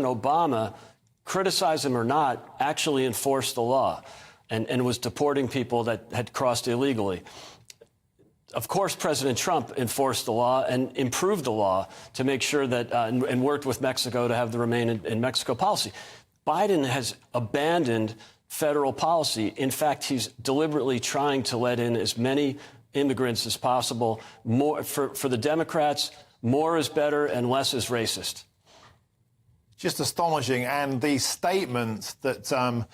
Obama, criticize him or not, actually enforced the law and was deporting people that had crossed illegally. Of course, President Trump enforced the law and improved the law to make sure that, and worked with Mexico to have the Remain in Mexico policy. Biden has abandoned federal policy. In fact, he's deliberately trying to let in as many immigrants as possible. More for the Democrats, more is better and less is racist. Just astonishing. And the statement that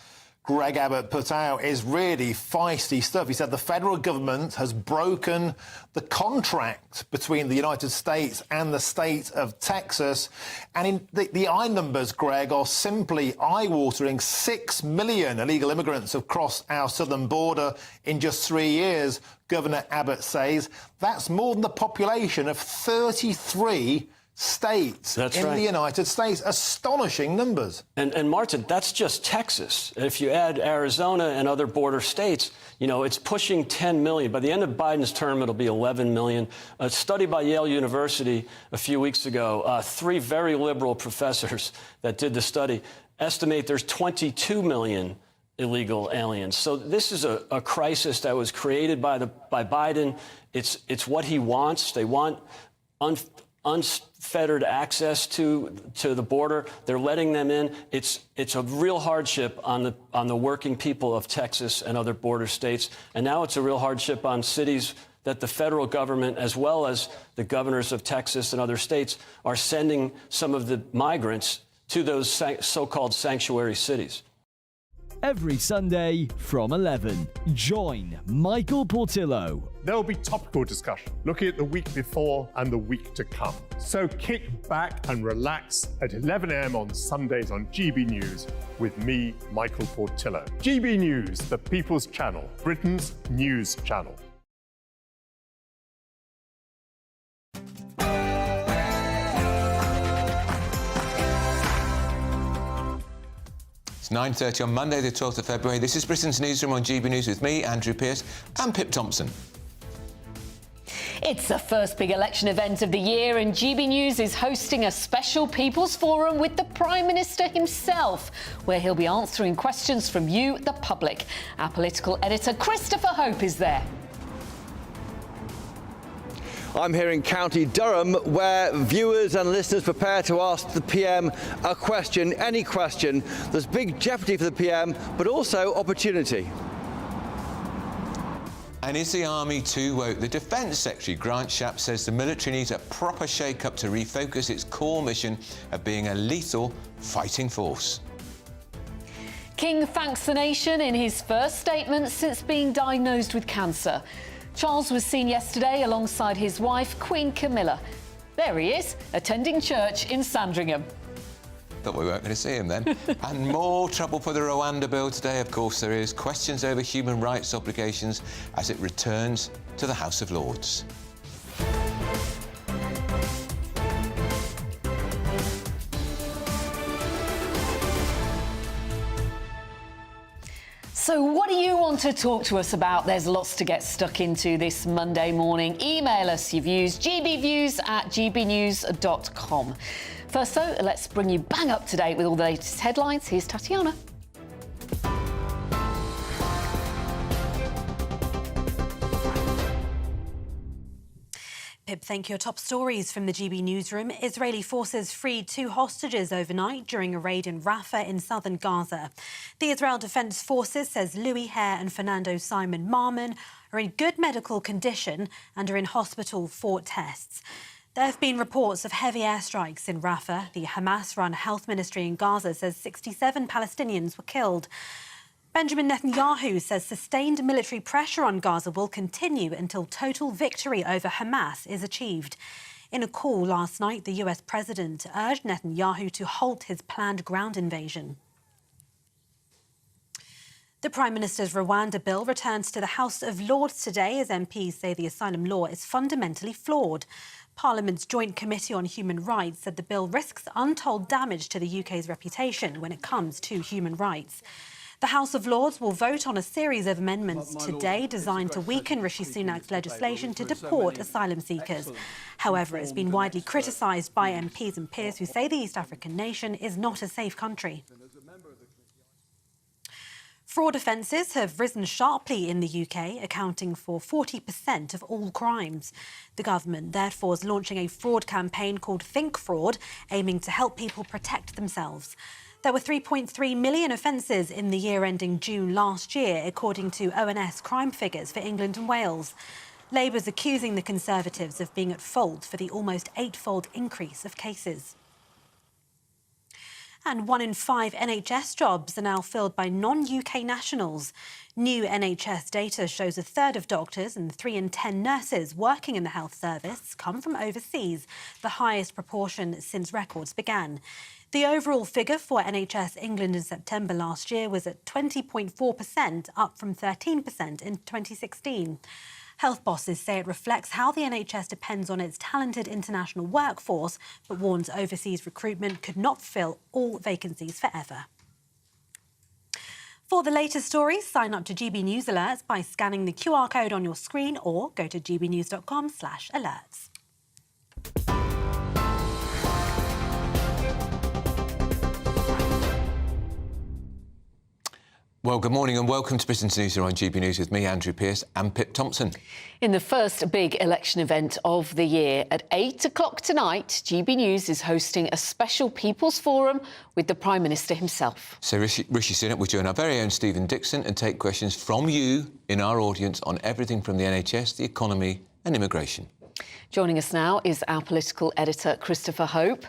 Greg Abbott put out is really feisty stuff. He said the federal government has broken the contract between the United States and the state of Texas. And the eye numbers, Greg, are simply eye-watering. 6 million illegal immigrants have crossed our southern border in just 3 years, Governor Abbott says. That's more than the population of 33 states in the United States. Astonishing numbers. And Martin, that's just Texas. If you add Arizona and other border states, you know, it's pushing 10 million. By the end of Biden's term, it'll be 11 million. A study by Yale University a few weeks ago, 3 very liberal professors that did the study estimate there's 22 million illegal aliens. So this is a crisis that was created by Biden. It's what he wants. They want unfettered access to the border. They're letting them in. It's a real hardship on the working people of Texas and other border states. And now it's a real hardship on cities that the federal government, as well as the governors of Texas and other states, are sending some of the migrants to those so-called sanctuary cities. Every Sunday from 11, join Michael Portillo. There will be topical discussion, looking at the week before and the week to come. So kick back and relax at 11 a.m. on Sundays on GB News with me, Michael Portillo. GB News, the People's Channel, Britain's news channel. It's 9:30 on Monday, the 12th of February. This is Britain's Newsroom on GB News with me, Andrew Pearce, and Pip Thompson. It's the first big election event of the year, and GB News is hosting a special People's Forum with the Prime Minister himself, where he'll be answering questions from you, the public. Our political editor, Christopher Hope, is there. I'm here in County Durham, where viewers and listeners prepare to ask the PM a question, any question. There's big jeopardy for the PM, but also opportunity. And is the army too woke? The Defence Secretary, Grant Shapps, says the military needs a proper shake-up to refocus its core mission of being a lethal fighting force. King thanks the nation in his first statement since being diagnosed with cancer. Charles was seen yesterday alongside his wife, Queen Camilla. There he is, attending church in Sandringham. Thought we weren't going to see him then. And more trouble for the Rwanda bill today, of course there is. Questions over human rights obligations as it returns to the House of Lords. So what do you want to talk to us about? There's lots to get stuck into this Monday morning. Email us your views, gbviews@gbnews.com. First, though, let's bring you bang up to date with all the latest headlines. Here's Tatiana. Pip, thank you. Top stories from the GB Newsroom. Israeli forces freed 2 hostages overnight during a raid in Rafah in southern Gaza. The Israel Defense Forces says Louis Hare and Fernando Simon Marmon are in good medical condition and are in hospital for tests. There have been reports of heavy airstrikes in Rafah. The Hamas-run health ministry in Gaza says 67 Palestinians were killed. Benjamin Netanyahu says sustained military pressure on Gaza will continue until total victory over Hamas is achieved. In a call last night, the US president urged Netanyahu to halt his planned ground invasion. The Prime Minister's Rwanda bill returns to the House of Lords today as MPs say the asylum law is fundamentally flawed. Parliament's Joint Committee on Human Rights said the bill risks untold damage to the UK's reputation when it comes to human rights. The House of Lords will vote on a series of amendments today designed to weaken Rishi Sunak's legislation to deport asylum seekers. However, it's been widely criticised by MPs and peers who say the East African nation is not a safe country. Fraud offences have risen sharply in the UK, accounting for 40% of all crimes. The government, therefore, is launching a fraud campaign called Think Fraud, aiming to help people protect themselves. There were 3.3 million offences in the year ending June last year, according to ONS crime figures for England and Wales. Labour's accusing the Conservatives of being at fault for the almost eightfold increase of cases. And 1 in 5 NHS jobs are now filled by non-UK nationals. New NHS data shows a third of doctors and 3 in 10 nurses working in the health service come from overseas, the highest proportion since records began. The overall figure for NHS England in September last year was at 20.4%, up from 13% in 2016. Health bosses say it reflects how the NHS depends on its talented international workforce, but warns overseas recruitment could not fill all vacancies forever. For the latest stories, sign up to GB News Alerts by scanning the QR code on your screen or go to gbnews.com/alerts. Well, good morning and welcome to Britain's Newsroom on GB News with me, Andrew Pearce, and Pip Thompson. In the first big election event of the year, at 8 o'clock tonight, GB News is hosting a special People's Forum with the Prime Minister himself. So Rishi Sunak will join our very own Stephen Dixon and take questions from you in our audience on everything from the NHS, the economy and immigration. Joining us now is our political editor, Christopher Hope.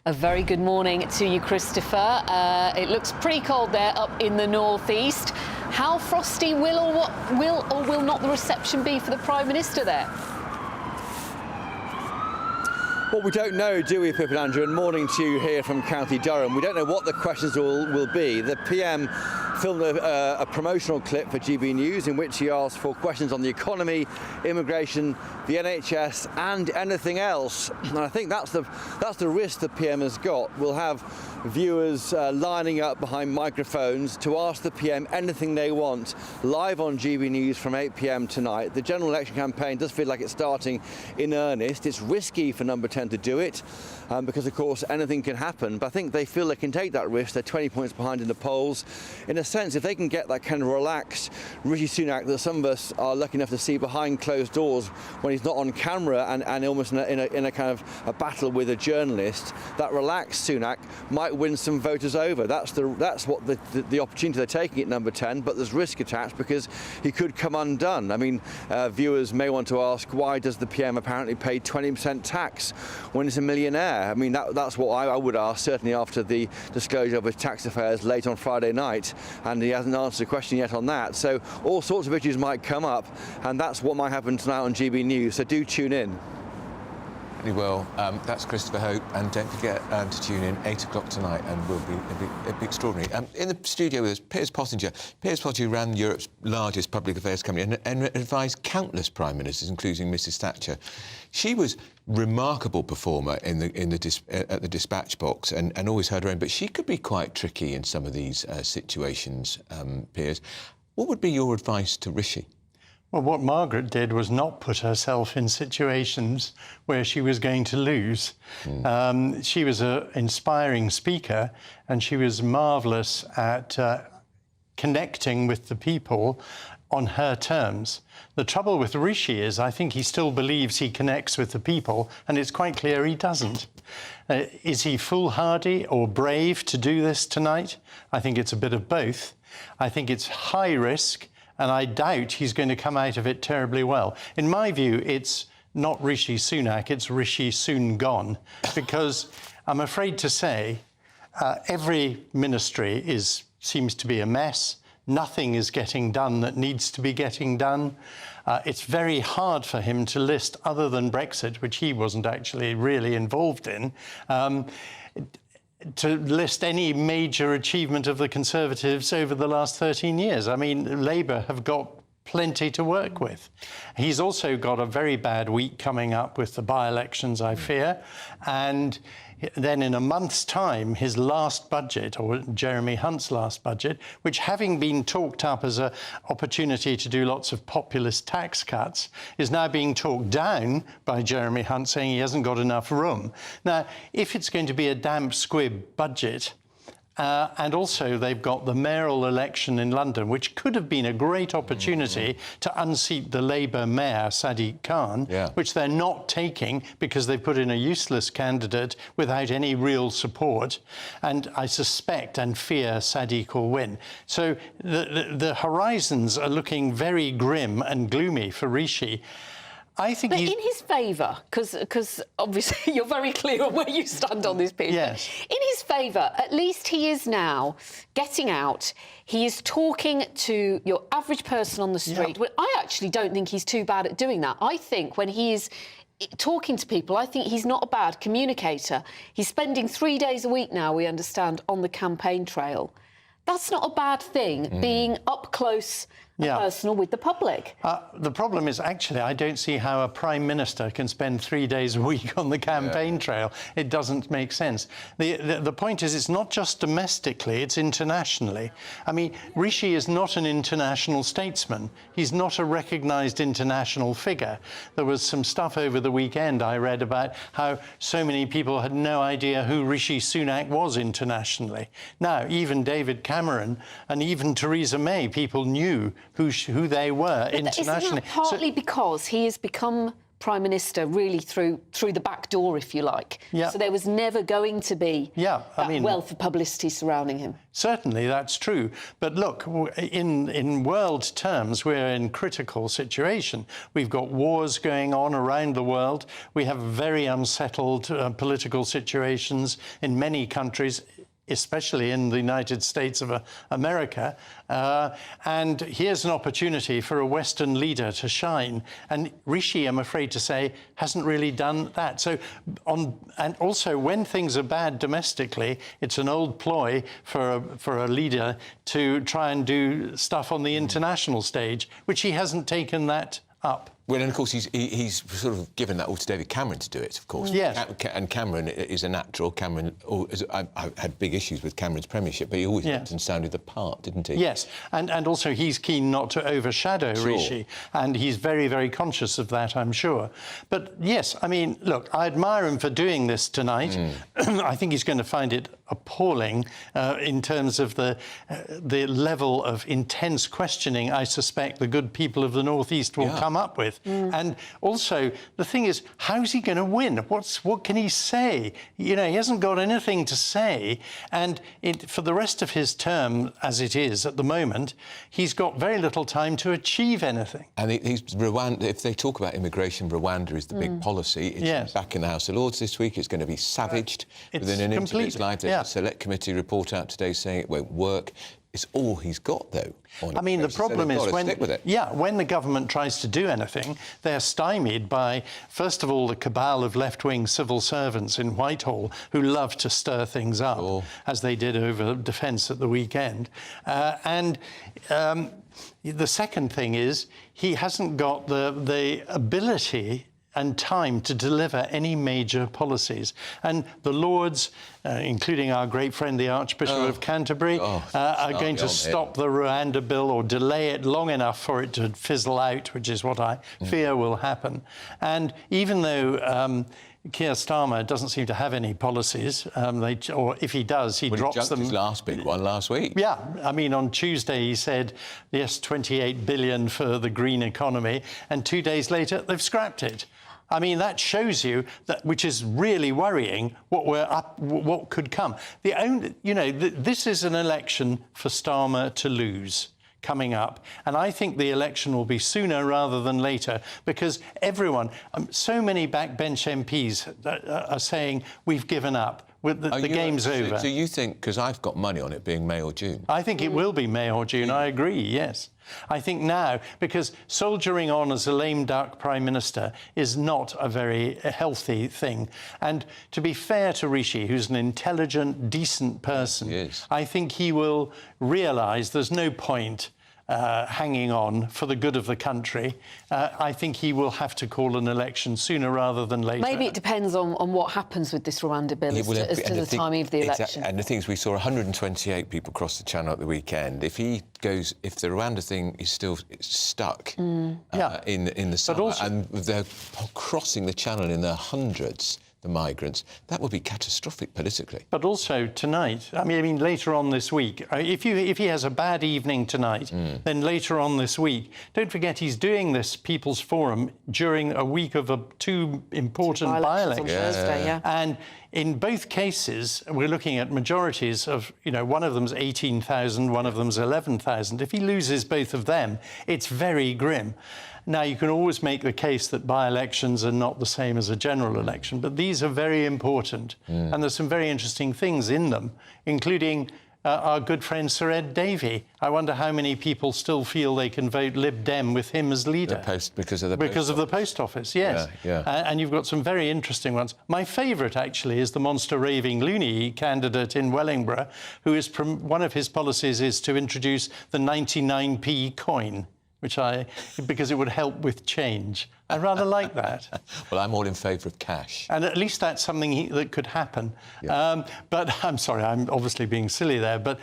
A very good morning to you, Christopher. It looks pretty cold there up in the northeast. How frosty will or will not the reception be for the Prime Minister there? Well, we don't know, do we, Pip and Andrew? And morning to you here from County Durham. We don't know what the questions will be. The PM filmed a promotional clip for GB News in which he asked for questions on the economy, immigration, the NHS and anything else. And I think that's the risk the PM has got. We'll have viewers lining up behind microphones to ask the PM anything they want live on GB News from 8 p.m. tonight. The general election campaign does feel like it's starting in earnest. It's risky for Number 10 to do it because, of course, anything can happen. But I think they feel they can take that risk. They're 20 points behind in the polls. In a sense, if they can get that kind of relaxed Rishi Sunak that some of us are lucky enough to see behind closed doors when he's not on camera and almost in a kind of a battle with a journalist, that relaxed Sunak might win some voters over. That's what the opportunity they're taking at Number 10, but there's risk attached because he could come undone. I mean, viewers may want to ask, why does the PM apparently pay 20% tax when he's a millionaire? I mean, that's what I would ask, certainly after the disclosure of his tax affairs late on Friday night, and he hasn't answered a question yet on that. So all sorts of issues might come up, and that's what might happen tonight on GB News, so do tune in. Very well, that's Christopher Hope, and don't forget to tune in 8 o'clock tonight, and it'll be extraordinary. In the studio with us, Piers Pottinger. Piers Pottinger ran Europe's largest public affairs company and advised countless prime ministers, including Mrs Thatcher. She was remarkable performer at the dispatch box and always heard her own, but she could be quite tricky in some of these situations, Piers. What would be your advice to Rishi? Well, what Margaret did was not put herself in situations where she was going to lose. She was an inspiring speaker and she was marvellous at connecting with the people on her terms. The trouble with Rishi is I think he still believes he connects with the people, and it's quite clear he doesn't. Is he foolhardy or brave to do this tonight? I think it's a bit of both. I think it's high risk, and I doubt he's going to come out of it terribly well. In my view, it's not Rishi Sunak, it's Rishi Soon Gone, because I'm afraid to say every ministry seems to be a mess. Nothing is getting done that needs to be getting done. It's very hard for him to list, other than Brexit, which he wasn't actually really involved in, to list any major achievement of the Conservatives over the last 13 years. I mean, Labour have got plenty to work with. He's also got a very bad week coming up with the by-elections, I fear, and then in a month's time, his last budget, or Jeremy Hunt's last budget, which having been talked up as an opportunity to do lots of populist tax cuts, is now being talked down by Jeremy Hunt, saying he hasn't got enough room. Now, if it's going to be a damp squib budget, and also they've got the mayoral election in London, which could have been a great opportunity to unseat the Labour mayor, Sadiq Khan, which they're not taking because they put in a useless candidate without any real support. And I suspect and fear Sadiq will win. So the horizons are looking very grim and gloomy for Rishi. I think but in his favour, because obviously you're very clear on where you stand on this, Peter. Yes. In his favour, at least he is now getting out. He is talking to your average person on the street. Well, I actually don't think he's too bad at doing that. I think when he is talking to people, I think he's not a bad communicator. He's spending 3 days a week now, we understand, on the campaign trail. That's not a bad thing, being up close personal with the public. The problem is, actually, I don't see how a Prime Minister can spend 3 days a week on the campaign trail. It doesn't make sense. The point is, it's not just domestically, it's internationally. I mean, Rishi is not an international statesman. He's not a recognised international figure. There was some stuff over the weekend I read about how so many people had no idea who Rishi Sunak was internationally. Now, even David Cameron and even Theresa May, people knew who they were internationally. Isn't that partly because he has become Prime Minister really through the back door, if you like? So there was never going to be that wealth of publicity surrounding him. Certainly, that's true. But look, in world terms, we're in critical situation. We've got wars going on around the world. We have very unsettled political situations in many countries, especially in the United States of America. And here's an opportunity for a Western leader to shine. And Rishi, I'm afraid to say, hasn't really done that. So, and also, when things are bad domestically, it's an old ploy for a leader to try and do stuff on the international stage, which he hasn't taken that up. Well, and of course, he's sort of given that all to David Cameron to do it, of course. Yes. And Cameron is a natural. I had big issues with Cameron's premiership, but he always went and sounded the part, didn't he? Yes, and also he's keen not to overshadow Rishi, and he's very, very conscious of that, I'm sure. But yes, I mean, look, I admire him for doing this tonight. I think he's going to find it appalling in terms of the level of intense questioning I suspect the good people of the North East will come up with. And also, the thing is, how's he going to win? What can he say? You know, he hasn't got anything to say. And for the rest of his term, as it is at the moment, he's got very little time to achieve anything. And Rwanda, if they talk about immigration, Rwanda is the big policy. It's back in the House of Lords this week. It's going to be savaged within an inch of its life. There's a select committee report out today saying it won't work. It's all he's got, though. I mean, the problem is when the government tries to do anything, they're stymied by, first of all, the cabal of left-wing civil servants in Whitehall who love to stir things up, as they did over defence at the weekend. The second thing is he hasn't got the ability and time to deliver any major policies. And the Lords, including our great friend the Archbishop of Canterbury, are going to stop the Rwanda bill or delay it long enough for it to fizzle out, which is what I fear will happen. And even though Keir Starmer doesn't seem to have any policies, or if he does, he drops them. His last big one last week. Yeah, I mean, on Tuesday he said, yes, 28 billion for the green economy, and 2 days later they've scrapped it. I mean, that shows you that, which is really worrying, what could come. This is an election for Starmer to lose coming up, and I think the election will be sooner rather than later, because everyone, so many backbench MPs are saying we've given up. The game's over. So you think, because I've got money on it being May or June? I think it will be May or June, I agree, yes. I think now, because soldiering on as a lame duck Prime Minister is not a very healthy thing. And to be fair to Rishi, who's an intelligent, decent person, I think he will realise there's no point hanging on for the good of the country, I think he will have to call an election sooner rather than later. Maybe it depends on what happens with this Rwanda bill as to the timing of the election. And the thing is, we saw 128 people cross the channel at the weekend. If the Rwanda thing is still stuck in the summer, and they're crossing the channel in their hundreds, the migrants, that would be catastrophic politically. But also tonight, I mean later on this week, if he has a bad evening tonight, then later on this week, don't forget he's doing this People's Forum during a week of two important by-elections. On Thursday, And in both cases, we're looking at majorities of, one of them's 18,000, one of them's 11,000. If he loses both of them, it's very grim. Now, you can always make the case that by-elections are not the same as a general election, but these are very important. And there's some very interesting things in them, including our good friend Sir Ed Davey. I wonder how many people still feel they can vote Lib Dem with him as leader. Because of the post office, yes. And you've got some very interesting ones. My favourite, actually, is the monster raving loony candidate in Wellingborough, who is one of his policies is to introduce the 99p coin, because it would help with change. I rather like that. Well, I'm all in favour of cash. And at least that's something that could happen. But I'm sorry, I'm obviously being silly there, but,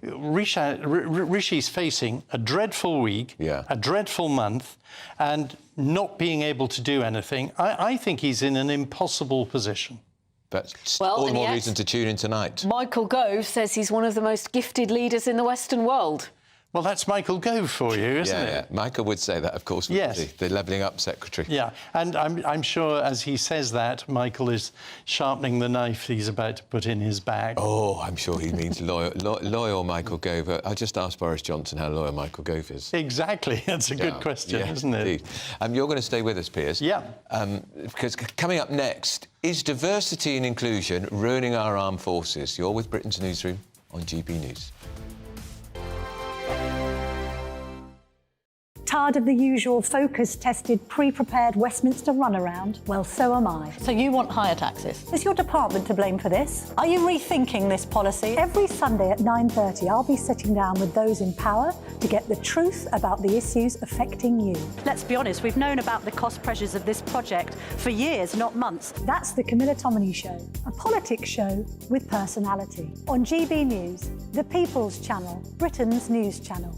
Rishi's facing a dreadful week, a dreadful month, and not being able to do anything. I think he's in an impossible position. That's all the more reason to tune in tonight. Michael Gove says he's one of the most gifted leaders in the Western world. Well, that's Michael Gove for you, isn't it? Yeah, Michael would say that, of course, the Levelling Up Secretary. Yeah, and I'm sure as he says that, Michael is sharpening the knife he's about to put in his bag. Oh, I'm sure he means loyal Michael Gove. I just asked Boris Johnson how loyal Michael Gove is. Exactly, that's a good question, isn't it? Indeed. You're going to stay with us, Piers. Yeah. Because coming up next, is diversity and inclusion ruining our armed forces? You're with Britain's Newsroom on GB News. Tired of the usual focus-tested, pre-prepared Westminster runaround? Well, so am I. So you want higher taxes? Is your department to blame for this? Are you rethinking this policy? Every Sunday at 9:30, I'll be sitting down with those in power to get the truth about the issues affecting you. Let's be honest, we've known about the cost pressures of this project for years, not months. That's the Camilla Tominey Show, a politics show with personality. On GB News, the People's Channel, Britain's news channel.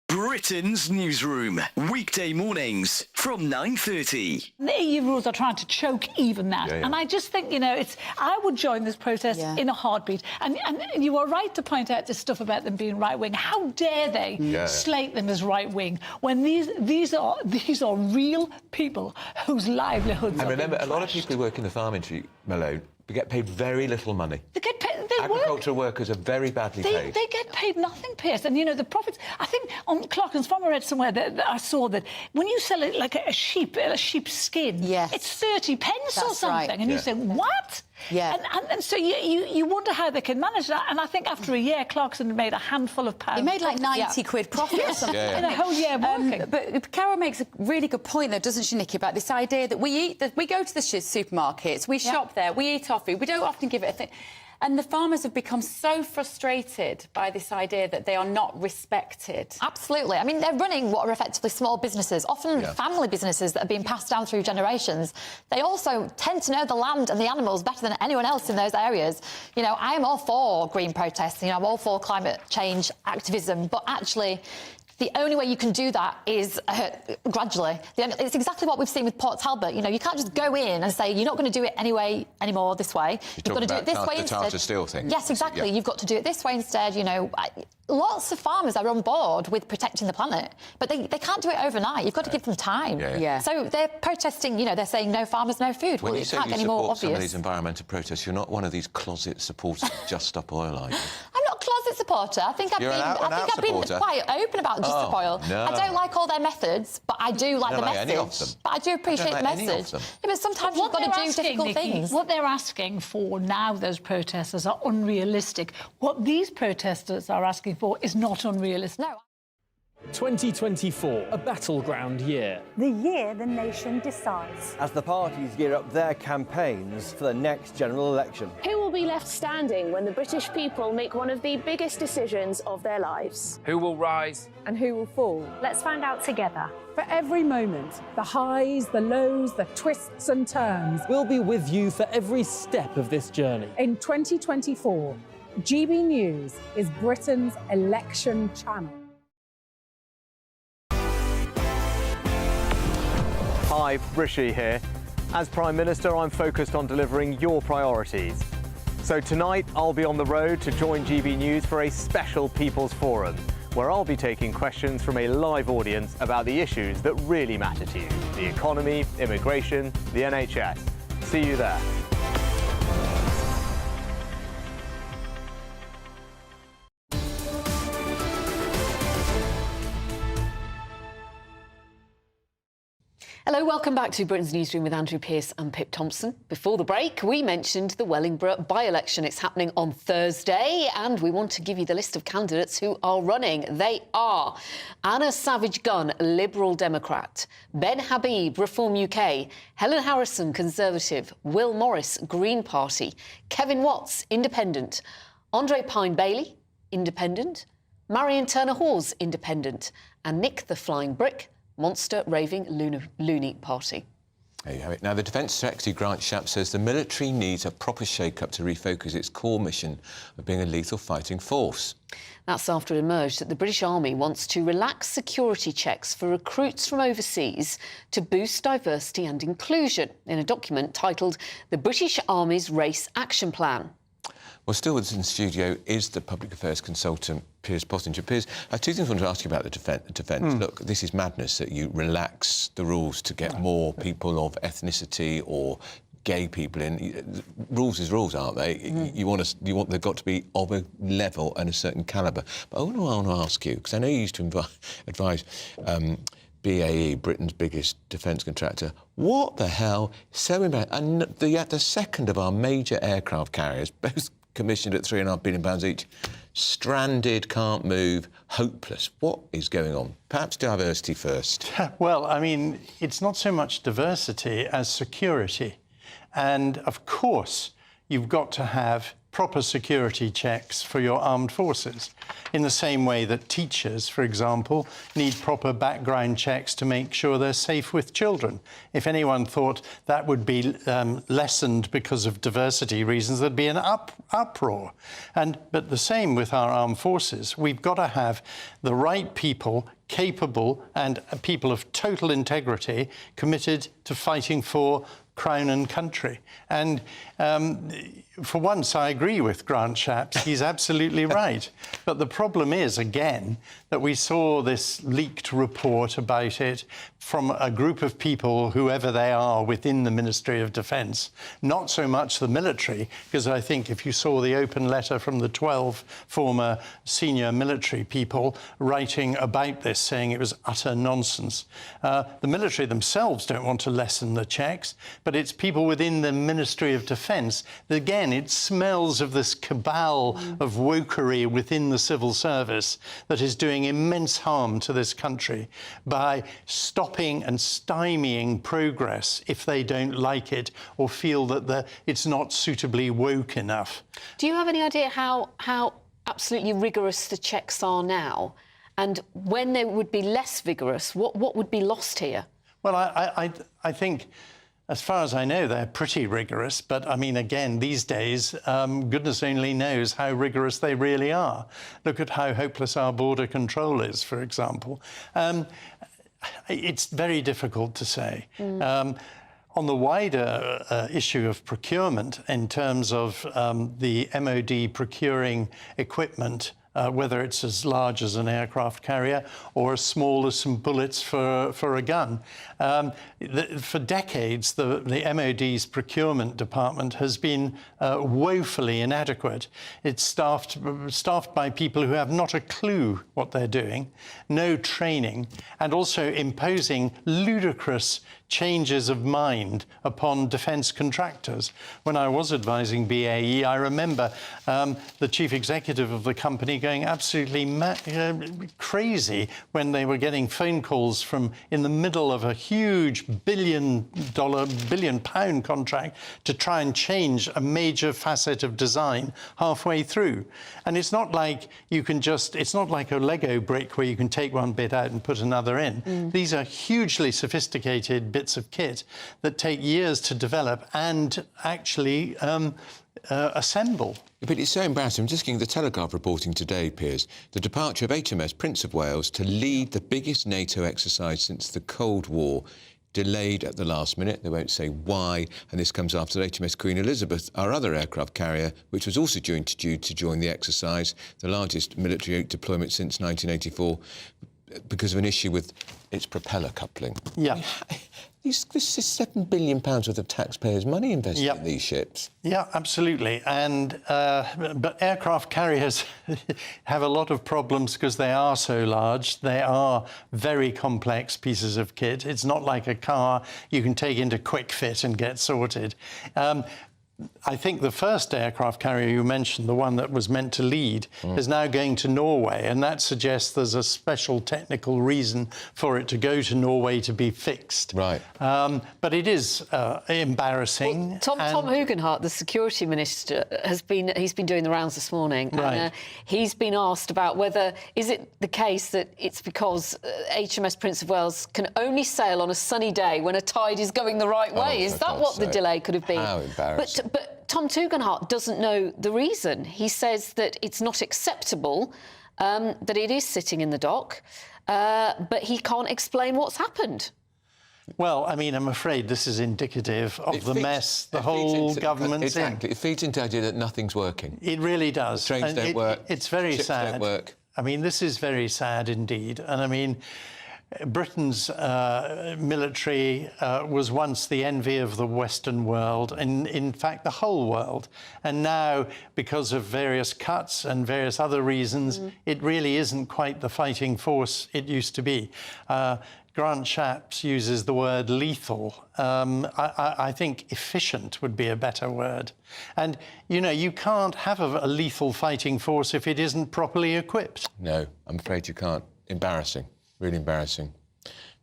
Britain's Newsroom, weekday mornings from 9:30. The EU rules are trying to choke even that. And I just think, I would join this protest in a heartbeat. And you are right to point out this stuff about them being right-wing. How dare they slate them as right-wing when these are real people whose livelihoods and are remember, being a lot of people who work in the farm industry, Malone, get paid very little money. They get paid. Agricultural workers are very badly paid. They get paid nothing, Piers. And, the profits... I think on Clark's Farm I read somewhere that I saw that when you sell it like a sheep's skin, it's 30 pence or something. Right. And you say, what? Yeah. And so you wonder how they can manage that. And I think after a year, Clarkson made a handful of pounds. He made like 90 quid profit or something. In a whole year working. But Carol makes a really good point, though, doesn't she, Nikki, about this idea that we go to the supermarkets, we shop there, we eat our food, we don't often give it a thing. And the farmers have become so frustrated by this idea that they are not respected. Absolutely. I mean, they're running what are effectively small businesses, often family businesses that have been passed down through generations. They also tend to know the land and the animals better than anyone else in those areas. I am all for green protests, I'm all for climate change activism, but actually... the only way you can do that is gradually. It's exactly what we've seen with Port Talbot. You can't just go in and say, you're not going to do it anymore this way. You've got to do it this way instead. The Tata Steel thing. Yes, exactly. You've got to do it this way instead. Lots of farmers are on board with protecting the planet, but they can't do it overnight. You've got to give them time. So they're protesting, they're saying no farmers, no food. When well, you say can't you get any more support obvious. some of these environmental protests, you're not one of these closet supporters of Just Stop Oil, are you? I'm not a closet supporter. I think I've been quite open about Just Stop Oil. No. I don't like all their methods, but I do like the message. Any of them. But I do appreciate the message. But sometimes you've got to do difficult things. What they're asking for now, those protesters, are unrealistic. What these protesters are asking for is not unrealistic. No. 2024, a battleground year. The year the nation decides. As the parties gear up their campaigns for the next general election. Who will be left standing when the British people make one of the biggest decisions of their lives? Who will rise? And who will fall? Let's find out together. For every moment, the highs, the lows, the twists and turns. We'll be with you for every step of this journey. In 2024, GB News is Britain's election channel. Hi, Rishi here. As Prime Minister, I'm focused on delivering your priorities. So tonight, I'll be on the road to join GB News for a special People's Forum, where I'll be taking questions from a live audience about the issues that really matter to you: the economy, immigration, the NHS. See you there. Hello, welcome back to Britain's Newsroom with Andrew Pearce and Pip Thompson. Before the break, we mentioned the Wellingborough by-election. It's happening on Thursday, and we want to give you the list of candidates who are running. They are Anna Savage-Gunn, Liberal Democrat; Ben Habib, Reform UK; Helen Harrison, Conservative; Will Morris, Green Party; Kevin Watts, Independent; Andre Pine-Bailey, Independent; Marion Turner-Hawes, Independent; and Nick the Flying Brick, Monster Raving Loony Party. There you have it. Now, the Defence Secretary, Grant Shapps, says the military needs a proper shake-up to refocus its core mission of being a lethal fighting force. That's after it emerged that the British Army wants to relax security checks for recruits from overseas to boost diversity and inclusion in a document titled The British Army's Race Action Plan. Well, still with us in the studio is the Public Affairs Consultant, Piers Pottinger. Piers, I have two things I want to ask you about the defence. Look, this is madness that you relax the rules to get more people of ethnicity or gay people in. Rules is rules, aren't they? They've got to be of a level and a certain calibre. But I want to ask you, because I know you used to advise BAE, Britain's biggest defence contractor. What the hell? So embarrassing. And the second of our major aircraft carriers, both commissioned at £3.5 billion each, stranded, can't move, hopeless. What is going on? Perhaps diversity first. Well, I mean, it's not so much diversity as security. And, of course, you've got to have proper security checks for your armed forces, in the same way that teachers, for example, need proper background checks to make sure they're safe with children. If anyone thought that would be lessened because of diversity reasons, there'd be an uproar. But the same with our armed forces. We've got to have the right people, capable and people of total integrity, committed to fighting for Crown and country. And for once, I agree with Grant Shapps. He's absolutely right. But the problem is, again, that we saw this leaked report about it from a group of people, whoever they are, within the Ministry of Defence. Not so much the military, because I think if you saw the open letter from the 12 former senior military people writing about this, saying it was utter nonsense. The military themselves don't want to lessen the checks, but it's people within the Ministry of Defence. Again, it smells of this cabal of wokery within the civil service that is doing immense harm to this country by stopping and stymieing progress if they don't like it or feel that it's not suitably woke enough. Do you have any idea how absolutely rigorous the checks are now? And when they would be less vigorous, what would be lost here? Well, I think, as far as I know, they're pretty rigorous. But, I mean, again, these days, goodness only knows how rigorous they really are. Look at how hopeless our border control is, for example. It's very difficult to say. On the wider issue of procurement, in terms of the MOD procuring equipment, whether it's as large as an aircraft carrier or as small as some bullets for a gun. For decades, the MOD's procurement department has been woefully inadequate. It's staffed by people who have not a clue what they're doing, no training, and also imposing ludicrous changes of mind upon defence contractors. When I was advising BAE, I remember the chief executive of the company going absolutely crazy when they were getting phone calls from in the middle of a huge billion-pound contract to try and change a major facet of design halfway through. And it's not like you can just, it's not like a Lego brick where you can take one bit out and put another in. These are hugely sophisticated bits of kit that take years to develop and actually assemble. But it's so embarrassing. I'm just getting the Telegraph reporting today, Piers, the departure of HMS Prince of Wales to lead the biggest NATO exercise since the Cold War, delayed at the last minute. They won't say why, and this comes after HMS Queen Elizabeth, our other aircraft carrier, which was also due to join the exercise, the largest military deployment since 1984, because of an issue with its propeller coupling. Yeah. This is £7 billion worth of taxpayers' money invested in these ships. Yeah, absolutely. And but aircraft carriers have a lot of problems because they are so large. They are very complex pieces of kit. It's not like a car you can take into quick fit and get sorted. I think the first aircraft carrier you mentioned, the one that was meant to lead, is now going to Norway, and that suggests there's a special technical reason for it to go to Norway to be fixed. Right. But it is embarrassing. Well, Tom Hugenhart, the security minister, he's been doing the rounds this morning. Right. And, he's been asked about whether is it the case that it's because HMS Prince of Wales can only sail on a sunny day when a tide is going the right way. Is that what the delay could have been? How embarrassing. But Tom Tugendhat doesn't know the reason. He says that it's not acceptable, that it is sitting in the dock, but he can't explain what's happened. Well, I mean, I'm afraid this is indicative of the mess the whole government's in. Exactly. It feeds into the idea that nothing's working. It really does. The trains don't work. It's very ships sad. don't work. I mean, this is very sad indeed. And I mean, Britain's military was once the envy of the Western world, and in fact the whole world. And now, because of various cuts and various other reasons, it really isn't quite the fighting force it used to be. Grant Shapps uses the word lethal. I think efficient would be a better word. And, you know, you can't have a lethal fighting force if it isn't properly equipped. No, I'm afraid you can't. Embarrassing. Really embarrassing.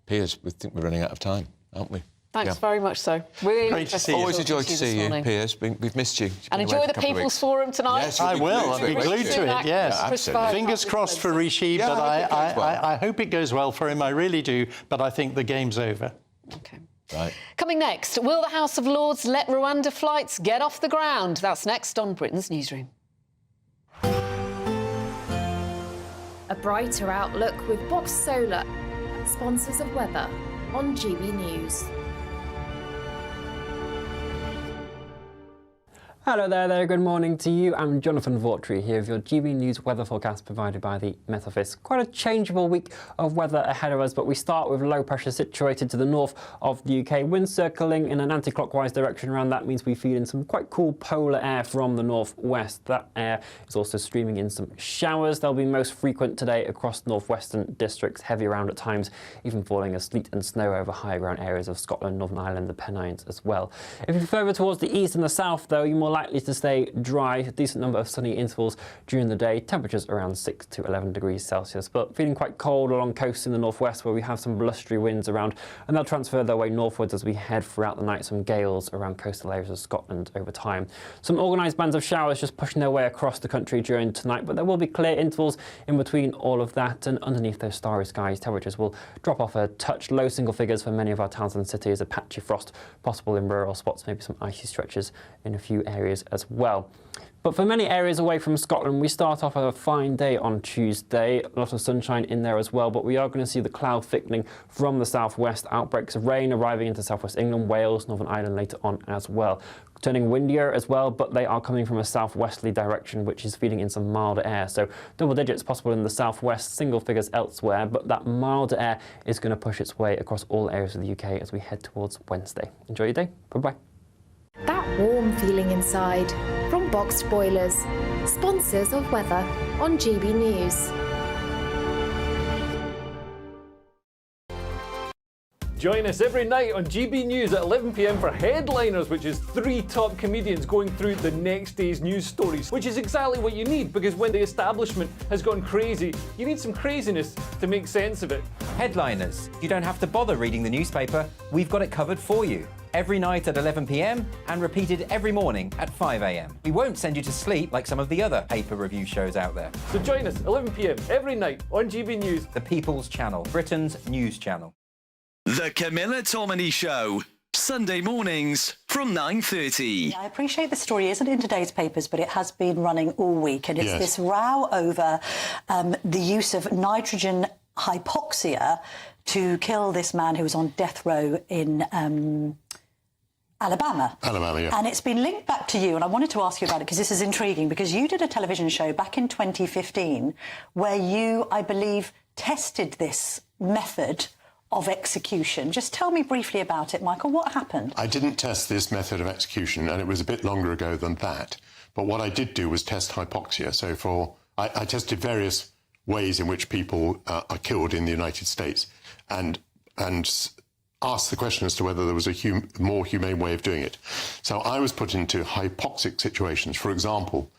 Piers, we think we're running out of time, aren't we? Thanks very much so. Really great to see you. Always a joy to see you, Piers. We've missed you. And enjoy the People's Forum tonight. Yes, I will. I'll be glued to it, yes. Yeah, absolutely. Fingers crossed for Rishi, but I hope it goes well for him. I really do, but I think the game's over. OK. Right. Coming next, will the House of Lords let Rwanda flights get off the ground? That's next on Britain's Newsroom. A brighter outlook with Box Solar, sponsors of weather on GB News. Hello there, good morning to you. I'm Jonathan Vautry here with your GB News weather forecast provided by the Met Office. Quite a changeable week of weather ahead of us, but we start with low pressure situated to the north of the UK. Wind circling in an anti-clockwise direction around that means we feed in some quite cool polar air from the northwest. That air is also streaming in some showers. They'll be most frequent today across northwestern districts, heavy around at times, even falling as sleet and snow over higher ground areas of Scotland, Northern Ireland, the Pennines as well. If you're further towards the east and the south, though, you're more likely to stay dry, a decent number of sunny intervals during the day, temperatures around 6 to 11 degrees Celsius, but feeling quite cold along coasts in the northwest where we have some blustery winds around, and they'll transfer their way northwards as we head throughout the night, some gales around coastal areas of Scotland over time. Some organised bands of showers just pushing their way across the country during tonight, but there will be clear intervals in between all of that, and underneath those starry skies, temperatures will drop off a touch, low single figures for many of our towns and cities, a patchy frost possible in rural spots, maybe some icy stretches in a few areas as well. But for many areas away from Scotland, we start off a fine day on Tuesday. A lot of sunshine in there as well, but we are going to see the cloud thickening from the southwest, outbreaks of rain arriving into southwest England, Wales, Northern Ireland later on as well. Turning windier as well, but they are coming from a southwesterly direction, which is feeding in some milder air. So double digits possible in the southwest, single figures elsewhere, but that milder air is going to push its way across all areas of the UK as we head towards Wednesday. Enjoy your day. Bye-bye. That warm feeling inside from Boxed Boilers, sponsors of weather on GB News. Join us every night on GB News at 11 p.m. for Headliners, which is 3 top comedians going through the next day's news stories, which is exactly what you need, because when the establishment has gone crazy, you need some craziness to make sense of it. Headliners. You don't have to bother reading the newspaper. We've got it covered for you. Every night at 11 p.m. and repeated every morning at 5 a.m. We won't send you to sleep like some of the other paper review shows out there. So join us 11 p.m. every night on GB News. The People's Channel, Britain's news channel. The Camilla Tominey Show. Sunday mornings from 9:30. I appreciate the story isn't in today's papers, but it has been running all week, and it's this row over the use of nitrogen hypoxia to kill this man who was on death row in Alabama. Yeah. And it's been linked back to you, and I wanted to ask you about it because this is intriguing, because you did a television show back in 2015 where you, I believe, tested this method of execution. Just tell me briefly about it, Michael. What happened? I didn't test this method of execution, and it was a bit longer ago than that. But what I did do was test hypoxia. So I tested various ways in which people are killed in the United States, and asked the question as to whether there was a more humane way of doing it. So I was put into hypoxic situations, for example,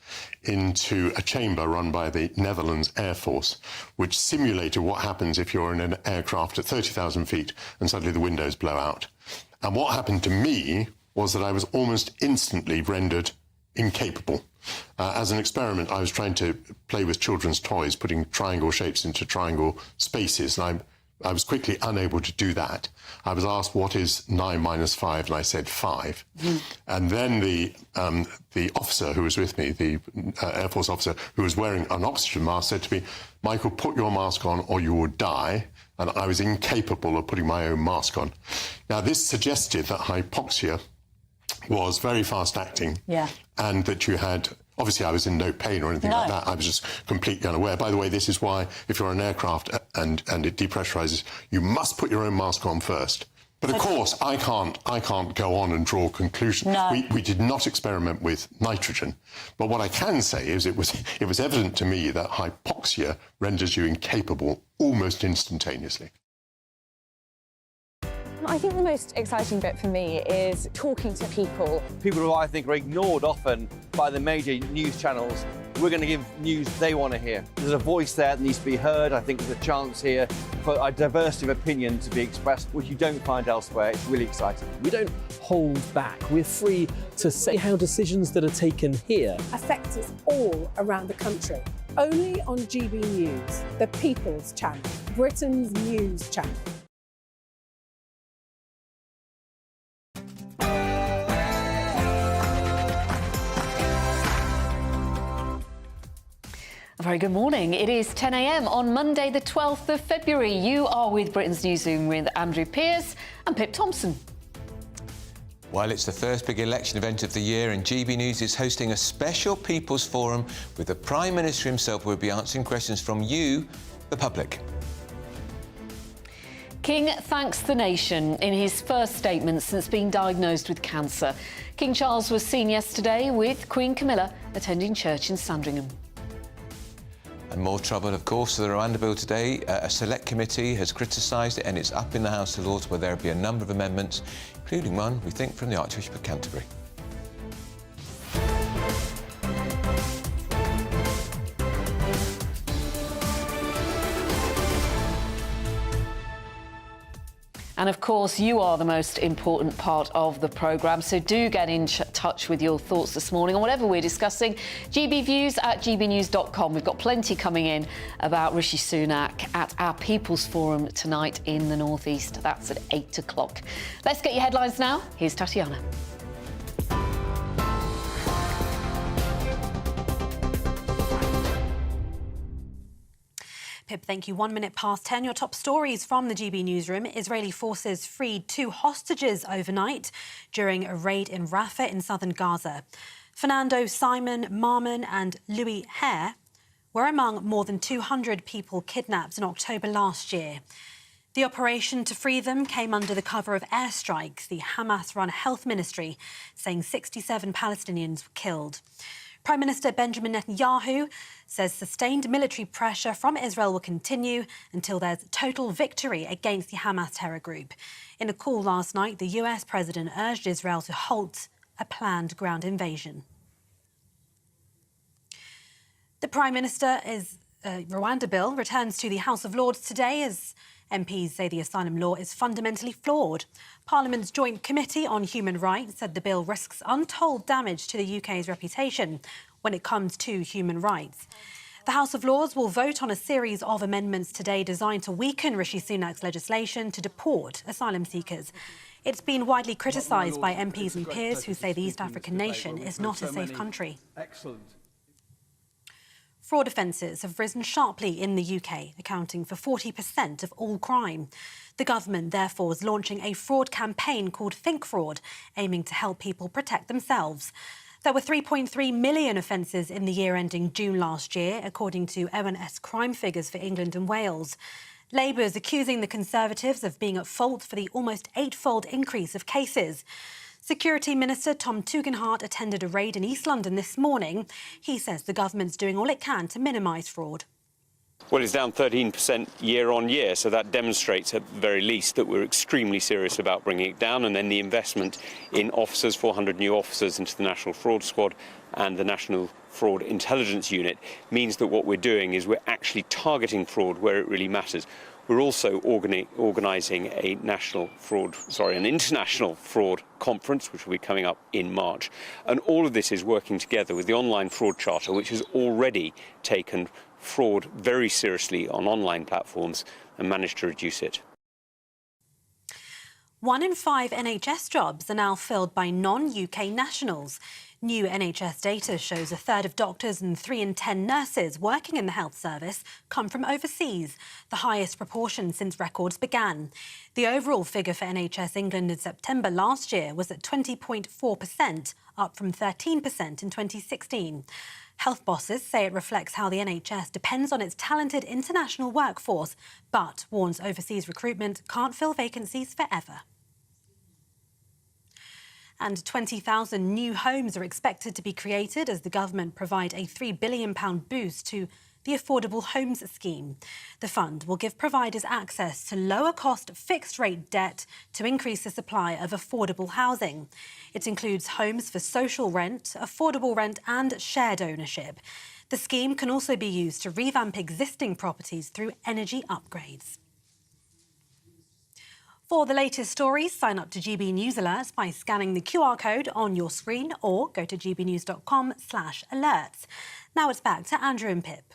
into a chamber run by the Netherlands Air Force, which simulated what happens if you're in an aircraft at 30,000 feet and suddenly the windows blow out. And what happened to me was that I was almost instantly rendered incapable. As an experiment, I was trying to play with children's toys, putting triangle shapes into triangle spaces, and I was quickly unable to do that. I was asked, what is 9 minus 5? And I said 5. And then the officer who was with me, the Air Force officer who was wearing an oxygen mask, said to me, Michael, put your mask on or you will die. And I was incapable of putting my own mask on. Now, this suggested that hypoxia was very fast acting, and that you had... Obviously, I was in no pain or anything like that. I was just completely unaware. By the way, this is why, if you're on an aircraft and it depressurizes, you must put your own mask on first. But of course, I can't go on and draw conclusions. We did not experiment with nitrogen. But what I can say is it was evident to me that hypoxia renders you incapable almost instantaneously. I think the most exciting bit for me is talking to people. People who I think are ignored often by the major news channels. We're going to give news they want to hear. There's a voice there that needs to be heard. I think there's a chance here for a diversity of opinion to be expressed, which you don't find elsewhere. It's really exciting. We don't hold back. We're free to say how decisions that are taken here affect us all around the country. Only on GB News, the People's Channel, Britain's news channel. A very good morning. It is 10 a.m. on Monday, the 12th of February. You are with Britain's Newsroom with Andrew Pearce and Pip Thompson. Well, it's the first big election event of the year, and GB News is hosting a special People's Forum with the Prime Minister himself, who will be answering questions from you, the public. King thanks the nation in his first statement since being diagnosed with cancer. King Charles was seen yesterday with Queen Camilla attending church in Sandringham. And more trouble, of course, for the Rwanda bill today. A select committee has criticised it, and it's up in the House of Lords, where there will be a number of amendments, including one, we think, from the Archbishop of Canterbury. And of course, you are the most important part of the programme, so do get in touch with your thoughts this morning on whatever we're discussing. gbviews@gbnews.com. We've got plenty coming in about Rishi Sunak at our People's Forum tonight in the North East. That's at 8 o'clock. Let's get your headlines now. Here's Tatiana. Pip, thank you. 1 minute past 10. Your top stories from the GB Newsroom. Israeli forces freed 2 hostages overnight during a raid in Rafah in southern Gaza. Fernando, Simon, Marmon and Louis Hare were among more than 200 people kidnapped in October last year. The operation to free them came under the cover of airstrikes, the Hamas-run health ministry saying 67 Palestinians were killed. Prime Minister Benjamin Netanyahu says sustained military pressure from Israel will continue until there's total victory against the Hamas terror group. In a call last night, the US president urged Israel to halt a planned ground invasion. The Prime Minister's Rwanda bill returns to the House of Lords today as MPs say the asylum law is fundamentally flawed. Parliament's Joint Committee on Human Rights said the bill risks untold damage to the UK's reputation when it comes to human rights. The House of Lords will vote on a series of amendments today designed to weaken Rishi Sunak's legislation to deport asylum seekers. It's been widely criticised by MPs and peers who say the East African nation is not a safe country. Excellent. Fraud offences have risen sharply in the UK, accounting for 40% of all crime. The government, therefore, is launching a fraud campaign called Think Fraud, aiming to help people protect themselves. There were 3.3 million offences in the year ending June last year, according to ONS crime figures for England and Wales. Labour is accusing the Conservatives of being at fault for the almost eightfold increase of cases. Security Minister Tom Tugendhat attended a raid in East London this morning. He says the government's doing all it can to minimise fraud. Well, it's down 13% year on year, so that demonstrates at the very least that we're extremely serious about bringing it down. And then the investment in officers, 400 new officers into the National Fraud Squad and the National Fraud Intelligence Unit, means that what we're doing is we're actually targeting fraud where it really matters. We're also organising an international fraud conference, which will be coming up in March. And all of this is working together with the Online Fraud Charter, which has already taken fraud very seriously on online platforms and managed to reduce it. 1 in 5 NHS jobs are now filled by non-UK nationals. New NHS data shows a third of doctors and 3 in 10 nurses working in the health service come from overseas, the highest proportion since records began. The overall figure for NHS England in September last year was at 20.4%, up from 13% in 2016. Health bosses say it reflects how the NHS depends on its talented international workforce, but warns overseas recruitment can't fill vacancies forever. And 20,000 new homes are expected to be created as the government provide a £3 billion boost to the Affordable Homes Scheme. The fund will give providers access to lower-cost fixed-rate debt to increase the supply of affordable housing. It includes homes for social rent, affordable rent and shared ownership. The scheme can also be used to revamp existing properties through energy upgrades. For the latest stories, sign up to GB News Alerts by scanning the QR code on your screen or go to gbnews.com/alerts. Now it's back to Andrew and Pip.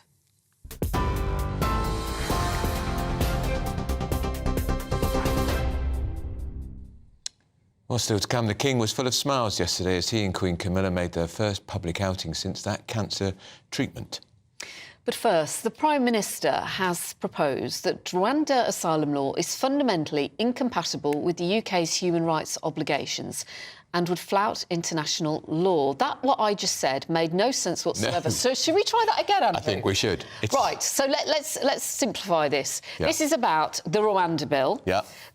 Well, still to come, the King was full of smiles yesterday as he and Queen Camilla made their first public outing since that cancer treatment. But first, the Prime Minister has proposed that Rwanda asylum law is fundamentally incompatible with the UK's human rights obligations and would flout international law. That, what I just said, made no sense whatsoever. No. So should we try that again, Andrew? I think we should. Right, so let's simplify this. Yeah. This is about the Rwanda bill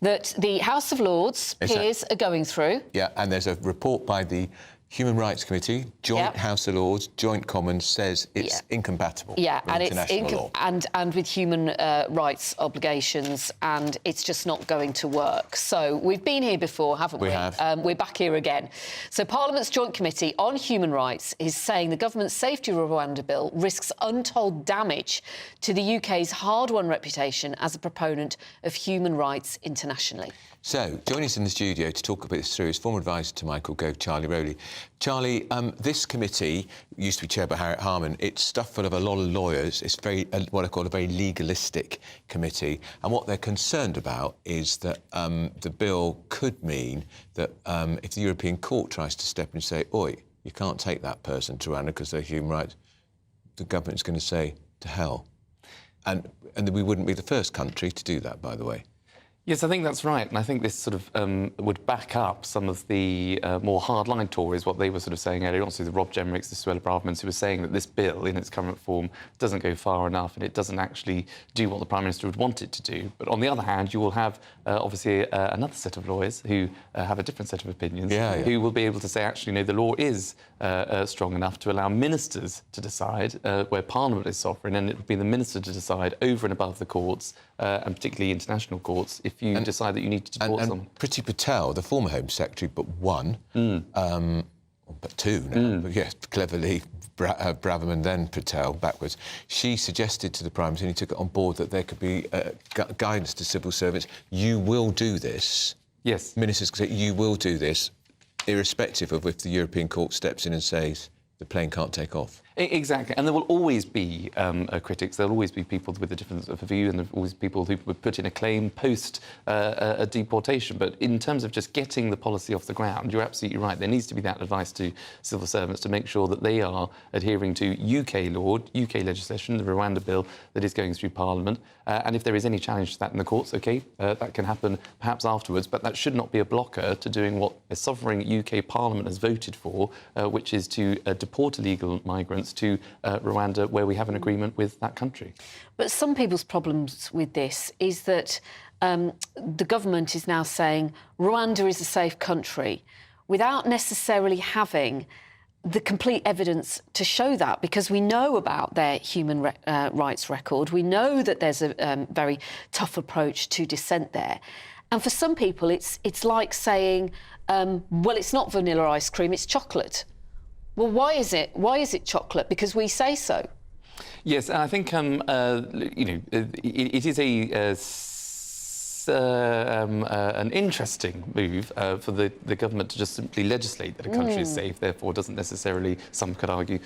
that the House of Lords peers are going through. Yeah, and there's a report by the Human Rights Committee, Joint House of Lords, Joint Commons, says it's incompatible with international law. And with human rights obligations, and it's just not going to work. So we've been here before, haven't we? We have. We're back here again. So Parliament's Joint Committee on Human Rights is saying the government's Safety Rwanda bill risks untold damage to the UK's hard-won reputation as a proponent of human rights internationally. So, joining us in the studio to talk a bit through is former advisor to Michael Gove, Charlie Rowley. Charlie, this committee used to be chaired by Harriet Harman. It's stuffed full of a lot of lawyers. It's very what I call a very legalistic committee. And what they're concerned about is that the bill could mean that if the European Court tries to step in and say, oi, you can't take that person to Rwanda because they're human rights, the government's going to say, to hell. And we wouldn't be the first country to do that, by the way. Yes, I think that's right, and I think this sort of would back up some of the more hardline Tories, what they were sort of saying earlier on, so the Rob Jemmerichs, the Suella Bravermans, who were saying that this bill, in its current form, doesn't go far enough and it doesn't actually do what the Prime Minister would want it to do. But on the other hand, you will have, obviously, another set of lawyers who have a different set of opinions, who will be able to say, actually, no, the law is strong enough to allow ministers to decide where Parliament is sovereign, and it would be the minister to decide over and above the courts, and particularly international courts, if you decide that you need to deport someone. Priti Patel, the former Home Secretary, but one, but two now, but yes, cleverly, Braverman, then Patel, backwards, she suggested to the Prime Minister, and he took it on board, that there could be guidance to civil servants. You will do this. Yes. Ministers could say, you will do this, irrespective of if the European Court steps in and says the plane can't take off. Exactly, and there will always be critics. There will always be people with a difference of view, and there will always be people who would put in a claim post a deportation. But in terms of just getting the policy off the ground, you're absolutely right. There needs to be that advice to civil servants to make sure that they are adhering to UK law, UK legislation, the Rwanda bill that is going through Parliament. And if there is any challenge to that in the courts, OK, that can happen perhaps afterwards, but that should not be a blocker to doing what a sovereign UK Parliament has voted for, which is to deport illegal migrants to Rwanda, where we have an agreement with that country. But some people's problems with this is that the government is now saying Rwanda is a safe country without necessarily having the complete evidence to show that, because we know about their human rights record. We know that there's a very tough approach to dissent there. And for some people, it's like saying, well, it's not vanilla ice cream, it's chocolate. Well, why is it? Why is it chocolate? Because we say so. Yes, and I think it is an interesting move for the government to just simply legislate that a country is safe, therefore doesn't necessarily, some could argue,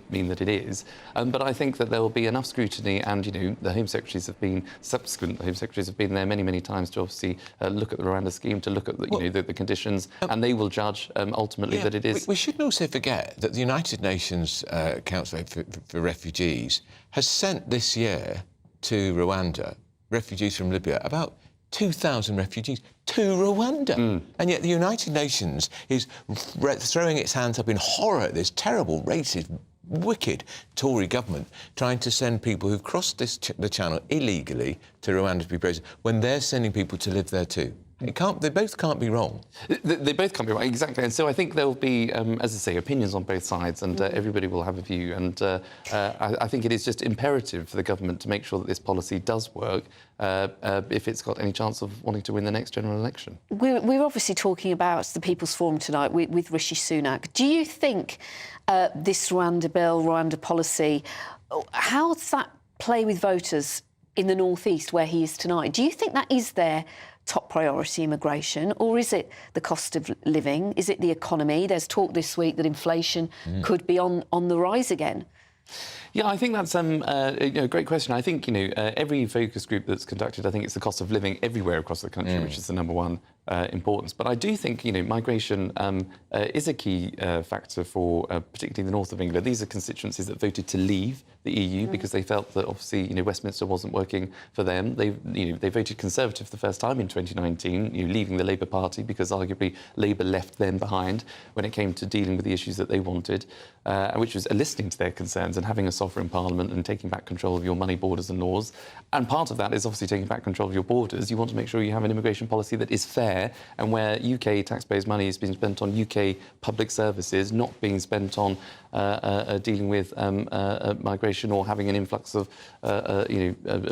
mean that it is. But I think that there will be enough scrutiny, and, the Home Secretaries have been, subsequent Home Secretaries have been there many, many times to obviously look at the Rwanda scheme, to look at the conditions, and they will judge ultimately that it is. We shouldn't also forget that the United Nations Council for Refugees has sent this year to Rwanda refugees from Libya, about 2,000 refugees to Rwanda. And yet the United Nations is throwing its hands up in horror at this terrible, racist, wicked Tory government trying to send people who've crossed the channel illegally to Rwanda to be praised, when they're sending people to live there too. They both can't be wrong. They both can't be wrong, exactly. And so I think there will be, as I say, opinions on both sides, and everybody will have a view. And I think it is just imperative for the government to make sure that this policy does work if it's got any chance of wanting to win the next general election. We're obviously talking about the People's Forum tonight with Rishi Sunak. Do you think this Rwanda bill, Rwanda policy, how does that play with voters in the North East where he is tonight? Do you think that is their top priority, immigration, or is it the cost of living? Is it the economy? There's talk this week that inflation could be on the rise again. Yeah, I think that's a great question. I think, every focus group that's conducted, I think it's the cost of living everywhere across the country, which is the number one importance. But I do think, migration is a key factor for particularly the north of England. These are constituencies that voted to leave the EU because they felt that, obviously, Westminster wasn't working for them. They voted Conservative for the first time in 2019, leaving the Labour Party because arguably Labour left them behind when it came to dealing with the issues that they wanted, which was listening to their concerns and having a sovereign parliament and taking back control of your money, borders and laws. And part of that is obviously taking back control of your borders. You want to make sure you have an immigration policy that is fair and where UK taxpayers' money is being spent on UK public services, not being spent on dealing with migration or having an influx of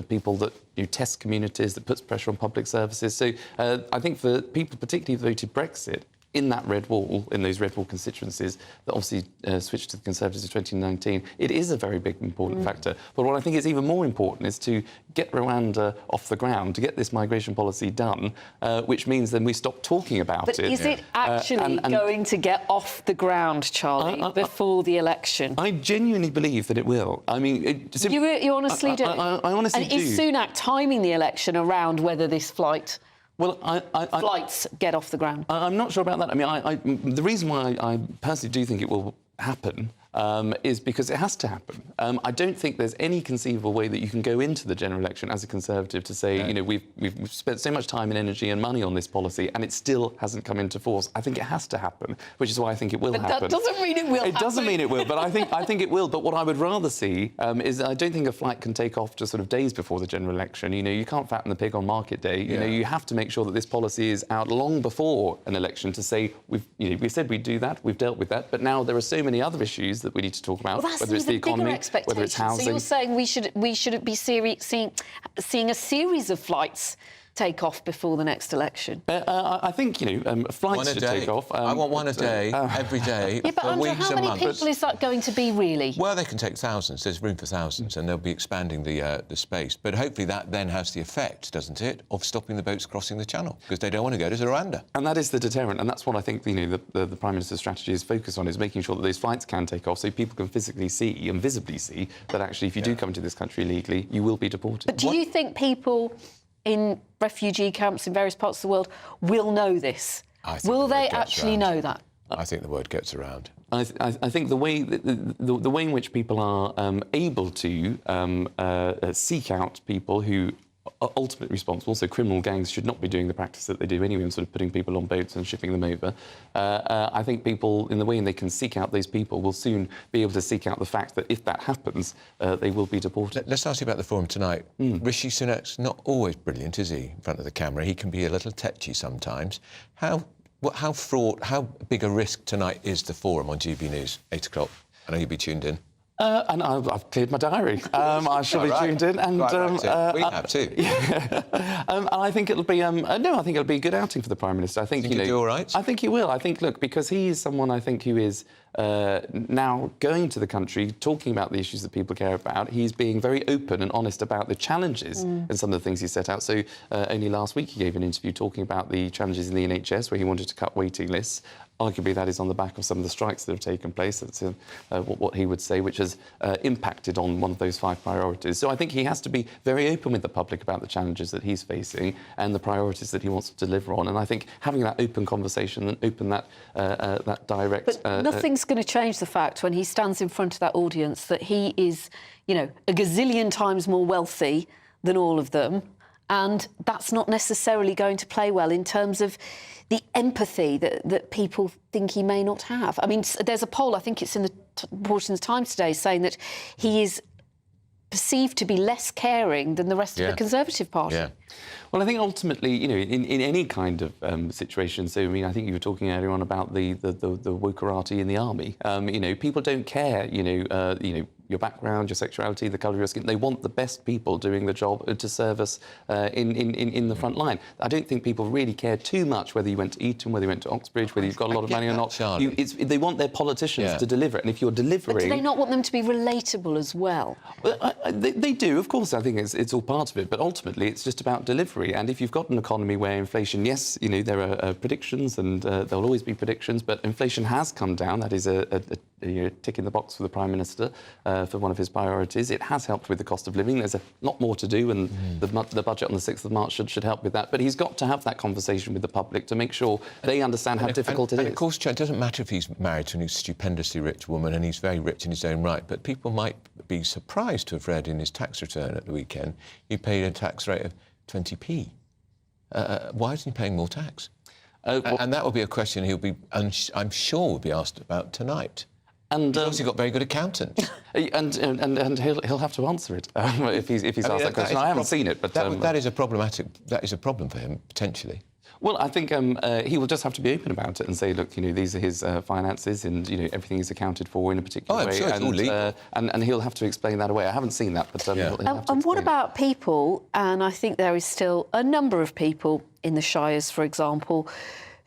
people that test communities, that puts pressure on public services. So I think for people particularly who voted Brexit, in that red wall, in those red wall constituencies that obviously switched to the Conservatives in 2019, it is a very big, important factor. But what I think is even more important is to get Rwanda off the ground, to get this migration policy done, which means then we stop talking about it. But is it actually going to get off the ground, Charlie, before the election? I genuinely believe that it will. I mean... You honestly do? I honestly do. And is Sunak timing the election around whether this flights get off the ground? I'm not sure about that. I mean, the reason why I personally do think it will happen is because it has to happen. I don't think there's any conceivable way that you can go into the general election as a Conservative to say, you know, we've spent so much time and energy and money on this policy and it still hasn't come into force. I think it has to happen, which is why I think it will happen. That doesn't mean it will It doesn't mean it will, but I think it will. But what I would rather see is I don't think a flight can take off just sort of days before the general election. You know, you can't fatten the pig on market day. You know, you have to make sure that this policy is out long before an election to say, we've said we'd do that, we've dealt with that, but now there are so many other issues that we need to talk about, whether it's the economy, whether it's housing. So you're saying we should be seeing a series of flights take off before the next election? I think, you know, flights should take off. I want one a day, every day, yeah, but for Andrew, weeks how and many months. people is that going to be, really? Well, they can take thousands. There's room for thousands, and they'll be expanding the space. But hopefully that then has the effect, doesn't it, of stopping the boats crossing the channel, because they don't want to go to Rwanda. And that is the deterrent, and that's what I think, you know, the Prime Minister's strategy is focused on, is making sure that those flights can take off so people can physically see and visibly see that actually if you do come into this country illegally, you will be deported. But do you think people in refugee camps in various parts of the world will know this? Will they actually know that? I think the word gets around. I think the way in which people are able to seek out people who are ultimately responsible, so criminal gangs should not be doing the practice that they do anyway, and sort of putting people on boats and shipping them over. I think people, in the way they can seek out those people, will soon be able to seek out the fact that if that happens, they will be deported. Let's ask you about the forum tonight. Rishi Sunak's not always brilliant, is he, in front of the camera? He can be a little tetchy sometimes. How big a risk tonight is the forum on GB News, 8 o'clock? I know you'll be tuned in. And I've cleared my diary. I shall be tuned in, and we have too. And I think it'll be I think it'll be a good outing for the Prime Minister. I think he'll do all right. I think he will. I think, look, because he is someone I think who is now going to the country, talking about the issues that people care about. He's being very open and honest about the challenges and some of the things he set out. So only last week he gave an interview talking about the challenges in the NHS, where he wanted to cut waiting lists. Arguably, that is on the back of some of the strikes that have taken place. That's what he would say, which has impacted on one of those 5 priorities. So I think he has to be very open with the public about the challenges that he's facing and the priorities that he wants to deliver on. And I think having that open conversation and open that direct... But nothing's going to change the fact when he stands in front of that audience that he is, you know, a gazillion times more wealthy than all of them. And that's not necessarily going to play well in terms of the empathy that people think he may not have. I mean, there's a poll, I think it's in the Portions Times today, saying that he is perceived to be less caring than the rest of the Conservative Party. Yeah. Well, I think ultimately, you know, in any kind of situation, so, I mean, I think you were talking earlier on about the wokerati in the army. You know, people don't care, you know, your background, your sexuality, the colour of your skin. They want the best people doing the job to serve us in the front line. I don't think people really care too much whether you went to Eton, whether you went to Oxbridge, whether you've got a lot of money or not. They want their politicians to deliver it, and if you're delivering... But do they not want them to be relatable as well? Well, they do, of course. I think it's all part of it, but ultimately it's just about delivery. And if you've got an economy where inflation, yes, you know, there are predictions, and there'll always be predictions, but inflation has come down. That is a tick in the box for the Prime Minister. For one of his priorities. It has helped with the cost of living. There's a lot more to do, and the budget on the 6th of March should help with that. But he's got to have that conversation with the public to make sure they understand how difficult it is. And of course, it doesn't matter if he's married to a stupendously rich woman, and he's very rich in his own right, but people might be surprised to have read in his tax return at the weekend he paid a tax rate of 20p. Why isn't he paying more tax? And that will be a question I'm sure will be asked about tonight. And he's obviously got very good accountants. and he'll have to answer it if he's asked that question. I haven't seen it, but that is a problem for him potentially. Well, I think he will just have to be open about it and say, look, you know, these are his finances, and you know everything is accounted for in a particular way. Sure it's all legal. And he'll have to explain that away. I haven't seen that, but he'll have to and what about people? And I think there is still a number of people in the Shires, for example,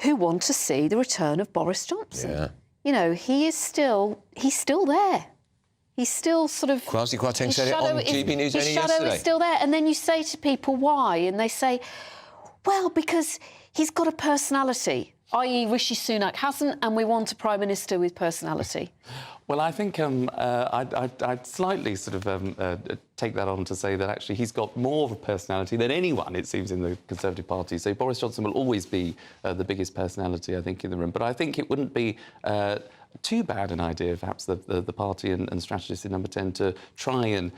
who want to see the return of Boris Johnson. Yeah. You know, he's still there. He's still sort of... Kwasi Kwarteng said it on GB News only yesterday. His shadow is still there. And then you say to people, why? And they say, well, because he's got a personality, i.e. Rishi Sunak hasn't, and we want a Prime Minister with personality. Well, I think I'd slightly sort of take that on to say that actually he's got more of a personality than anyone, it seems, in the Conservative Party. So Boris Johnson will always be the biggest personality, I think, in the room. But I think it wouldn't be too bad an idea, perhaps, the party and strategists in Number 10 to try and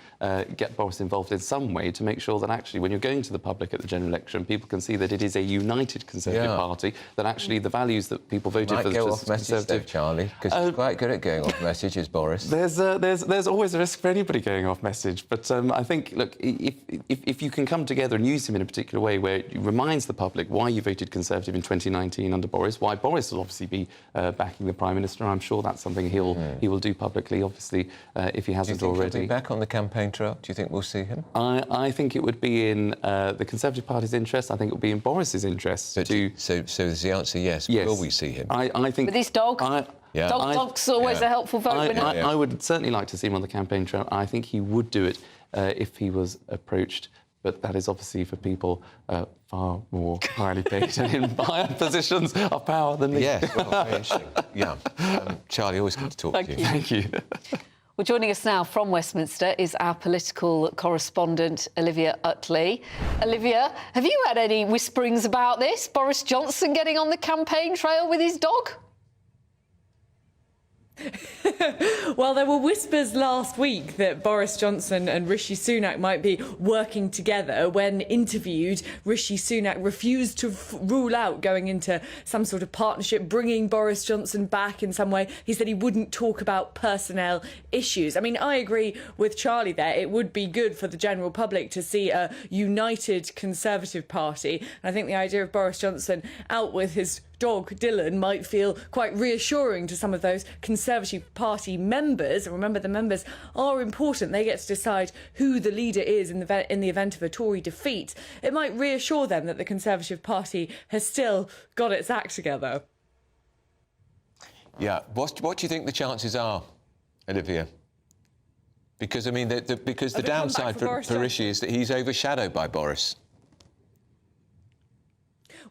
get Boris involved in some way to make sure that actually when you're going to the public at the general election, people can see that it is a united Conservative party, that actually the values that people voted for... Go off message, though, Charlie, because he's quite good at going off message, is Boris. There's always a risk for anybody going off message, but I think, look, if you can come together and use him in a particular way where it reminds the public why you voted Conservative in 2019 under Boris, why Boris will obviously be backing the Prime Minister, I'm sure that's something he will do publicly, obviously, if he hasn't already. Do you think he'll be back on the campaign trail? Do you think we'll see him? I think it would be in the Conservative Party's interest. I think it would be in Boris's interest. So is the answer yes? Yes. Will we see him? I think... With his dog? Dog's always a helpful vote. I would certainly like to see him on the campaign trail. I think he would do it if he was approached. But that is obviously for people far more highly paid and in higher positions of power than me. Yes, well, very interesting. Yeah. Charlie, always good to talk to you. Thank you. Well, joining us now from Westminster is our political correspondent, Olivia Utley. Olivia, have you had any whisperings about this? Boris Johnson getting on the campaign trail with his dog? Well, there were whispers last week that Boris Johnson and Rishi Sunak might be working together. When interviewed, Rishi Sunak refused to rule out going into some sort of partnership, bringing Boris Johnson back in some way. He said he wouldn't talk about personnel issues. I mean, I agree with Charlie there. It would be good for the general public to see a united Conservative Party. And I think the idea of Boris Johnson out with his dog Dylan might feel quite reassuring to some of those Conservative Party members. And remember, the members are important. They get to decide who the leader is in the event of a Tory defeat. It might reassure them that the Conservative Party has still got its act together. Yeah. What do you think the chances are, Olivia? Because, I mean, the downside for Rishi is that he's overshadowed by Boris.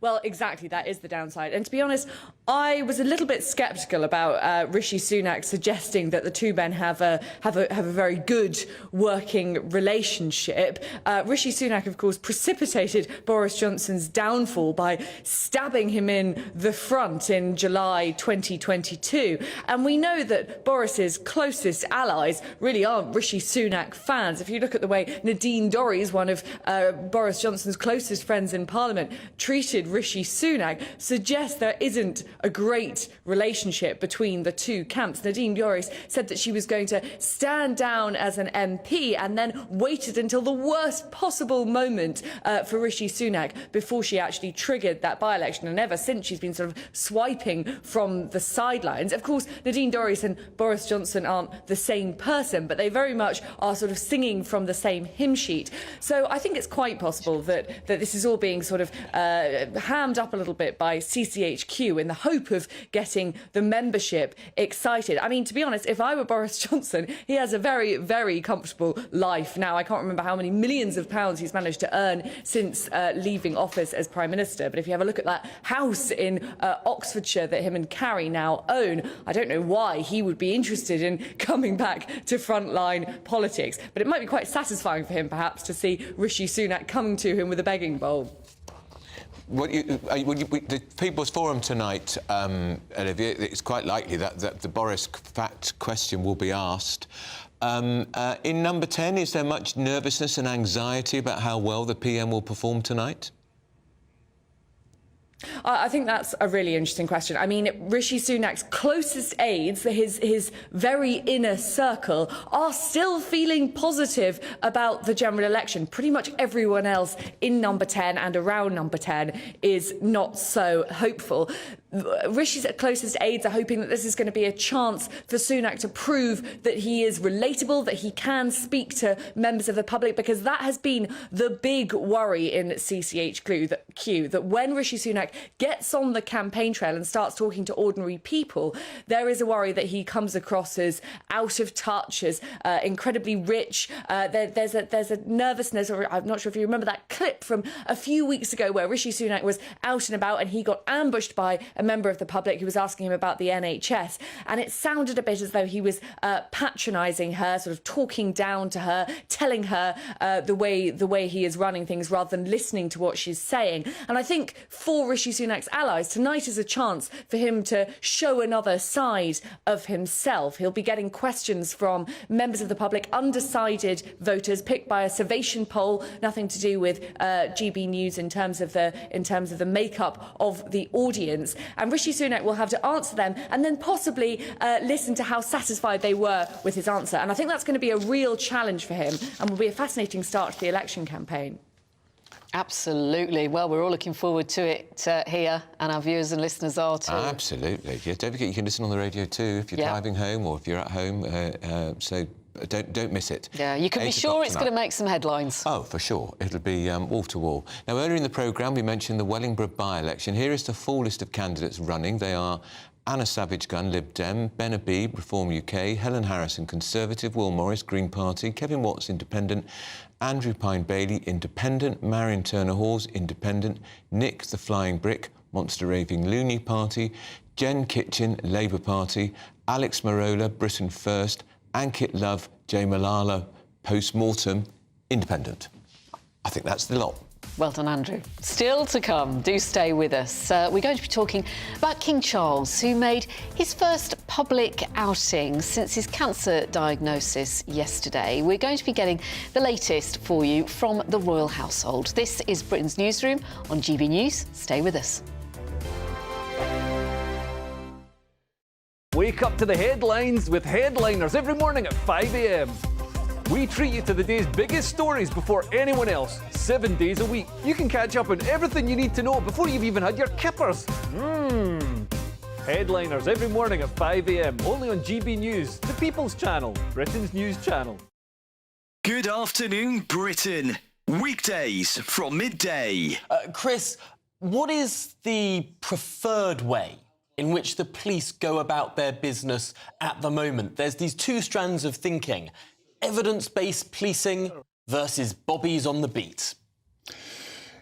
Well, exactly, that is the downside. And to be honest, I was a little bit sceptical about Rishi Sunak suggesting that the two men have a very good working relationship. Rishi Sunak, of course, precipitated Boris Johnson's downfall by stabbing him in the front in July 2022. And we know that Boris's closest allies really aren't Rishi Sunak fans. If you look at the way Nadine Dorries, one of Boris Johnson's closest friends in Parliament, treated Rishi Sunak, suggests there isn't a great relationship between the two camps. Nadine Dorries said that she was going to stand down as an MP and then waited until the worst possible moment for Rishi Sunak before she actually triggered that by-election. And ever since, she's been sort of swiping from the sidelines. Of course, Nadine Dorries and Boris Johnson aren't the same person, but they very much are sort of singing from the same hymn sheet. So I think it's quite possible that this is all being sort of hammed up a little bit by CCHQ in the hope of getting the membership excited. I mean, to be honest, if I were Boris Johnson, he has a very, very comfortable life now. I can't remember how many millions of pounds he's managed to earn since leaving office as Prime Minister. But if you have a look at that house in Oxfordshire that him and Carrie now own, I don't know why he would be interested in coming back to frontline politics. But it might be quite satisfying for him, perhaps, to see Rishi Sunak coming to him with a begging bowl. The People's Forum tonight, Olivia, it's quite likely that the Boris fact question will be asked. In Number 10, is there much nervousness and anxiety about how well the PM will perform tonight? I think that's a really interesting question. I mean, Rishi Sunak's closest aides, his very inner circle, are still feeling positive about the general election. Pretty much everyone else in Number 10 and around Number 10 is not so hopeful. Rishi's closest aides are hoping that this is going to be a chance for Sunak to prove that he is relatable, that he can speak to members of the public, because that has been the big worry in CCHQ, that when Rishi Sunak gets on the campaign trail and starts talking to ordinary people, there is a worry that he comes across as out of touch, as incredibly rich. There's a nervousness, or I'm not sure if you remember that clip from a few weeks ago where Rishi Sunak was out and about and he got ambushed by a member of the public who was asking him about the NHS, and it sounded a bit as though he was patronising her, sort of talking down to her, telling her the way he is running things rather than listening to what she's saying. And I think for Rishi Rishi Sunak's allies. Tonight is a chance for him to show another side of himself. He'll be getting questions from members of the public, undecided voters picked by a Survation poll, nothing to do with GB News in terms of the makeup of the audience. And Rishi Sunak will have to answer them and then possibly listen to how satisfied they were with his answer. And I think that's going to be a real challenge for him and will be a fascinating start to the election campaign. Absolutely. Well, we're all looking forward to it here, and our viewers and listeners are too. Absolutely. Yeah, don't forget you can listen on the radio too if you're driving home or if you're at home. So don't miss it. Yeah, you can be sure it's going to make some headlines. Oh, for sure. It'll be wall to wall. Now, earlier in the programme, we mentioned the Wellingborough by-election. Here is the full list of candidates running. They are Anna Savage-Gunn, Lib Dem, Ben Habib, Reform UK, Helen Harrison, Conservative, Will Morris, Green Party, Kevin Watts, Independent, Andrew Pine-Bailey, Independent, Marion Turner-Hawes, Independent, Nick the Flying Brick, Monster Raving Looney Party, Jen Kitchen, Labour Party, Alex Marola, Britain First, Ankit Love, Jay Malala, Post-Mortem, Independent. I think that's the lot. Well done, Andrew. Still to come. Do stay with us. We're going to be talking about King Charles, who made his first public outing since his cancer diagnosis yesterday. We're going to be getting the latest for you from the royal household. This is Britain's Newsroom on GB News. Stay with us. Wake up to the headlines with Headliners every morning at 5 a.m. We treat you to the day's biggest stories before anyone else, 7 days a week. You can catch up on everything you need to know before you've even had your kippers. Headliners every morning at 5 a.m, only on GB News, the People's Channel, Britain's news channel. Good afternoon, Britain. Weekdays from midday. Chris, what is the preferred way in which the police go about their business at the moment? There's these two strands of thinking. Evidence-based policing versus bobbies on the beat.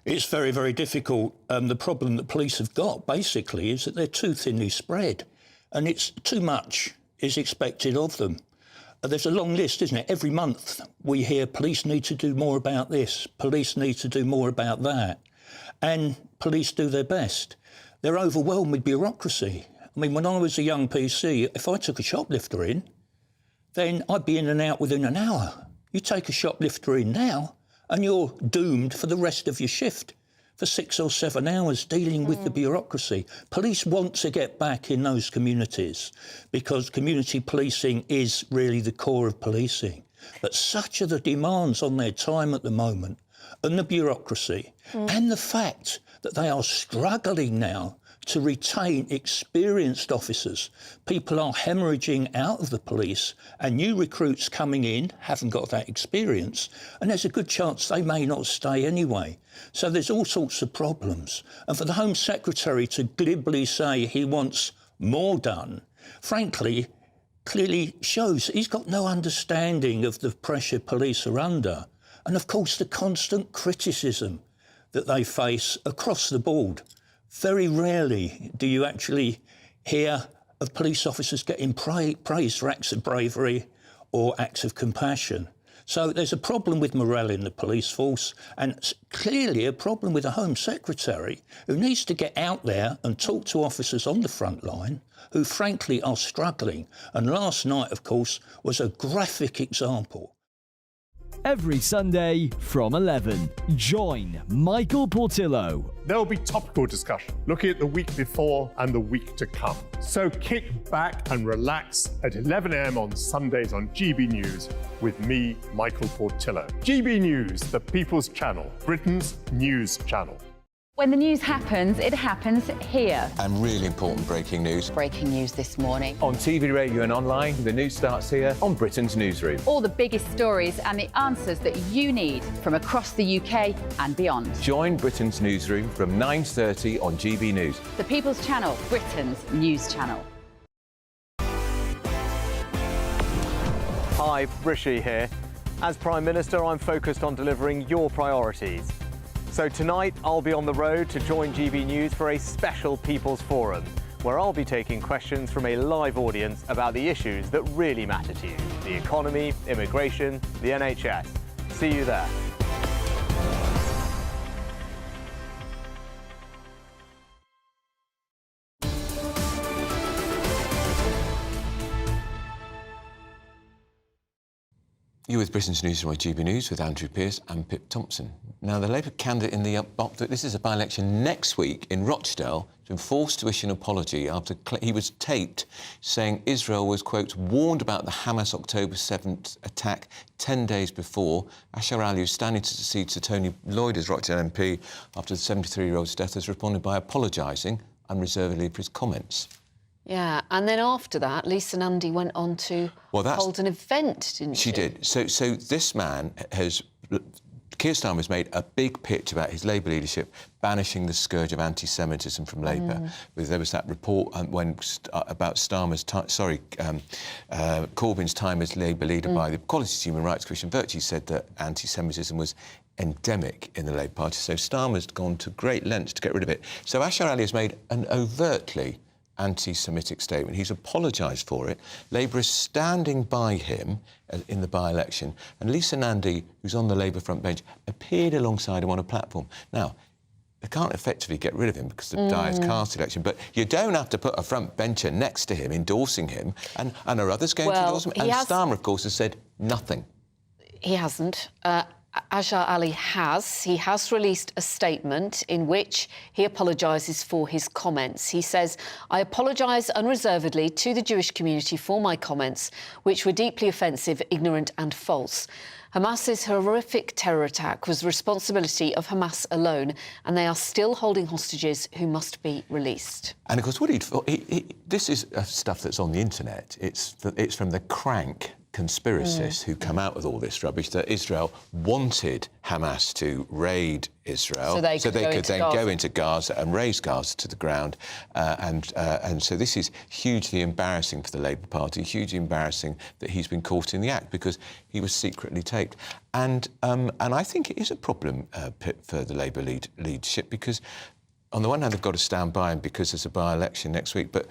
It's very, very difficult. The problem that police have got, basically, is that they're too thinly spread, and it's too much is expected of them. There's a long list, isn't it? Every month we hear police need to do more about this, police need to do more about that, and police do their best. They're overwhelmed with bureaucracy. I mean, when I was a young PC, if I took a shoplifter in, then I'd be in and out within an hour. You take a shoplifter in now, and you're doomed for the rest of your shift for 6 or 7 hours dealing with the bureaucracy. Police want to get back in those communities because community policing is really the core of policing. But such are the demands on their time at the moment and the bureaucracy and the fact that they are struggling now to retain experienced officers. People are hemorrhaging out of the police and new recruits coming in haven't got that experience, and there's a good chance they may not stay anyway. So there's all sorts of problems. And for the Home Secretary to glibly say he wants more done, frankly, clearly shows he's got no understanding of the pressure police are under. And of course the constant criticism that they face across the board. Very rarely do you actually hear of police officers getting praised for acts of bravery or acts of compassion. So there's a problem with morale in the police force, and clearly a problem with the Home Secretary, who needs to get out there and talk to officers on the front line who frankly are struggling. And last night, of course, was a graphic example. Every Sunday from 11, join Michael Portillo. There'll be topical discussion, looking at the week before and the week to come. So kick back and relax at 11 a.m. on Sundays on GB News with me, Michael Portillo. GB News, the People's Channel, Britain's news channel. When the news happens, it happens here. And really important breaking news. Breaking news this morning. On TV, radio and online, the news starts here on Britain's Newsroom. All the biggest stories and the answers that you need from across the UK and beyond. Join Britain's Newsroom from 9:30 on GB News. The People's Channel, Britain's news channel. Hi, Rishi here. As Prime Minister, I'm focused on delivering your priorities. So tonight, I'll be on the road to join GB News for a special People's Forum, where I'll be taking questions from a live audience about the issues that really matter to you: the economy, immigration, the NHS. See you there. You're with Britain's Newsroom on GB News with Andrew Pearce and Pip Thompson. Now, the Labour candidate in the this is a by-election next week in Rochdale, has been forced to issue an apology after he was taped saying Israel was, quote, warned about the Hamas October 7th attack 10 days before. Ashar Ali, who's standing to succeed Sir Tony Lloyd as Rochdale MP after the 73-year-old's death, has responded by apologising unreservedly for his comments. Yeah, and then after that, Lisa Nandy went on to hold an event, didn't she? She did. So this man has... Keir Starmer has made a big pitch about his Labour leadership banishing the scourge of anti-Semitism from Labour. There was that report about Corbyn's time as Labour leader by the Equalities Human Rights Commission. Virtue said that anti-Semitism was endemic in the Labour Party. So Starmer's gone to great lengths to get rid of it. So Ashar Ali has made an overtly anti-Semitic statement. He's apologised for it. Labour is standing by him in the by-election. And Lisa Nandy, who's on the Labour front bench, appeared alongside him on a platform. Now, they can't effectively get rid of him because the Dyer's cast election, but you don't have to put a front bencher next to him, endorsing him. And are others going to endorse him? And Starmer, of course, has said nothing. He hasn't. Ashar Ali has. He has released a statement in which he apologises for his comments. He says, I apologise unreservedly to the Jewish community for my comments, which were deeply offensive, ignorant and false. Hamas's horrific terror attack was the responsibility of Hamas alone, and they are still holding hostages who must be released. And, of course, this is stuff that's on the internet. It's from the crank conspiracists who come out with all this rubbish, that Israel wanted Hamas to raid Israel so they could then go into Gaza and raise Gaza to the ground. And so this is hugely embarrassing for the Labour Party, hugely embarrassing that he's been caught in the act because he was secretly taped. And I think it is a problem for the Labour leadership because on the one hand, they've got to stand by him because there's a by-election next week. But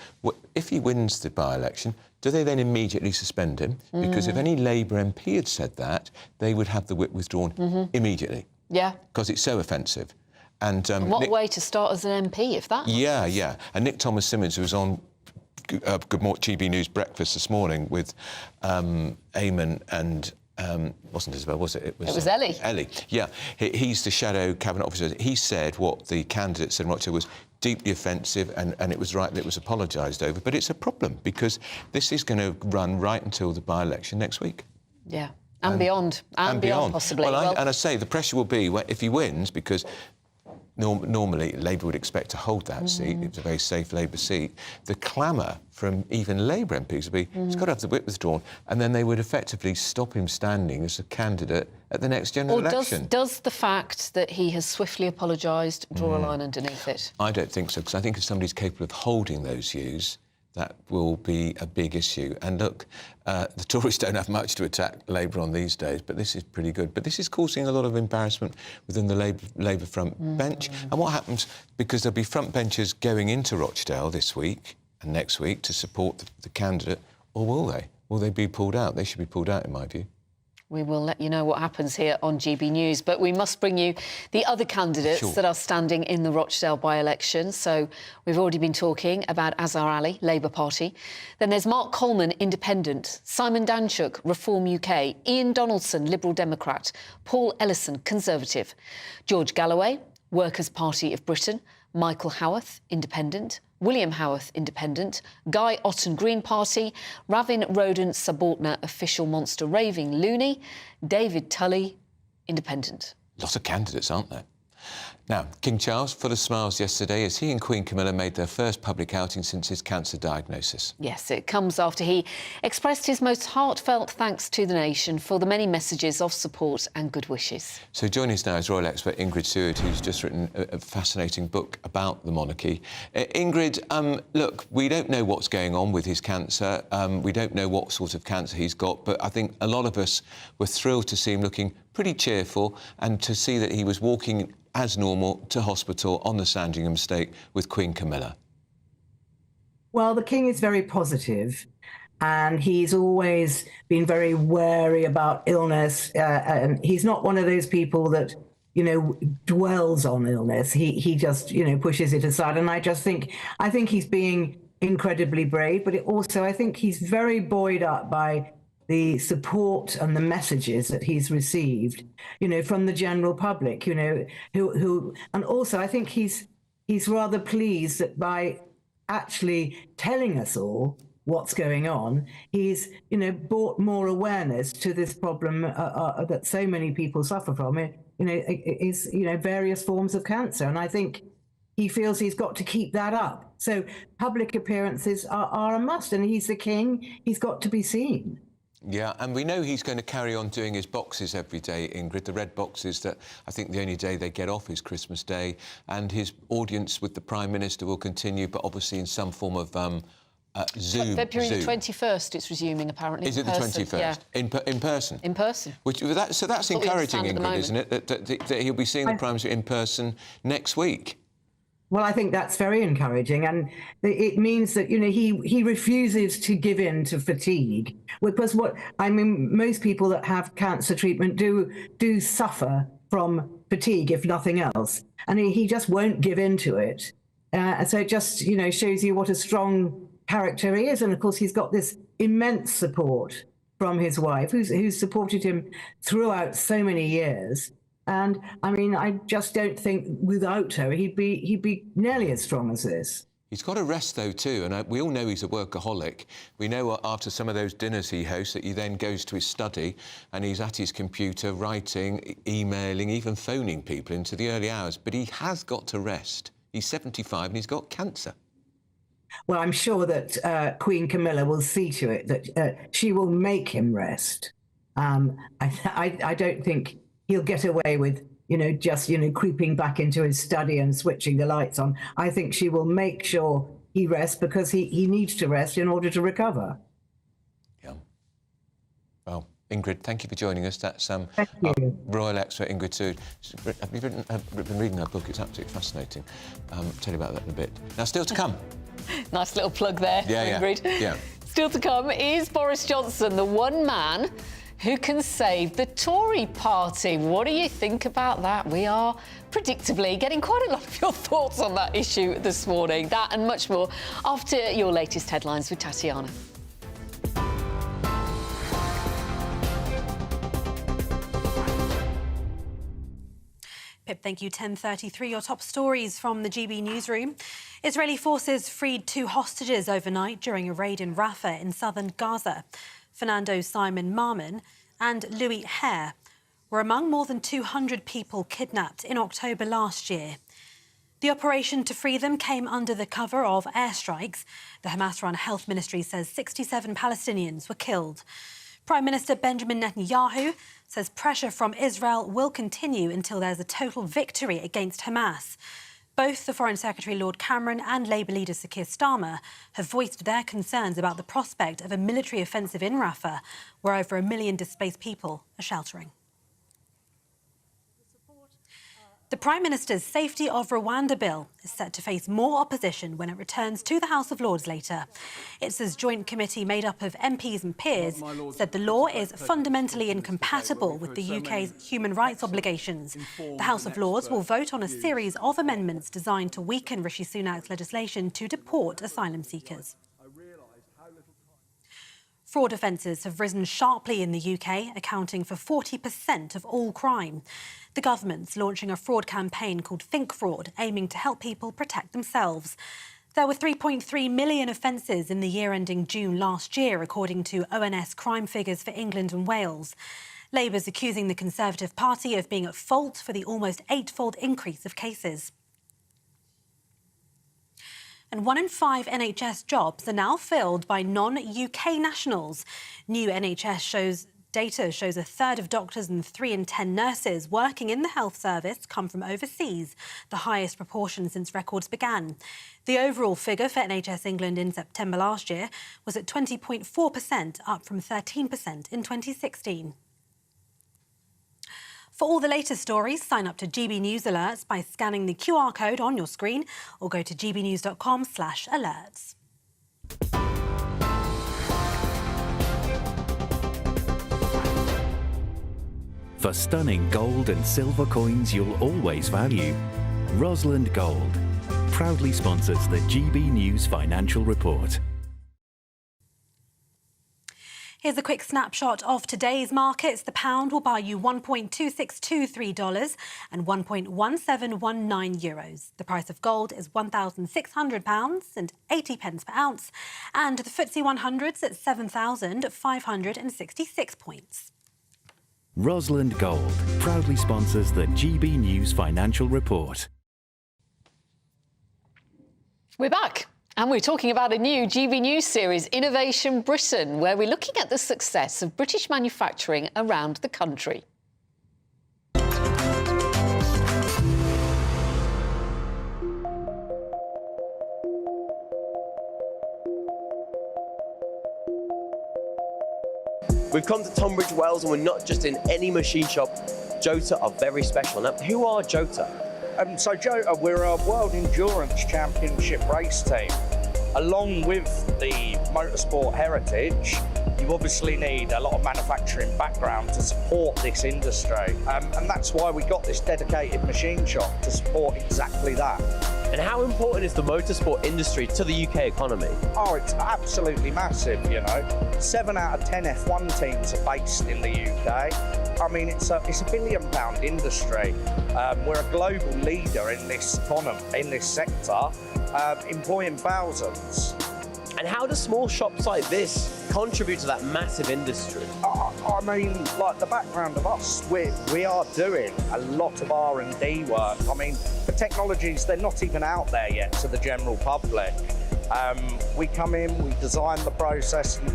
if he wins the by-election, do they then immediately suspend him? Because if any Labour MP had said that, they would have the whip withdrawn immediately. Yeah. Because it's so offensive. And what way to start as an MP, if that... Yeah. And Nick Thomas-Symonds, who was on Good Morning GB News Breakfast this morning with Eamon and... wasn't Isabel, was it? It was Ellie. Ellie, yeah. He's the shadow cabinet officer. He said what the candidate said in Rochester was deeply offensive and it was right that it was apologised over. But it's a problem because this is going to run right until the by-election next week. Yeah, and beyond. And beyond, possibly. Well, and I say the pressure will be if he wins because... Normally, Labour would expect to hold that seat. It's a very safe Labour seat. The clamour from even Labour MPs would be, he's got to have the whip withdrawn, and then they would effectively stop him standing as a candidate at the next general election. Does the fact that he has swiftly apologised draw a line underneath it? I don't think so, because I think if somebody's capable of holding those views, that will be a big issue. And look, the Tories don't have much to attack Labour on these days, but this is pretty good. But this is causing a lot of embarrassment within the Labour front bench. And what happens, because there'll be front benchers going into Rochdale this week and next week to support the candidate, or will they? Will they be pulled out? They should be pulled out, in my view. We will let you know what happens here on GB News. But we must bring you the other candidates that are standing in the Rochdale by-election. So we've already been talking about Ashar Ali, Labour Party. Then there's Mark Coleman, Independent, Simon Danchuk, Reform UK, Ian Donaldson, Liberal Democrat, Paul Ellison, Conservative, George Galloway, Workers' Party of Britain, Michael Howarth, Independent, William Howarth, Independent, Guy Otten, Green Party, Ravin Roden Sabotna, Official Monster Raving Loony, David Tully, Independent. Lots of candidates, aren't there? Now, King Charles, full of smiles yesterday as he and Queen Camilla made their first public outing since his cancer diagnosis. Yes, it comes after he expressed his most heartfelt thanks to the nation for the many messages of support and good wishes. So joining us now is royal expert Ingrid Seward, who's just written a fascinating book about the monarchy. Ingrid, look, we don't know what's going on with his cancer. We don't know what sort of cancer he's got, but I think a lot of us were thrilled to see him looking pretty cheerful and to see that he was walking as normal to hospital on the Sandringham estate with Queen Camilla. Well, the King is very positive and he's always been very wary about illness. And he's not one of those people that, you know, dwells on illness. He just, you know, pushes it aside. And I think he's being incredibly brave, but also I think he's very buoyed up by the support and the messages that he's received, from the general public, who and also I think he's rather pleased that by actually telling us all what's going on, he's, brought more awareness to this problem that so many people suffer from. Is various forms of cancer, and I think he feels he's got to keep that up. So public appearances are a must, and he's the king. He's got to be seen. Yeah, and we know he's going to carry on doing his boxes every day, Ingrid, the red boxes that I think the only day they get off is Christmas Day, and his audience with the Prime Minister will continue, but obviously in some form of Zoom. February the 21st it's resuming, apparently. Is it the 21st? Yeah. In person? In person. So that's encouraging, Ingrid, isn't it? That he'll be seeing the Prime Minister in person next week. Well, I think that's very encouraging, and it means that he refuses to give in to fatigue, because most people that have cancer treatment do suffer from fatigue, if nothing else, and he just won't give in to it. So it just shows you what a strong character he is, and of course he's got this immense support from his wife, who's supported him throughout so many years. And I just don't think without her he'd be nearly as strong as this. He's got to rest though too, and we all know he's a workaholic. We know after some of those dinners he hosts that he then goes to his study and he's at his computer writing, emailing, even phoning people into the early hours. But he has got to rest. He's 75 and he's got cancer. Well, I'm sure that Queen Camilla will see to it that she will make him rest. I don't think he'll get away with, just, creeping back into his study and switching the lights on. I think she will make sure he rests, because he needs to rest in order to recover. Yeah. Well, Ingrid, thank you for joining us. That's Thank you. Royal expert Ingrid Sood. Have you been reading her book? It's absolutely fascinating. I'll tell you about that in a bit. Now, still to come. Nice little plug there, Ingrid. Yeah. Still to come is Boris Johnson, the one man who can save the Tory party. What do you think about that? We are predictably getting quite a lot of your thoughts on that issue this morning. That and much more after your latest headlines with Tatiana. Pip, thank you. 10:33. Your top stories from the GB Newsroom. Israeli forces freed 2 hostages overnight during a raid in Rafah in southern Gaza. Fernando Simon Marman and Louis Hare were among more than 200 people kidnapped in October last year. The operation to free them came under the cover of airstrikes. The Hamas-run health ministry says 67 Palestinians were killed. Prime Minister Benjamin Netanyahu says pressure from Israel will continue until there's a total victory against Hamas. Both the Foreign Secretary Lord Cameron and Labour leader Sir Keir Starmer have voiced their concerns about the prospect of a military offensive in Rafah, where over 1 million displaced people are sheltering. The Prime Minister's Safety of Rwanda bill is set to face more opposition when it returns to the House of Lords later. It's a joint committee made up of MPs and peers said the law is fundamentally incompatible with the UK's human rights obligations. The House of Lords will vote on a series of amendments designed to weaken Rishi Sunak's legislation to deport asylum seekers. Fraud offences have risen sharply in the UK, accounting for 40% of all crime. The government's launching a fraud campaign called Think Fraud, aiming to help people protect themselves. There were 3.3 million offences in the year ending June last year, according to ONS crime figures for England and Wales. Labour's accusing the Conservative Party of being at fault for the almost 8-fold increase of cases. And 1 in 5 NHS jobs are now filled by non-UK nationals. New NHS data shows a third of doctors and 3 in 10 nurses working in the health service come from overseas, the highest proportion since records began. The overall figure for NHS England in September last year was at 20.4%, up from 13% in 2016. For all the latest stories, sign up to GB News Alerts by scanning the QR code on your screen or go to gbnews.com/alerts. For stunning gold and silver coins you'll always value, Rosland Gold proudly sponsors the GB News Financial Report. Here's a quick snapshot of today's markets. The pound will buy you $1.2623 and €1.1719. The price of gold is £1,600 and 80 pence per ounce. And the FTSE 100's at 7,566 points. Rosalind Gold proudly sponsors the GB News Financial Report. We're back. And we're talking about a new GB News series, Innovation Britain, where we're looking at the success of British manufacturing around the country. We've come to Tunbridge Wells and we're not just in any machine shop. Jota are very special. Now, who are Jota? So Jota, we're a World Endurance Championship race team. Along with the motorsport heritage, you obviously need a lot of manufacturing background to support this industry. And that's why we got this dedicated machine shop to support exactly that. And how important is the motorsport industry to the UK economy? Oh, it's absolutely massive, you know. 7 out of 10 F1 teams are based in the UK. I mean, it's a £1 billion industry. We're a global leader in this economy, in this sector, employing thousands. And how do small shops like this contribute to that massive industry? I mean, like the background of us, we are doing a lot of R&D work. I mean, the technologies, they're not even out there yet to the general public. We come in, we design the process and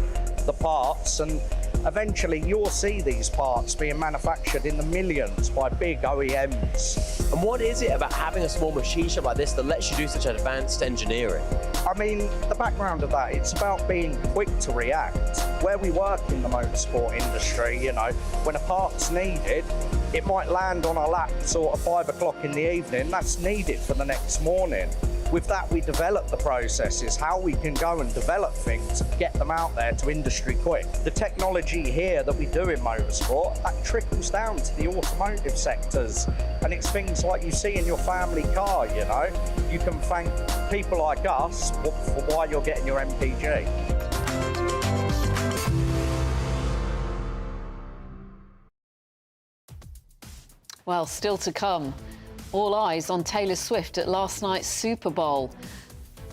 the parts, and eventually you'll see these parts being manufactured in the millions by big OEMs. And what is it about having a small machine shop like this that lets you do such advanced engineering? I mean, the background of that, it's about being quick to react. Where we work in the motorsport industry, you know, when a part's needed, it might land on our lap sort of 5 o'clock in the evening. That's needed for the next morning. With that, we develop the processes, how we can go and develop things and get them out there to industry quick. The technology here that we do in motorsport, that trickles down to the automotive sectors. And it's things like you see in your family car, you know. You can thank people like us for why you're getting your MPG. Well, still to come. All eyes on Taylor Swift at last night's Super Bowl.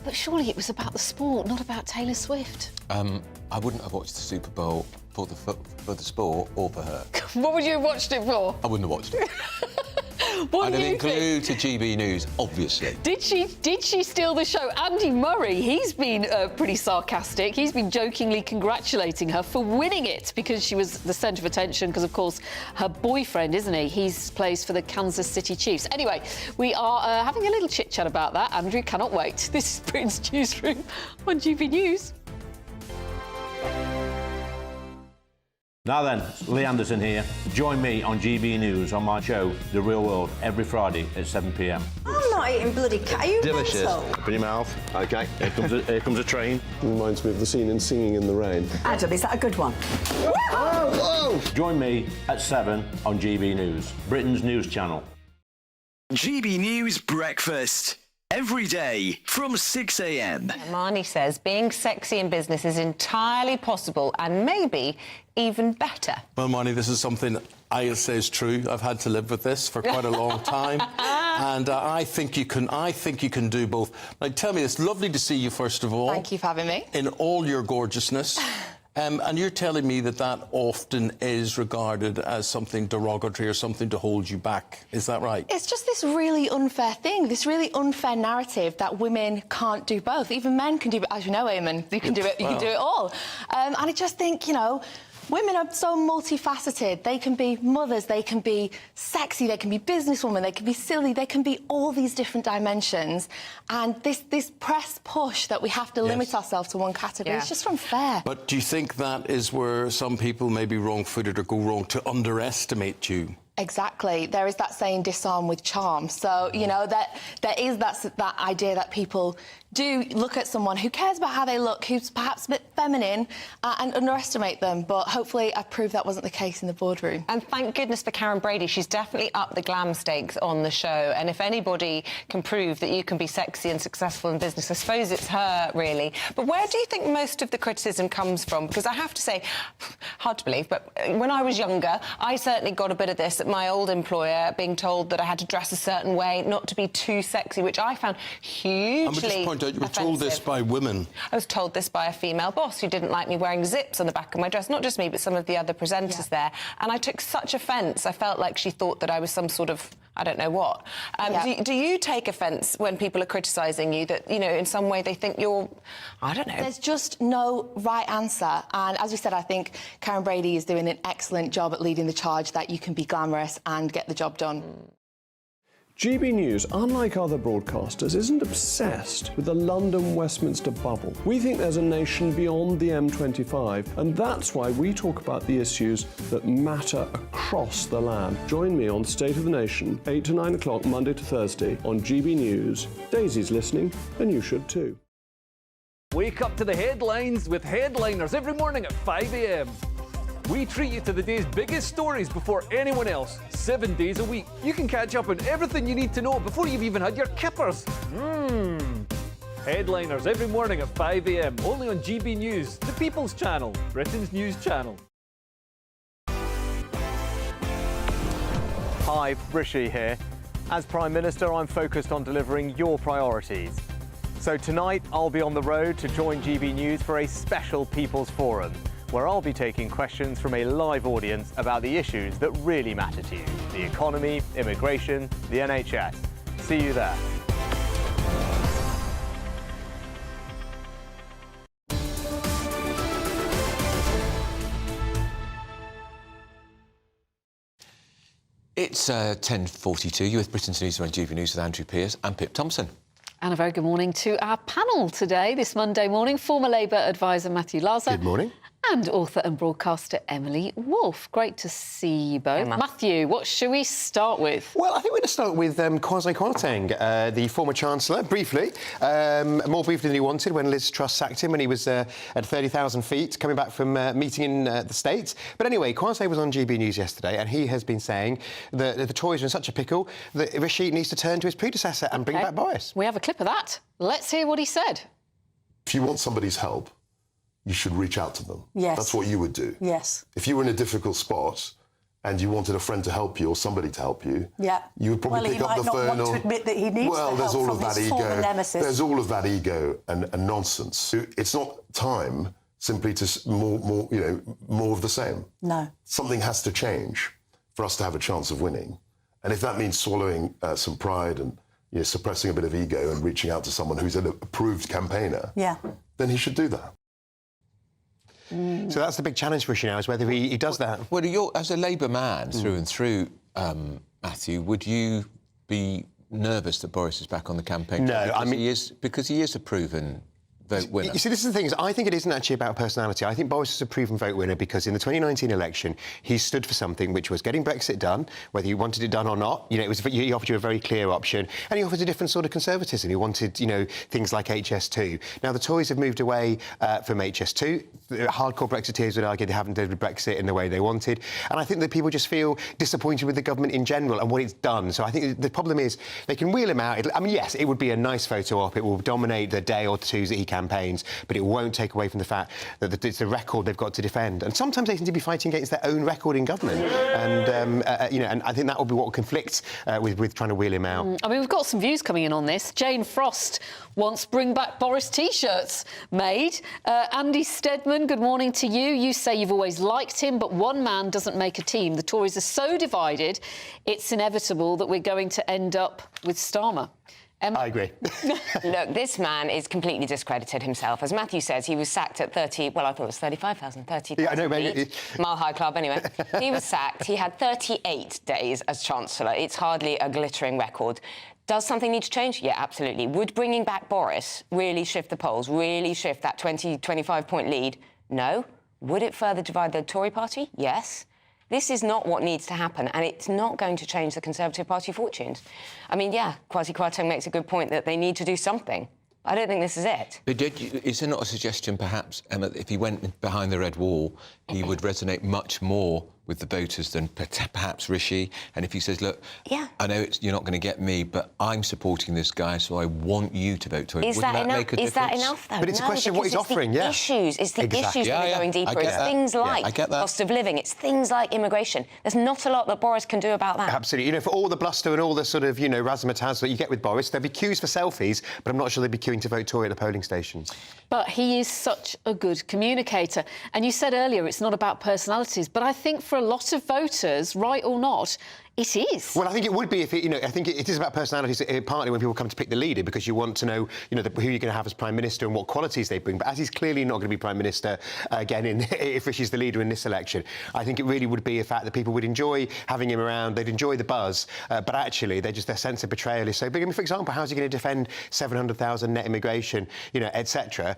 But surely it was about the sport, not about Taylor Swift. I wouldn't have watched the Super Bowl for the sport or for her. What would you have watched it for? I wouldn't have watched it. What I'd do have you been glued to GB News, obviously. Did she steal the show? Andy Murray, he's been pretty sarcastic. He's been jokingly congratulating her for winning it because she was the centre of attention because, of course, her boyfriend, isn't he? He plays for the Kansas City Chiefs. Anyway, we are having a little chit-chat about that. Andrew cannot wait. This is Britain's Newsroom on GB News. Now then, Lee Anderson here. Join me on GB News on my show, The Real World, every Friday at 7 p.m. I'm not eating bloody cat. Are you Delicious. mental? Open your mouth. OK, here comes a train. Reminds me of the scene in Singing in the Rain. Adam, is that a good one? Whoa! Join me at 7 on GB News, Britain's news channel. GB News Breakfast. Every day from 6 a.m. Marnie says being sexy in business is entirely possible and maybe even better. Well, Marnie, this is something I say is true. I've had to live with this for quite a long time. And I think you can do both. Now, tell me, it's lovely to see you, first of all. Thank you for having me. In all your gorgeousness. And you're telling me that often is regarded as something derogatory or something to hold you back. Is that right? It's just this really unfair thing, this really unfair narrative that women can't do both. Even men can do it, as you know, Eamon. You can do it. You can do it all. And I just think, you know, women are so multifaceted. They can be mothers, they can be sexy, they can be businesswomen, they can be silly, they can be all these different dimensions. And this press push that we have to limit ourselves to one category, it's just unfair. But do you think that is where some people may be wrong-footed or go wrong to underestimate you? Exactly. There is that saying, disarm with charm. So, you know, that there is that idea that people do look at someone who cares about how they look, who's perhaps a bit feminine, and underestimate them. But hopefully I've proved that wasn't the case in the boardroom. And thank goodness for Karen Brady. She's definitely upped the glam stakes on the show. And if anybody can prove that you can be sexy and successful in business, I suppose it's her, really. But where do you think most of the criticism comes from? Because I have to say, hard to believe, but when I was younger, I certainly got a bit of this at my old employer, being told that I had to dress a certain way, not to be too sexy, which I found hugely you were told this by women. I was told this by a female boss who didn't like me wearing zips on the back of my dress. Not just me, but some of the other presenters there. And I took such offence. I felt like she thought that I was some sort of, I don't know what. Do you take offence when people are criticising you that, you know, in some way they think you're, I don't know? There's just no right answer. And as we said, I think Karen Brady is doing an excellent job at leading the charge that you can be glamorous and get the job done. GB News, unlike other broadcasters, isn't obsessed with the London-Westminster bubble. We think there's a nation beyond the M25, and that's why we talk about the issues that matter across the land. Join me on State of the Nation, 8 to 9 o'clock, Monday to Thursday, on GB News. Daisy's listening, and you should too. Wake up to the headlines with Headliners every morning at 5 a.m. We treat you to the day's biggest stories before anyone else, 7 days a week. You can catch up on everything you need to know before you've even had your kippers. Headliners every morning at 5 a.m, only on GB News, the People's Channel, Britain's news channel. Hi, Rishi here. As Prime Minister, I'm focused on delivering your priorities. So tonight, I'll be on the road to join GB News for a special People's Forum, where I'll be taking questions from a live audience about the issues that really matter to you: the economy, immigration, the NHS. See you there. It's 10:42. You're with Britain's News on GB News with Andrew Pearce and Pip Thompson. And a very good morning to our panel today, this Monday morning. Former Labour advisor Matthew Laza. Good morning. And author and broadcaster Emily Wolfe. Great to see you both. Matthew, what should we start with? Well, I think we're going to start with Kwasi Kwarteng, the former Chancellor, briefly. More briefly than he wanted when Liz Truss sacked him when he was at 30,000 feet, coming back from meeting in the States. But anyway, Kwasi was on GB News yesterday, and he has been saying that the Tories are in such a pickle that Rishi needs to turn to his predecessor and bring back Boris. We have a clip of that. Let's hear what he said. If you want somebody's help, you should reach out to them. Yes. That's what you would do. Yes. If you were in a difficult spot and you wanted a friend to help you or somebody to help you, you would probably pick up the phone. Well, he might not want to admit that he needs the help there's all from of that his ego. former nemesis. There's all of that ego and nonsense. It's not time simply to more of the same. No. Something has to change for us to have a chance of winning. And if that means swallowing some pride and suppressing a bit of ego and reaching out to someone who's an approved campaigner, then he should do that. So that's the big challenge for Rishi now, is whether he does that. Well, you're, as a Labour man through and through, Matthew, would you be nervous that Boris is back on the campaign? No, I mean... Because he is a proven vote winner. You see, this is the thing, is I think it isn't actually about personality. I think Boris is a proven vote winner because in the 2019 election, he stood for something which was getting Brexit done, whether you wanted it done or not. He offered you a very clear option, and he offered a different sort of conservatism. He wanted, things like HS2. Now, the Tories have moved away from HS2. The hardcore Brexiteers would argue they haven't delivered Brexit in the way they wanted. And I think that people just feel disappointed with the government in general and what it's done. So I think the problem is they can wheel him out. I mean, yes, it would be a nice photo op. It will dominate the day or two that he campaigns, but it won't take away from the fact that it's the record they've got to defend. And sometimes they seem to be fighting against their own record in government. And I think that will be what conflicts with trying to wheel him out. I mean, we've got some views coming in on this. Jane Frost wants Bring Back Boris T-shirts made. Andy Stedman, good morning to you. You say you've always liked him, but one man doesn't make a team. The Tories are so divided, it's inevitable that we're going to end up with Starmer. I agree. Look, this man is completely discredited himself. As Matthew says, he was sacked at 30... Well, I thought it was 35,000, 30,000 Yeah, I know, feet. Mile High Club, anyway. He was sacked. He had 38 days as Chancellor. It's hardly a glittering record. Does something need to change? Yeah, absolutely. Would bringing back Boris really shift the polls, really shift that 20, 25-point lead? No. Would it further divide the Tory party? Yes. This is not what needs to happen, and it's not going to change the Conservative Party fortunes. I mean, yeah, Kwasi Kwarteng makes a good point that they need to do something. I don't think this is it. But is there not a suggestion, perhaps, Emma, that if he went behind the red wall, he would resonate much more with the voters than perhaps Rishi? And if he says, look, I know you're not going to get me, but I'm supporting this guy, so I want you to vote Tory. Is that enough? Is that enough, though? But it's a question of what he's offering, yeah. It's the issues that are going deeper. It's things like cost of living. It's things like immigration. There's not a lot that Boris can do about that. Absolutely. You know, for all the bluster and all the sort of, razzmatazz that you get with Boris, there'll be queues for selfies, but I'm not sure they'd be queuing to vote Tory at the polling stations. But he is such a good communicator. And you said earlier it's not about personalities, but I think for a lot of voters, right or not, it is. Well, I think it would be if I think it is about personalities partly when people come to pick the leader, because you want to know, who you're going to have as Prime Minister and what qualities they bring. But as he's clearly not going to be Prime Minister again if Rishi's the leader in this election, I think it really would be a fact that people would enjoy having him around, they'd enjoy the buzz, but actually their sense of betrayal is so big. I mean, for example, how's he going to defend 700,000 net immigration, etc.,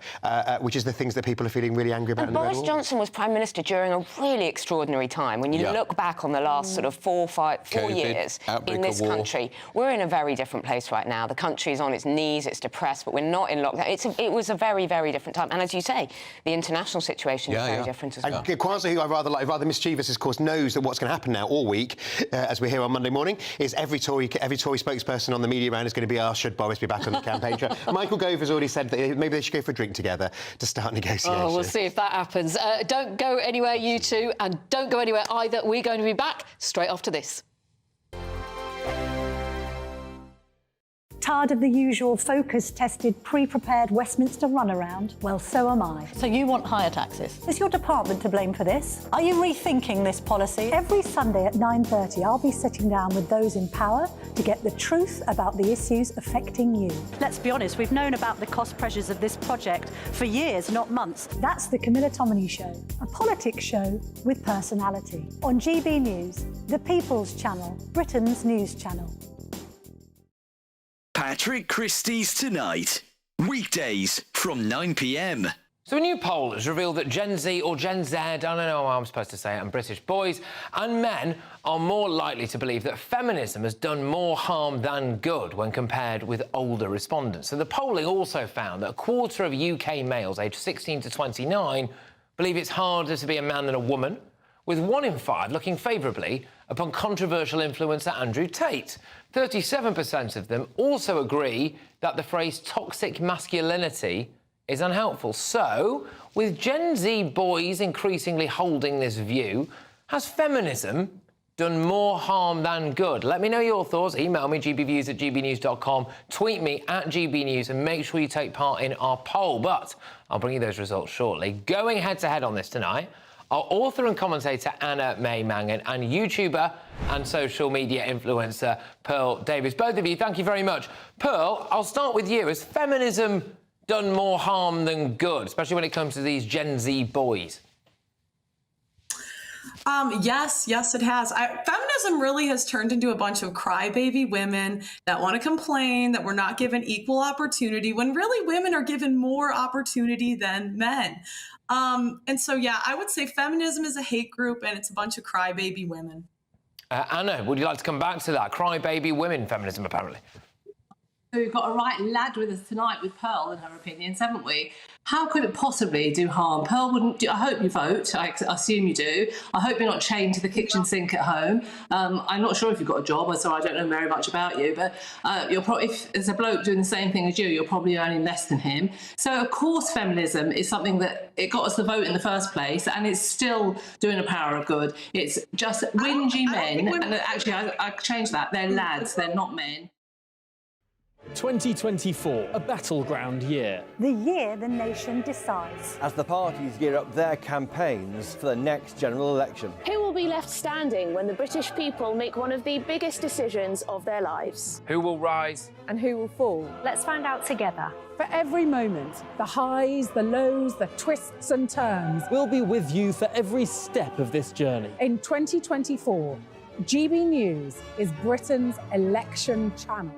which is the things that people are feeling really angry about. And Boris Johnson was Prime Minister during a really extraordinary time. When you look back on the last sort of 4 years in this country, we're in a very different place right now. The country is on its knees, it's depressed, but we're not in lockdown. It was a very, very different time. And as you say, the international situation is very different as well. And Kwasi, who I rather mischievous, of course, knows that what's going to happen now all week, as we're here on Monday morning, is every Tory spokesperson on the media round is going to be asked, should Boris be back on the campaign trail? Michael Gove has already said that maybe they should go for a drink together to start negotiations. Oh, we'll see if that happens. Don't go anywhere, you two, and don't go anywhere either. We're going to be back straight after this. Tired of the usual focus-tested, pre-prepared Westminster runaround? Well, so am I. So you want higher taxes? Is your department to blame for this? Are you rethinking this policy? Every Sunday at 9:30, I'll be sitting down with those in power to get the truth about the issues affecting you. Let's be honest, we've known about the cost pressures of this project for years, not months. That's the Camilla Tominey Show, a politics show with personality. On GB News, the People's Channel, Britain's news channel. Patrick Christie's Tonight. Weekdays from 9 p.m. So a new poll has revealed that Gen Z or Gen Z, I don't know how I'm supposed to say it, and British boys and men are more likely to believe that feminism has done more harm than good when compared with older respondents. So the polling also found that a quarter of UK males aged 16 to 29 believe it's harder to be a man than a woman, with 1 in 5 looking favourably upon controversial influencer Andrew Tate. 37% of them also agree that the phrase toxic masculinity is unhelpful. So, with Gen Z boys increasingly holding this view, has feminism done more harm than good? Let me know your thoughts. Email me, gbviews@gbnews.com, tweet me @gbnews, and make sure you take part in our poll. But I'll bring you those results shortly. Going head-to-head on this tonight are author and commentator Anna May Mangan and YouTuber and social media influencer Pearl Davies. Both of you, thank you very much. Pearl, I'll start with you. Has feminism done more harm than good, especially when it comes to these Gen Z boys? Yes, it has. Feminism really has turned into a bunch of crybaby women that want to complain that we're not given equal opportunity when really women are given more opportunity than men. And so, yeah, I would say feminism is a hate group and it's a bunch of crybaby women. Anna, would you like to come back to that? Crybaby women feminism, apparently. So we've got a right lad with us tonight with Pearl and her opinions, haven't we? How could it possibly do harm? Pearl wouldn't do. I hope you vote. I assume you do. I hope you're not chained to the kitchen sink at home. I'm not sure if you've got a job, so I don't know very much about you, but you're probably, if there's a bloke doing the same thing as you, you're probably earning less than him. So of course feminism is something that it got us the vote in the first place, and it's still doing a power of good. It's just whingy men, and actually I changed that. They're lads, they're not men. 2024, a battleground year. The year the nation decides. As the parties gear up their campaigns for the next general election. Who will be left standing when the British people make one of the biggest decisions of their lives? Who will rise? And who will fall? Let's find out together. For every moment, the highs, the lows, the twists and turns. We'll be with you for every step of this journey. In 2024, GB News is Britain's election channel.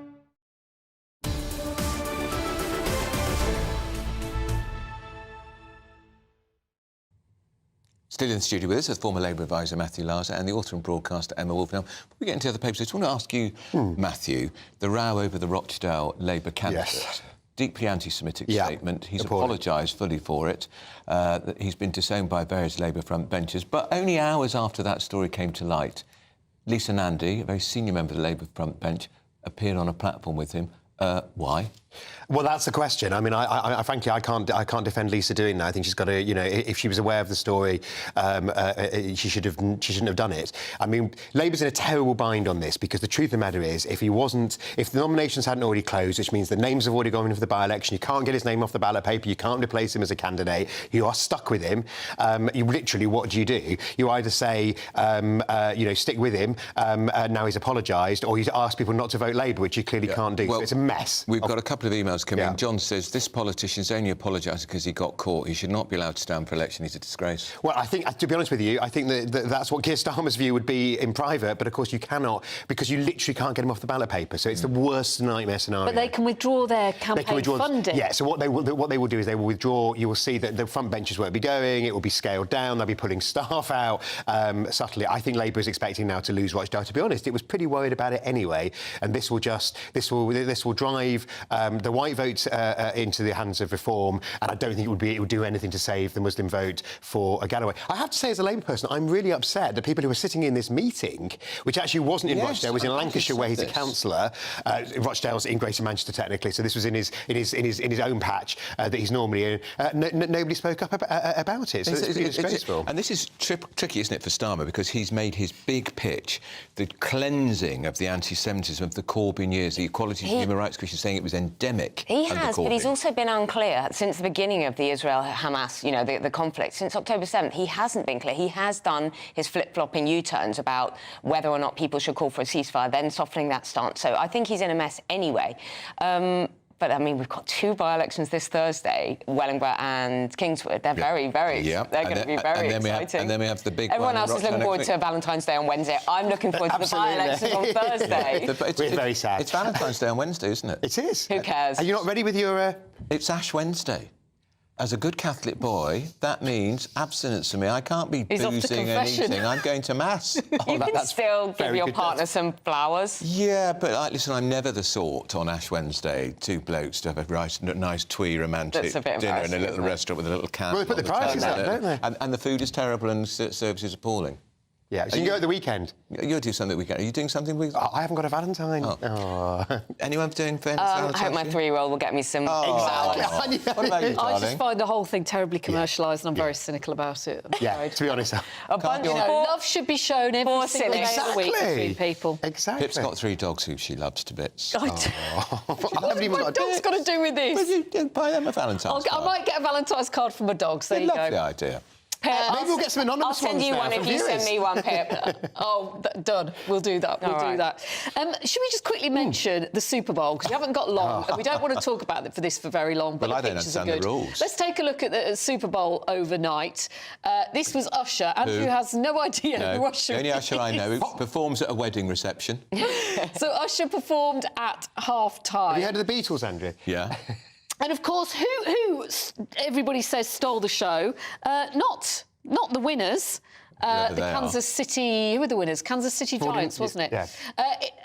Still in the studio with us is former Labour advisor Matthew Larser and the author and broadcaster Emma Wolfe. Now, before we get into other papers, I just want to ask you, Matthew, the row over the Rochdale Labour candidate. Yes. Deeply anti-Semitic statement. He's apologised fully for it. He's been disowned by various Labour front benches. But only hours after that story came to light, Lisa Nandy, a very senior member of the Labour front bench, appeared on a platform with him. Why? Well, that's the question. I mean, I frankly, I can't defend Lisa doing that. I think she's got to, you know, if she was aware of the story, she shouldn't have done it. I mean, Labour's in a terrible bind on this because the truth of the matter is, if the nominations hadn't already closed, which means the names have already gone in for the by-election, you can't get his name off the ballot paper, you can't replace him as a candidate, you are stuck with him. You literally, what do? You either say, you know, stick with him, now he's apologised, or you ask people not to vote Labour, which you clearly can't do. Well, so it's a mess. We've got a couple of emails coming in. John says, this politician's only apologised because he got caught. He should not be allowed to stand for election. He's a disgrace. Well, I think, to be honest with you, I think that's what Keir Starmer's view would be in private, but of course you cannot, because you literally can't get him off the ballot paper. So it's the worst nightmare scenario. But they can withdraw their campaign funding. Yeah, so what they will do is they will withdraw. You will see that the front benches won't be going. It will be scaled down. They'll be pulling staff out subtly. I think Labour is expecting now to lose Rochdale. To be honest, it was pretty worried about it anyway, and this will drive the white vote into the hands of Reform, and I don't think it would do anything to save the Muslim vote for Galloway. I have to say, as a Labour person, I'm really upset that people who were sitting in this meeting, which actually wasn't in Rochdale, was in Lancashire, where he's a councillor. Rochdale's in Greater Manchester, technically, so this was in his own patch that he's normally in. Nobody spoke up about it, so it's pretty disgraceful. And this is tricky, isn't it, for Starmer, because he's made his big pitch, the cleansing of the anti-Semitism of the Corbyn years, the equality and human rights commission, saying it was endemic. He has, but he's also been unclear since the beginning of the Israel-Hamas, you know, the conflict. Since October 7th, he hasn't been clear. He has done his flip-flopping U-turns about whether or not people should call for a ceasefire, then softening that stance. So I think he's in a mess anyway. But, I mean, we've got two by-elections this Thursday, Wellingborough and Kingswood. They're very, very... They're going to be very exciting. And then we have the big Everyone one. Else is looking forward to Valentine's Day on Wednesday. I'm looking forward to the by-elections on Thursday. We're very sad. It's Valentine's Day on Wednesday, isn't it? It is. Who cares? Are you not ready with your... It's Ash Wednesday. As a good Catholic boy, that means abstinence for me. I can't be boozing and eating. I'm going to Mass. You can still give your partner some flowers. Yeah, but listen, I'm never the sort on Ash Wednesday, two blokes to have a nice twee romantic dinner in a little restaurant with a little candle. Well, they put the prices up, don't they? And the food is terrible and service is appalling. Yeah, so you can go at the weekend. You'll do something at the weekend. Are you doing something with... I haven't got a Valentine. Anyone doing famous I hope my 3-year-old will get me some... Exactly. What about you, darling? I just find the whole thing terribly commercialised and I'm very cynical about it. To be honest. Love should be shown every single day of the week between people. Exactly. Pip's got 3 dogs who she loves to bits. What's my dog's got to do with this? Well, you buy them a Valentine's card. I might get a Valentine's card for my dogs. There you go. Lovely idea. Pip, maybe we'll get some anonymous ones. I'll send you one if you send me one, Pip. Done. We'll do that. We'll do that. Should we just quickly mention the Super Bowl? Because we haven't got long, and we don't want to talk about it for very long. But I the don't pictures are understand good. the rules. Let's take a look at the Super Bowl overnight. This was Usher. Andrew has no idea who Usher is. The only Usher I know who performs at a wedding reception. So Usher performed at half-time. Have you heard of the Beatles, Andrew? Yeah. And of course, who everybody says stole the show? Not the winners. The Kansas City... Who were the winners? Kansas City Giants, wasn't it? Yeah.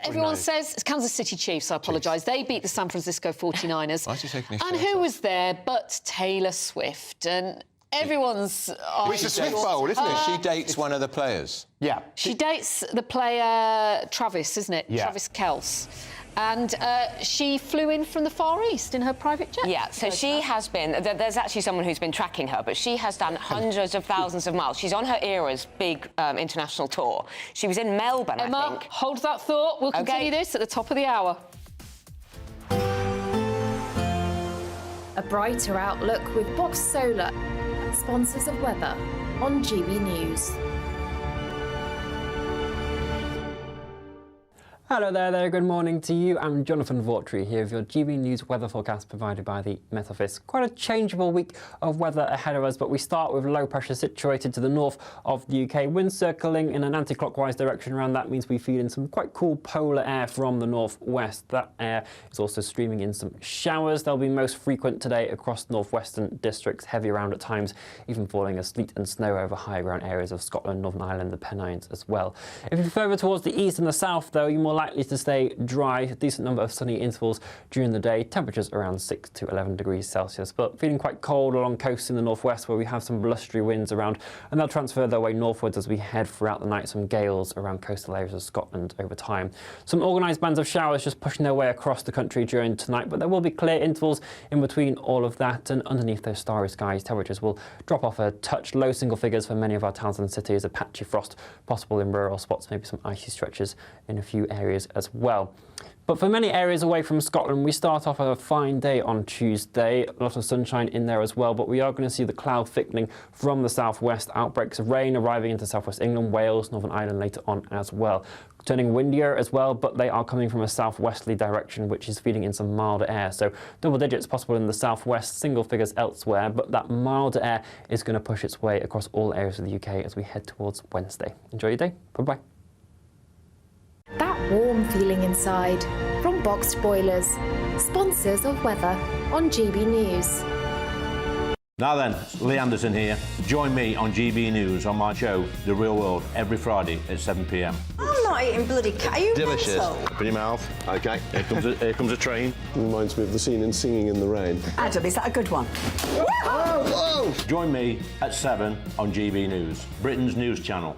Everyone says... It's Kansas City Chiefs, I apologise. They beat the San Francisco 49ers. Why is he taking his And who was there but Taylor Swift? And everyone's... It's a Swift Bowl, isn't it? She dates one of the players. Yeah. She dates the player Travis, isn't it? Yeah. Travis Kelce. And she flew in from the Far East in her private jet. Yeah, so she has been... There's actually someone who's been tracking her, but she has done hundreds of thousands of miles. She's on her era's big international tour. She was in Melbourne, I think. Hold that thought. We'll continue this at the top of the hour. A brighter outlook with Box Solar, sponsors of weather on GB News. Hello there, good morning to you. I'm Jonathan Vautry here with your GB News weather forecast provided by the Met Office. Quite a changeable week of weather ahead of us, but we start with low pressure situated to the north of the UK. Wind circling in an anti-clockwise direction around that means we feed in some quite cool polar air from the northwest. That air is also streaming in some showers. They'll be most frequent today across northwestern districts, heavy around at times, even falling as sleet and snow over higher ground areas of Scotland, Northern Ireland, the Pennines as well. If you're further towards the east and the south, though, you're more likely to stay dry, a decent number of sunny intervals during the day, temperatures around 6 to 11 degrees Celsius, but feeling quite cold along coasts in the northwest where we have some blustery winds around, and they'll transfer their way northwards as we head throughout the night, some gales around coastal areas of Scotland over time. Some organised bands of showers just pushing their way across the country during tonight, but there will be clear intervals in between all of that, and underneath those starry skies, temperatures will drop off a touch, low single figures for many of our towns and cities, a patchy frost possible in rural spots, maybe some icy stretches in a few areas as well. But for many areas away from Scotland, we start off a fine day on Tuesday. A lot of sunshine in there as well, but we are going to see the cloud thickening from the southwest, outbreaks of rain arriving into southwest England, Wales, Northern Ireland later on as well. Turning windier as well, but they are coming from a southwesterly direction, which is feeding in some milder air. So double digits possible in the southwest, single figures elsewhere, but that milder air is going to push its way across all areas of the UK as we head towards Wednesday. Enjoy your day. Bye-bye. That warm feeling inside from Boxed Boilers, sponsors of weather on GB News. Now then, Lee Anderson here. Join me on GB News on my show, The Real World, every Friday at 7 p.m. I'm not eating bloody cat. Are you Delicious. mental? Open your mouth. OK, here comes a train. Reminds me of the scene in Singing in the Rain. Adam, is that a good one? Whoa! Join me at 7 on GB News, Britain's news channel.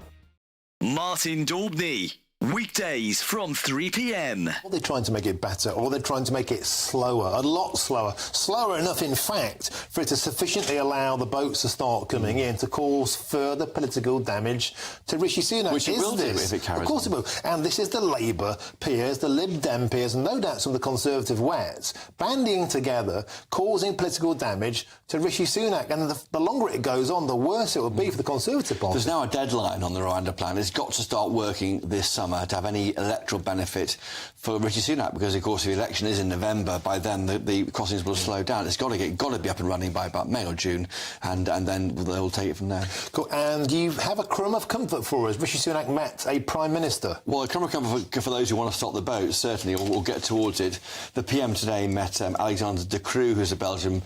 Martin Daubney. Weekdays from 3 p.m. Or they're trying to make it better, or they're trying to make it slower, a lot slower. Slower enough, in fact, for it to sufficiently allow the boats to start coming in to cause further political damage to Rishi Sunak. Which it will do if it carries on. Of course it will. And this is the Labour peers, the Lib Dem peers, and no doubt some of the Conservative wets, banding together, causing political damage to Rishi Sunak. And the longer it goes on, the worse it will be for the Conservative Party. There's now a deadline on the Rwanda plan. It's got to start working this summer to have any electoral benefit for Rishi Sunak, because of course if the election is in November, by then the crossings will slow down. It's got to be up and running by about May or June, and then they'll take it from there. Cool. And you have a crumb of comfort for us. Rishi Sunak met a Prime Minister. Well, a crumb of comfort for those who want to stop the boat, certainly, or we'll get towards it. The PM today met Alexander De Croo, who's a Belgian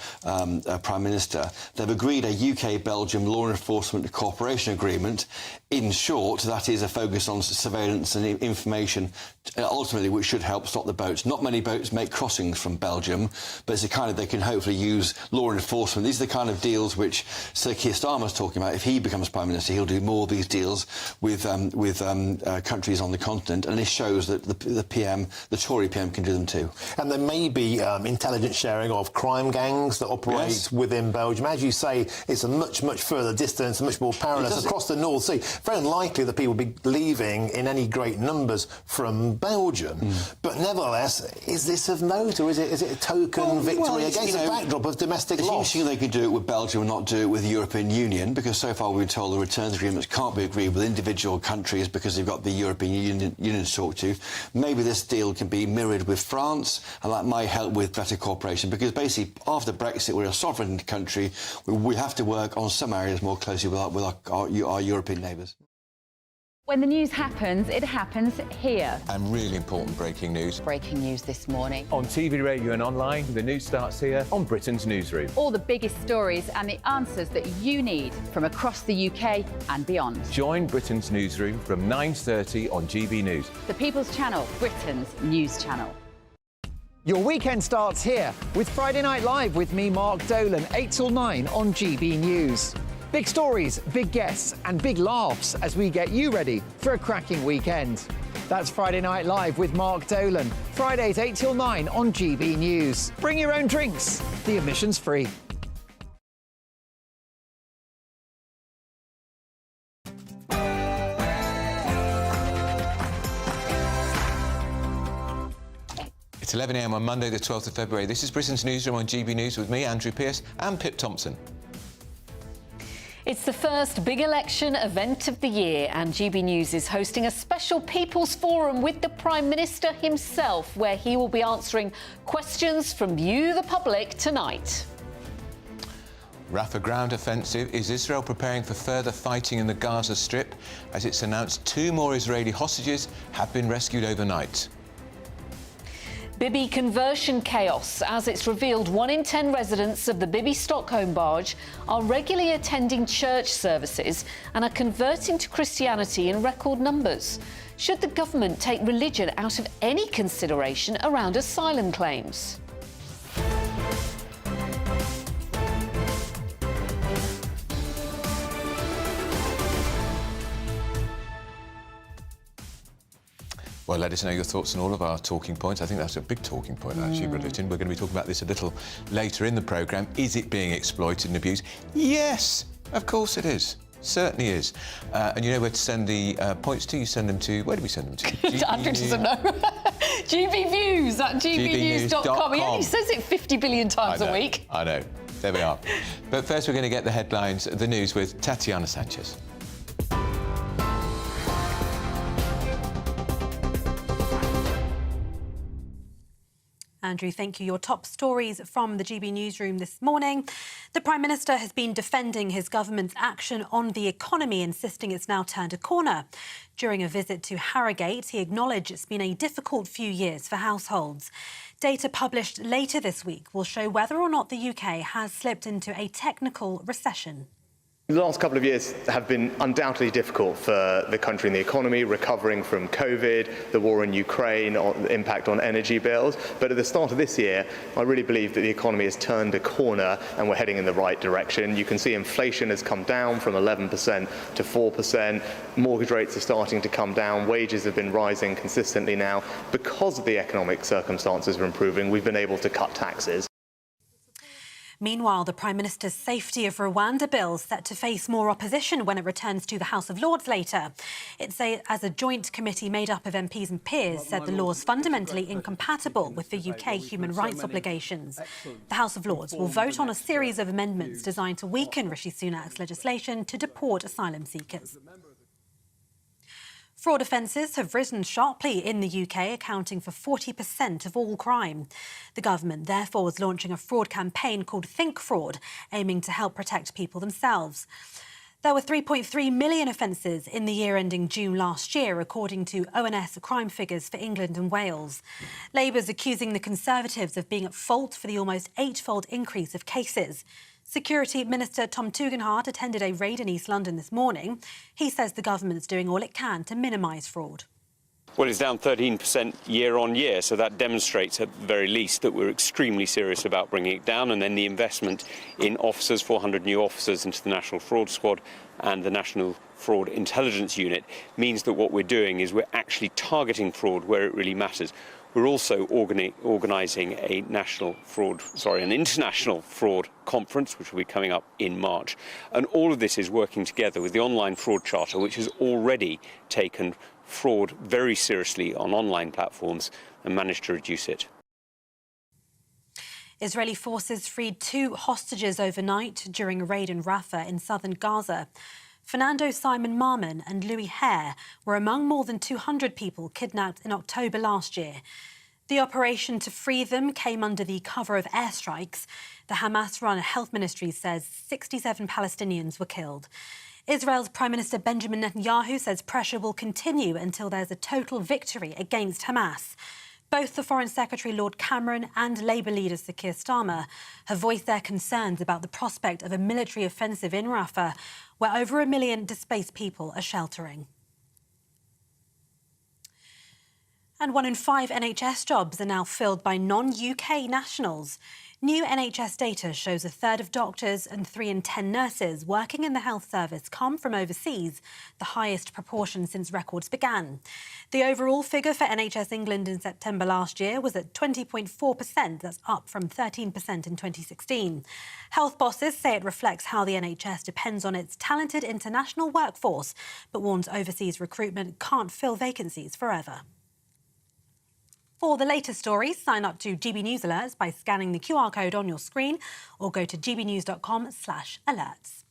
Prime Minister. They've agreed a UK-Belgium law enforcement cooperation agreement. In short, that is a focus on surveillance and information, ultimately, which should help stop the boats. Not many boats make crossings from Belgium, but it's the kind of, they can hopefully use law enforcement. These are the kind of deals which Sir Keir Starmer's talking about. If he becomes Prime Minister, he'll do more of these deals with countries on the continent, and this shows that the Tory PM can do them too. And there may be intelligence sharing of crime gangs that operate within Belgium. As you say, it's a much, much further distance, much more perilous across the North Sea. Very unlikely that people will be leaving in any great numbers from Belgium. But nevertheless, is this of note, or is it a token victory against the backdrop of domestic it's loss? interesting they could do it with Belgium and not do it with the European Union, because so far we've been told the returns agreements can't be agreed with individual countries because they've got the European Union to talk to. Maybe this deal can be mirrored with France, and that might help with better cooperation, because basically after Brexit we're a sovereign country. We have to work on some areas more closely with our European neighbours. When the news happens, it happens here. And really important breaking news. Breaking news this morning. On TV, radio and online, the news starts here on Britain's Newsroom. All the biggest stories and the answers that you need from across the UK and beyond. Join Britain's Newsroom from 9:30 on GB News. The People's Channel, Britain's news channel. Your weekend starts here with Friday Night Live with me, Mark Dolan, 8 till 9 on GB News. Big stories, big guests and big laughs as we get you ready for a cracking weekend. That's Friday Night Live with Mark Dolan. Fridays 8 till 9 on GB News. Bring your own drinks. The admission's free. It's 11 a.m. on Monday, the 12th of February. This is Britain's Newsroom on GB News with me, Andrew Pearce, and Pip Thompson. It's the first big election event of the year, and GB News is hosting a special People's Forum with the Prime Minister himself, where he will be answering questions from you, the public, tonight. Rafah ground offensive. Is Israel preparing for further fighting in the Gaza Strip? As it's announced, 2 more Israeli hostages have been rescued overnight. Bibi conversion chaos, as it's revealed 1 in 10 residents of the Bibi Stockholm barge are regularly attending church services and are converting to Christianity in record numbers. Should the government take religion out of any consideration around asylum claims? Well, let us know your thoughts on all of our talking points. I think that's a big talking point, actually, Religion. We're going to be talking about this a little later in the programme. Is it being exploited and abused? Yes, of course it is. Certainly is. And you know where to send the points to? You send them to... Where do we send them to? Andrew doesn't know. GBnews at gbnews.com. He only says it 50 billion times a week. I know. There we are. But first we're going to get the headlines, the news with Tatiana Sanchez. Andrew, thank you. Your top stories from the GB Newsroom this morning. The Prime Minister has been defending his government's action on the economy, insisting it's now turned a corner. During a visit to Harrogate, he acknowledged it's been a difficult few years for households. Data published later this week will show whether or not the UK has slipped into a technical recession. The last couple of years have been undoubtedly difficult for the country and the economy, recovering from COVID, the war in Ukraine, the impact on energy bills. But at the start of this year, I really believe that the economy has turned a corner and we're heading in the right direction. You can see inflation has come down from 11% to 4%. Mortgage rates are starting to come down. Wages have been rising consistently now. Because of the economic circumstances are improving, we've been able to cut taxes. Meanwhile, the Prime Minister's Safety of Rwanda bill is set to face more opposition when it returns to the House of Lords later. It's as a joint committee made up of MPs and peers said the law is fundamentally incompatible with the UK human rights obligations. The House of Lords will vote on a series of amendments designed to weaken Rishi Sunak's legislation to deport asylum seekers. Fraud offences have risen sharply in the UK, accounting for 40% of all crime. The government, therefore, is launching a fraud campaign called Think Fraud, aiming to help protect people themselves. There were 3.3 million offences in the year ending June last year, according to ONS crime figures for England and Wales. Labour's accusing the Conservatives of being at fault for the almost 8-fold increase of cases. Security Minister Tom Tugendhat attended a raid in East London this morning. He says the government's doing all it can to minimise fraud. Well, it's down 13% year on year, so that demonstrates at the very least that we're extremely serious about bringing it down. And then the investment in officers, 400 new officers into the National Fraud Squad and the National Fraud Intelligence Unit, means that what we're doing is we're actually targeting fraud where it really matters. We're also organising an international fraud conference, which will be coming up in March. And all of this is working together with the Online Fraud Charter, which has already taken fraud very seriously on online platforms and managed to reduce it. Israeli forces freed 2 hostages overnight during a raid in Rafah in southern Gaza. Fernando Simon Marman and Louis Hare were among more than 200 people kidnapped in October last year. The operation to free them came under the cover of airstrikes. The Hamas-run health ministry says 67 Palestinians were killed. Israel's Prime Minister Benjamin Netanyahu says pressure will continue until there's a total victory against Hamas. Both the Foreign Secretary Lord Cameron and Labour leader Sir Keir Starmer have voiced their concerns about the prospect of a military offensive in Rafah, where over 1 million displaced people are sheltering. And 1 in 5 NHS jobs are now filled by non-UK nationals. New NHS data shows 1/3 of doctors and 3 in 10 nurses working in the health service come from overseas, the highest proportion since records began. The overall figure for NHS England in September last year was at 20.4%. That's up from 13% in 2016. Health bosses say it reflects how the NHS depends on its talented international workforce, but warns overseas recruitment can't fill vacancies forever. For the latest stories, sign up to GB News Alerts by scanning the QR code on your screen or go to gbnews.com/alerts.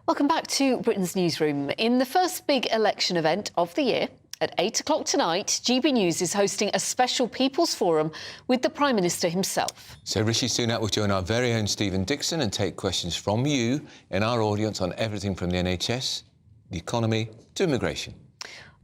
Welcome back to Britain's Newsroom. In the first big election event of the year, at 8 o'clock tonight, GB News is hosting a special People's Forum with the Prime Minister himself. So Rishi Sunak will join our very own Stephen Dixon and take questions from you in our audience on everything from the NHS, the economy to immigration.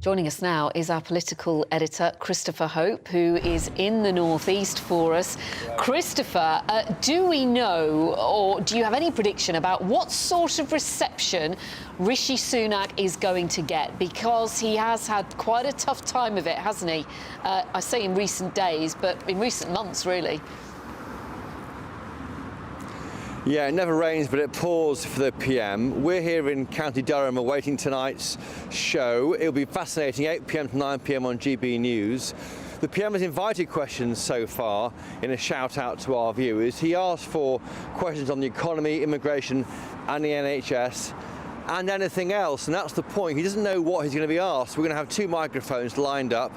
Joining us now is our political editor, Christopher Hope, who is in the northeast for us. Christopher, do we know, or do you have any prediction about what sort of reception Rishi Sunak is going to get? Because he has had quite a tough time of it, hasn't he? I say in recent days, but in recent months, really. Yeah, it never rains, but it pours for the PM. We're here in County Durham awaiting tonight's show. It'll be fascinating, 8 p.m. to 9 p.m. on GB News. The PM has invited questions so far in a shout-out to our viewers. He asked for questions on the economy, immigration and the NHS and anything else, and that's the point. He doesn't know what he's going to be asked. We're going to have 2 microphones lined up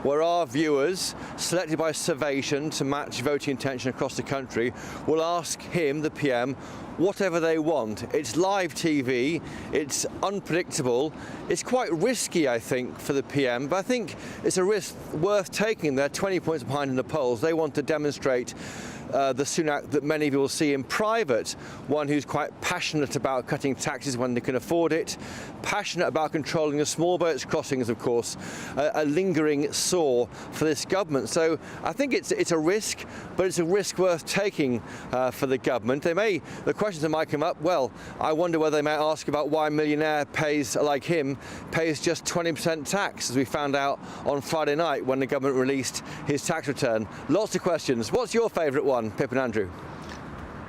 where our viewers, selected by Survation to match voting intention across the country, will ask him, the PM, whatever they want. It's live TV, it's unpredictable, it's quite risky, I think, for the PM, but I think it's a risk worth taking. They're 20 points behind in the polls. They want to demonstrate the Sunak that many of you will see in private, one who's quite passionate about cutting taxes when they can afford it, passionate about controlling the small boats crossings, of course, a lingering sore for this government. So I think it's a risk, but it's a risk worth taking for the government. The questions that might come up, well, I wonder whether they might ask about why a millionaire like him pays just 20% tax, as we found out on Friday night when the government released his tax return. Lots of questions. What's your favourite one, Pip and Andrew?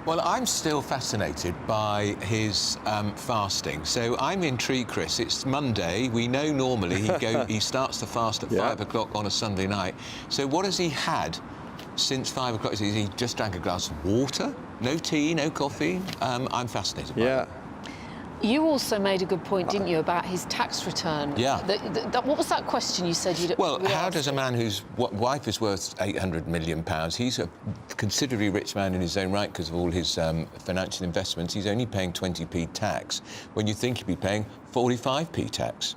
Well, I'm still fascinated by his fasting. So I'm intrigued, Chris. It's Monday. We know normally he starts the fast at 5 o'clock on a Sunday night. So what has he had since 5 o'clock? He just drank a glass of water? No tea, no coffee? I'm fascinated by it. You also made a good point, didn't you, about his tax return? Yeah. What was that question you said you'd... Well, how does a man whose wife is worth £800 million, he's a considerably rich man in his own right because of all his financial investments, he's only paying 20p tax when you think he'd be paying 45p tax?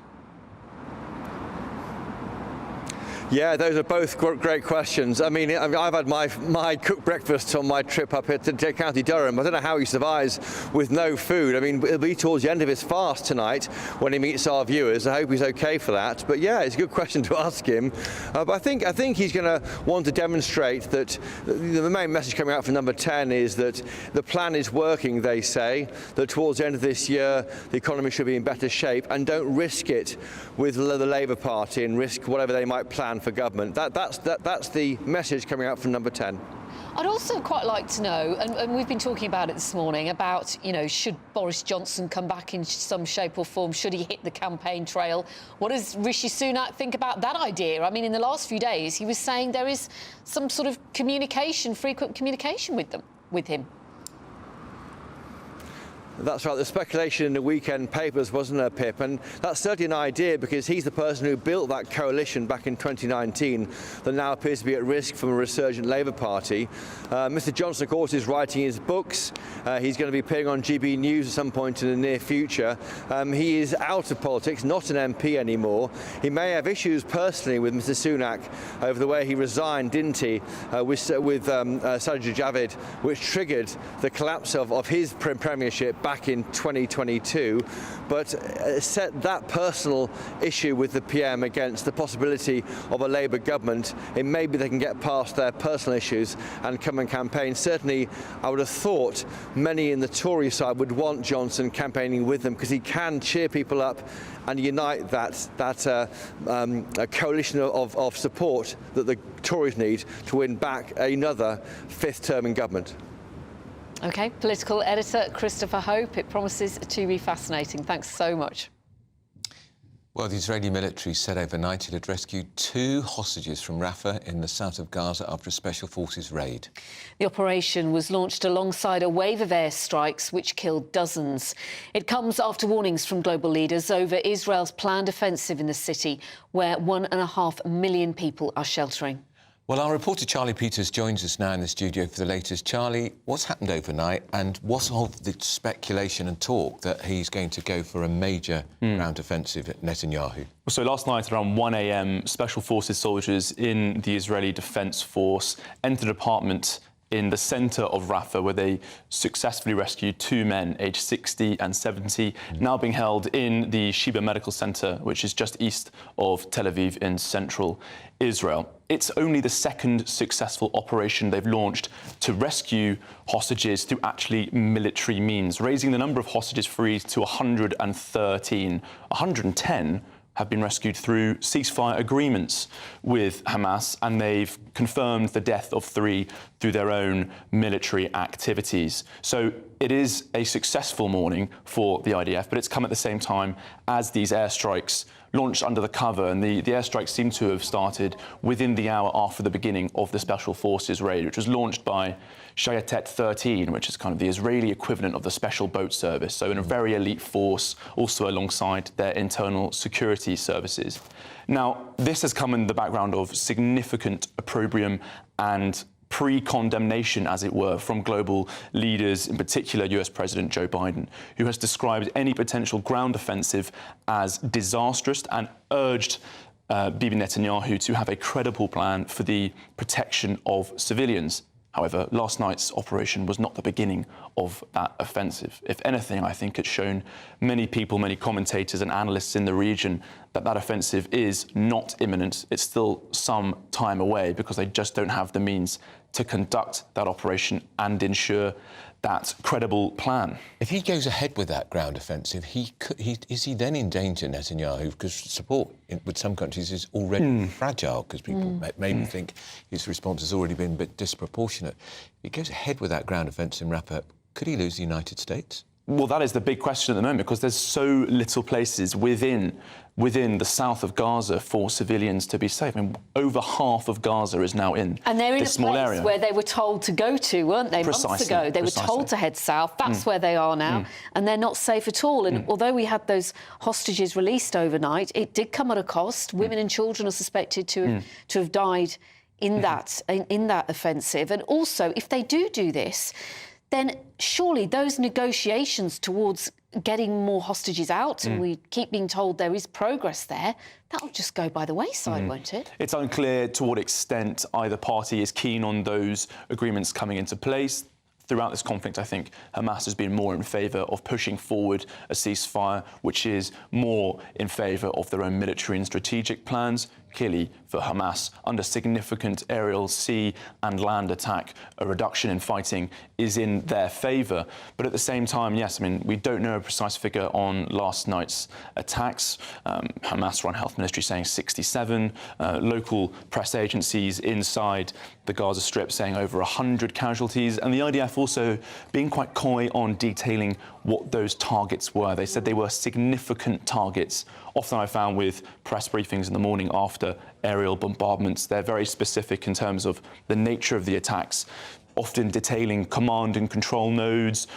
Yeah, those are both great questions. I mean, I've had my cooked breakfast on my trip up here to County Durham. I don't know how he survives with no food. I mean, it'll be towards the end of his fast tonight when he meets our viewers. I hope he's okay for that. But yeah, it's a good question to ask him. But I think he's going to want to demonstrate that the main message coming out from Number 10 is that the plan is working, they say, that towards the end of this year, the economy should be in better shape, and don't risk it with the Labour Party and risk whatever they might plan for government. That's the message coming out from Number 10. I'd also quite like to know, and we've been talking about it this morning, about, you know, should Boris Johnson come back in some shape or form? Should he hit the campaign trail? What does Rishi Sunak think about that idea? I mean, in the last few days, he was saying there is some sort of frequent communication with him. That's right, the speculation in the weekend papers, wasn't there, Pip? And that's certainly an idea because he's the person who built that coalition back in 2019 that now appears to be at risk from a resurgent Labour Party. Mr Johnson, of course, is writing his books. He's going to be appearing on GB News at some point in the near future. He is out of politics, not an MP anymore. He may have issues personally with Mr Sunak over the way he resigned, didn't he, with Sajid Javid, which triggered the collapse of his premiership back in 2022, but set that personal issue with the PM against the possibility of a Labour government. And maybe they can get past their personal issues and come and campaign. Certainly, I would have thought many in the Tory side would want Johnson campaigning with them because he can cheer people up and unite that coalition of support that the Tories need to win back another 5th term in government. OK, political editor Christopher Hope. It promises to be fascinating. Thanks so much. Well, the Israeli military said overnight it had rescued 2 hostages from Rafah in the south of Gaza after a special forces raid. The operation was launched alongside a wave of airstrikes which killed dozens. It comes after warnings from global leaders over Israel's planned offensive in the city, where 1.5 million people are sheltering. Well, our reporter Charlie Peters joins us now in the studio for the latest. Charlie, what's happened overnight, and what's all the speculation and talk that he's going to go for a major ground offensive at Netanyahu? So last night around 1 a.m, Special Forces soldiers in the Israeli Defence Force entered an apartment in the centre of Rafah, where they successfully rescued 2 men aged 60 and 70, now being held in the Sheba Medical Centre, which is just east of Tel Aviv in central Israel. It's only the second successful operation they've launched to rescue hostages through actually military means, raising the number of hostages freed to 113. 110 have been rescued through ceasefire agreements with Hamas, and they've confirmed the death of 3 through their own military activities. So it is a successful morning for the IDF, but it's come at the same time as these airstrikes launched under the cover, and the airstrikes seem to have started within the hour after the beginning of the Special Forces raid, which was launched by Shayetet 13, which is kind of the Israeli equivalent of the Special Boat Service, so in a very elite force, also alongside their internal security services. Now, this has come in the background of significant opprobrium and pre-condemnation, as it were, from global leaders, in particular US President Joe Biden, who has described any potential ground offensive as disastrous and urged Bibi Netanyahu to have a credible plan for the protection of civilians. However, last night's operation was not the beginning of that offensive. If anything, I think it's shown many people, many commentators and analysts in the region that that offensive is not imminent. It's still some time away because they just don't have the means to conduct that operation and ensure that credible plan. If he goes ahead with that ground offensive, is he then in danger, Netanyahu? Because support with some countries is already fragile, because people maybe think his response has already been a bit disproportionate. If he goes ahead with that ground offensive in Rafah, could he lose the United States? Well, that is the big question at the moment, because there's so little places within the south of Gaza for civilians to be safe. I mean, over half of Gaza is now in and they're in this small area where they were told to go to, weren't they? Months ago, they were told to head south. That's where they are now, and they're not safe at all. And although we had those hostages released overnight, it did come at a cost. Women and children are suspected to have died in that offensive. And also, if they do this, then surely those negotiations towards getting more hostages out, and we keep being told there is progress there, that'll just go by the wayside, won't it? It's unclear to what extent either party is keen on those agreements coming into place. Throughout this conflict, I think Hamas has been more in favour of pushing forward a ceasefire, which is more in favour of their own military and strategic plans. Clearly, for Hamas, under significant aerial, sea and land attack, a reduction in fighting is in their favour. But at the same time, yes, I mean, we don't know a precise figure on last night's attacks. Hamas-run health ministry saying 67. Local press agencies inside the Gaza Strip saying over 100 casualties. And the IDF also being quite coy on detailing what those targets were. They said they were significant targets. Often I found with press briefings in the morning after aerial bombardments, they're very specific in terms of the nature of the attacks, often detailing command and control nodes,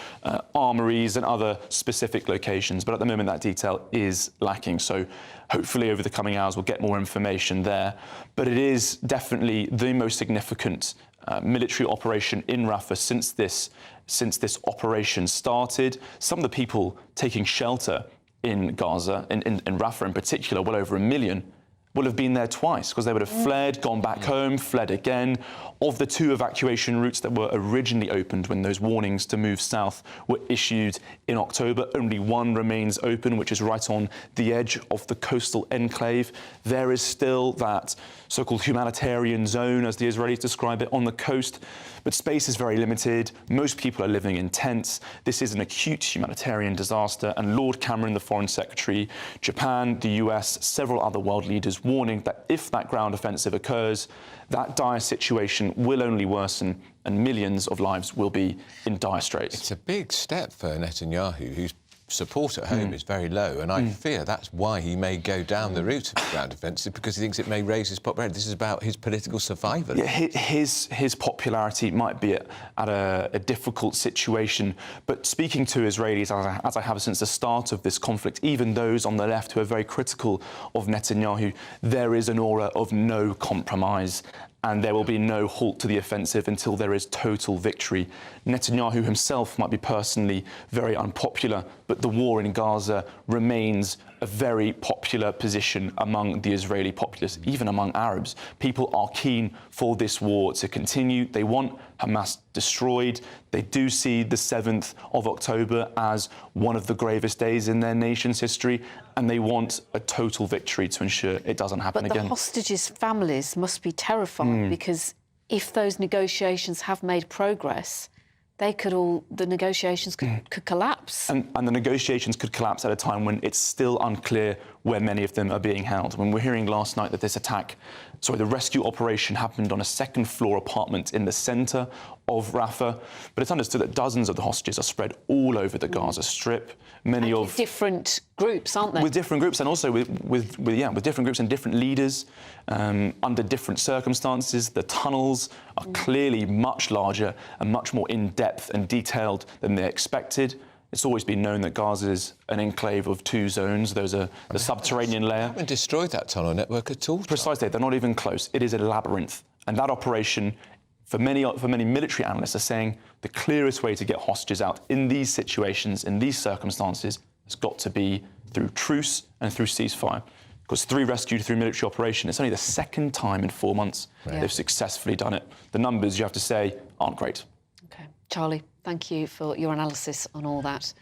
armories and other specific locations. But at the moment, that detail is lacking. So hopefully over the coming hours, we'll get more information there. But it is definitely the most significant military operation in Rafah since this operation started. Some of the people taking shelter in Gaza, in Rafah in particular, well over 1 million, will have been there twice, because they would have fled, gone back home, fled again. Of the 2 evacuation routes that were originally opened when those warnings to move south were issued in October, only one remains open, which is right on the edge of the coastal enclave. There is still that so-called humanitarian zone, as the Israelis describe it, on the coast, but space is very limited. Most people are living in tents. This is an acute humanitarian disaster, and Lord Cameron, the Foreign Secretary, Japan, the US, several other world leaders warning that if that ground offensive occurs, that dire situation will only worsen and millions of lives will be in dire straits. It's a big step for Netanyahu, whose support at home is very low, and I fear that's why he may go down the route of ground offensive, because he thinks it may raise his popularity. This is about his political survival. Yeah, his popularity might be at a difficult situation, but speaking to Israelis, as I have since the start of this conflict, even those on the left who are very critical of Netanyahu, there is an aura of no compromise and there will be no halt to the offensive until there is total victory. Netanyahu himself might be personally very unpopular, but the war in Gaza remains a very popular position among the Israeli populace, even among Arabs. People are keen for this war to continue. They want Hamas destroyed. They do see the 7th of October as one of the gravest days in their nation's history, and they want a total victory to ensure it doesn't happen But again. the hostages' families must be terrified because if those negotiations have made progress, the negotiations could collapse. And the negotiations could collapse at a time when it's still unclear where many of them are being held. When we're hearing last night that the rescue operation happened on a second-floor apartment in the centre of Rafah, but it's understood that dozens of the hostages are spread all over the Gaza Strip. Many of different groups, aren't they? With different groups, and also with different groups and different leaders under different circumstances. The tunnels are clearly much larger and much more in-depth and detailed than they expected. It's always been known that Gaza is an enclave of two zones. There's the subterranean layer. They haven't destroyed that tunnel network at all. Precisely, they're not even close. It is a labyrinth, and that operation, for many military analysts, are saying the clearest way to get hostages out in these situations, in these circumstances, has got to be through truce and through ceasefire. Because 3 rescued through military operation, it's only the second time in 4 months they've successfully done it. The numbers, you have to say, aren't great. OK. Charlie, thank you for your analysis on all that.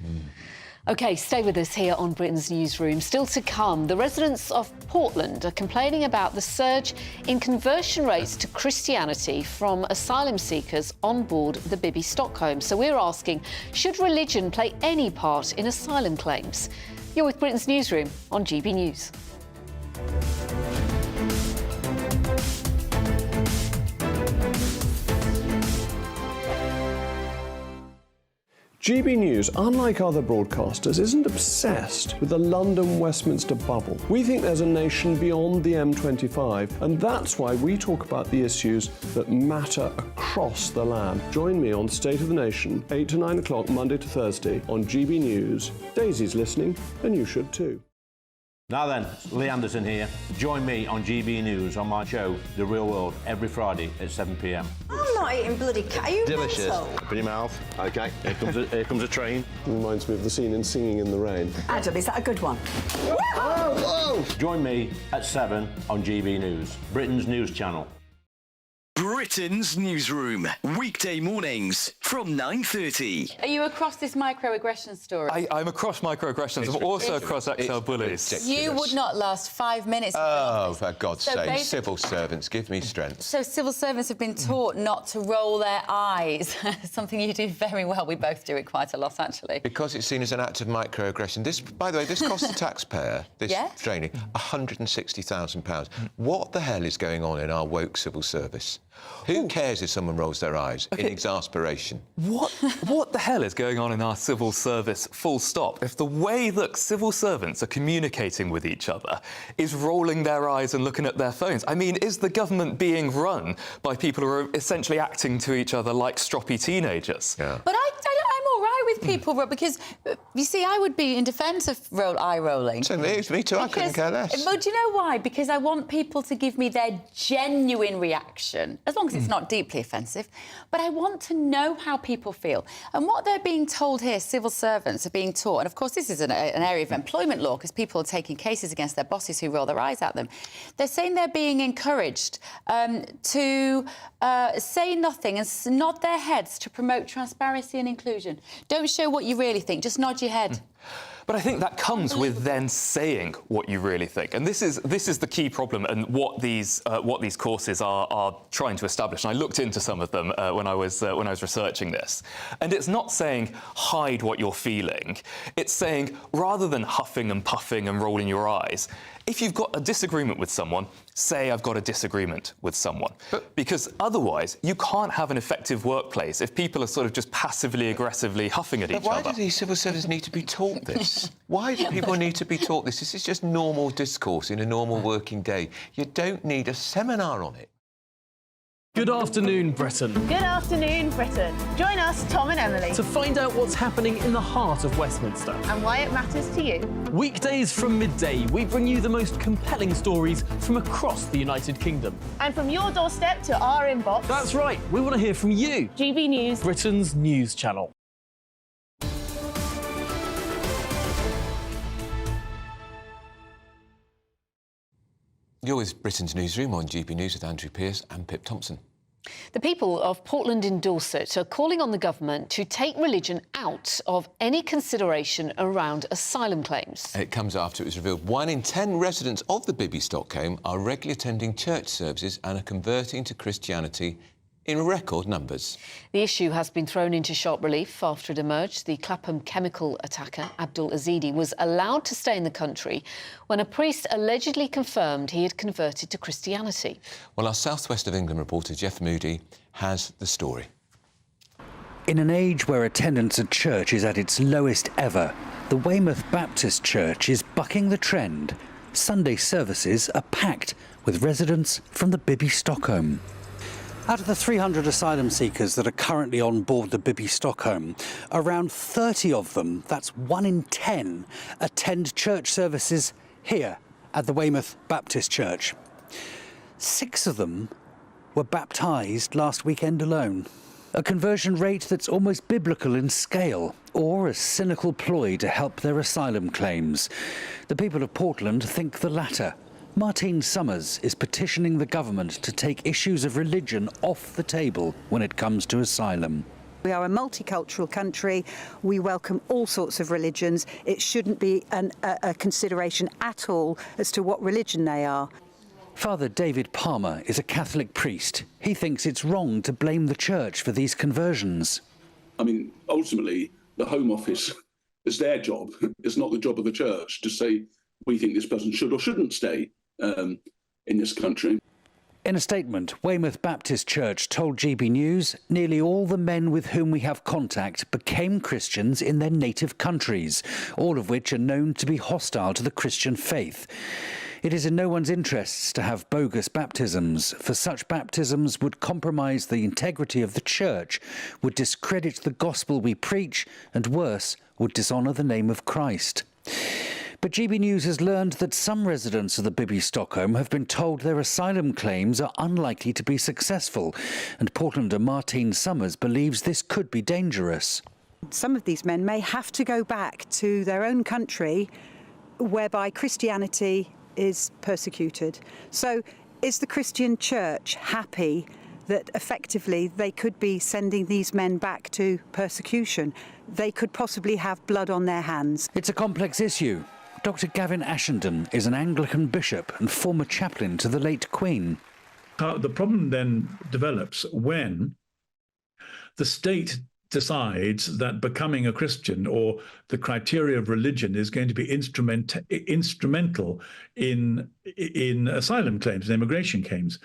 OK, stay with us here on Britain's Newsroom. Still to come, the residents of Portland are complaining about the surge in conversion rates to Christianity from asylum seekers on board the Bibi Stockholm. So we're asking, should religion play any part in asylum claims? You're with Britain's Newsroom on GB News. GB News, unlike other broadcasters, isn't obsessed with the London-Westminster bubble. We think there's a nation beyond the M25, and that's why we talk about the issues that matter across the land. Join me on State of the Nation, 8 to 9 o'clock, Monday to Thursday, on GB News. Daisy's listening, and you should too. Now then, Lee Anderson here. Join me on GB News on my show, The Real World, every Friday at 7 p.m. I'm not eating bloody cat. Are you Delicious. mental? Open your mouth. OK, here comes a train. Reminds me of the scene in Singing in the Rain. Adam, is that a good one? Whoa! Join me at 7 on GB News, Britain's news channel. Britain's Newsroom, weekday mornings from 9:30. Are you across this microaggression story? I'm across microaggressions. I'm also across XL bullies. You would not last 5 minutes. Oh, for God's So sake, basic- civil servants, give me strength. So civil servants have been taught not to roll their eyes. Something you do very well. We both do it quite a lot, actually. Because it's seen as an act of microaggression. This, by the way, this costs the taxpayer, this training, £160,000. What the hell is going on in our woke civil service? Who cares if someone rolls their eyes in exasperation? What the hell is going on in our civil service, full stop, if the way that civil servants are communicating with each other is rolling their eyes and looking at their phones? I mean, is the government being run by people who are essentially acting to each other like stroppy teenagers? Yeah. But I'm all right with people, because, you see, I would be in defence of eye rolling. So me too, I couldn't care less. But do you know why? Because I want people to give me their genuine reaction, as long as it's not deeply offensive. But I want to know how people feel. And what they're being told here, civil servants are being taught, and of course this is an area of employment law, because people are taking cases against their bosses who roll their eyes at them. They're saying they're being encouraged to say nothing and nod their heads to promote transparency and inclusion. Don't show what you really think, just nod your head. But I think that comes with then saying what you really think, and this is the key problem, and what these courses are trying to establish. And I looked into some of them when I was researching this, and it's not saying hide what you're feeling. It's saying, rather than huffing and puffing and rolling your eyes, if you've got a disagreement with someone, say I've got a disagreement with someone. Because otherwise, you can't have an effective workplace if people are sort of just passively, aggressively huffing at each other. Why do these civil servants need to be taught this? Why do people need to be taught this? This is just normal discourse in a normal working day. You don't need a seminar on it. Good afternoon, Britain. Good afternoon, Britain. Join us, Tom and Emily, To find out what's happening in the heart of Westminster. and why it matters to you. Weekdays from midday, we bring you the most compelling stories from across the United Kingdom. And from your doorstep to our inbox. That's right, we want to hear from you. GB News, Britain's news channel. You're with Britain's Newsroom on GB News with Andrew Pearce and Pip Thompson. The people of Portland in Dorset are calling on the government to take religion out of any consideration around asylum claims. It comes after it was revealed 1 in 10 residents of the Bibby stock home are regularly attending church services and are converting to Christianity in record numbers. The issue has been thrown into sharp relief after it emerged the Clapham chemical attacker, Abdul Azidi, was allowed to stay in the country when a priest allegedly confirmed he had converted to Christianity. Well, our South West of England reporter Jeff Moody has the story. In an age where attendance at church is at its lowest ever, the Weymouth Baptist Church is bucking the trend. Sunday services are packed with residents from the Bibby Stockholm. Out of the 300 asylum seekers that are currently on board the Bibby Stockholm, around 30 of them, that's 1 in 10, attend church services here at the Weymouth Baptist Church. 6 of them were baptised last weekend alone. A conversion rate that's almost biblical in scale, or a cynical ploy to help their asylum claims. The people of Portland think the latter. Martine Summers is petitioning the government to take issues of religion off the table when it comes to asylum. We are a multicultural country. We welcome all sorts of religions. It shouldn't be a consideration at all as to what religion they are. Father David Palmer is a Catholic priest. He thinks it's wrong to blame the church for these conversions. I mean, ultimately, the Home Office is their job. It's not the job of the church to say, we think this person should or shouldn't stay in this country. In a statement, Weymouth Baptist Church told GB News nearly all the men with whom we have contact became Christians in their native countries, all of which are known to be hostile to the Christian faith. It is in no one's interests to have bogus baptisms, for such baptisms would compromise the integrity of the church, would discredit the gospel we preach, and worse, would dishonour the name of Christ. But GB News has learned that some residents of the Bibby Stockholm have been told their asylum claims are unlikely to be successful, and Portlander Martine Summers believes this could be dangerous. Some of these men may have to go back to their own country whereby Christianity is persecuted. So is the Christian church happy that effectively they could be sending these men back to persecution? They could possibly have blood on their hands. It's a complex issue. Dr. Gavin Ashenden is an Anglican bishop and former chaplain to the late Queen. The problem then develops when the state decides that becoming a Christian or the criteria of religion is going to be instrumental in asylum claims and immigration claims.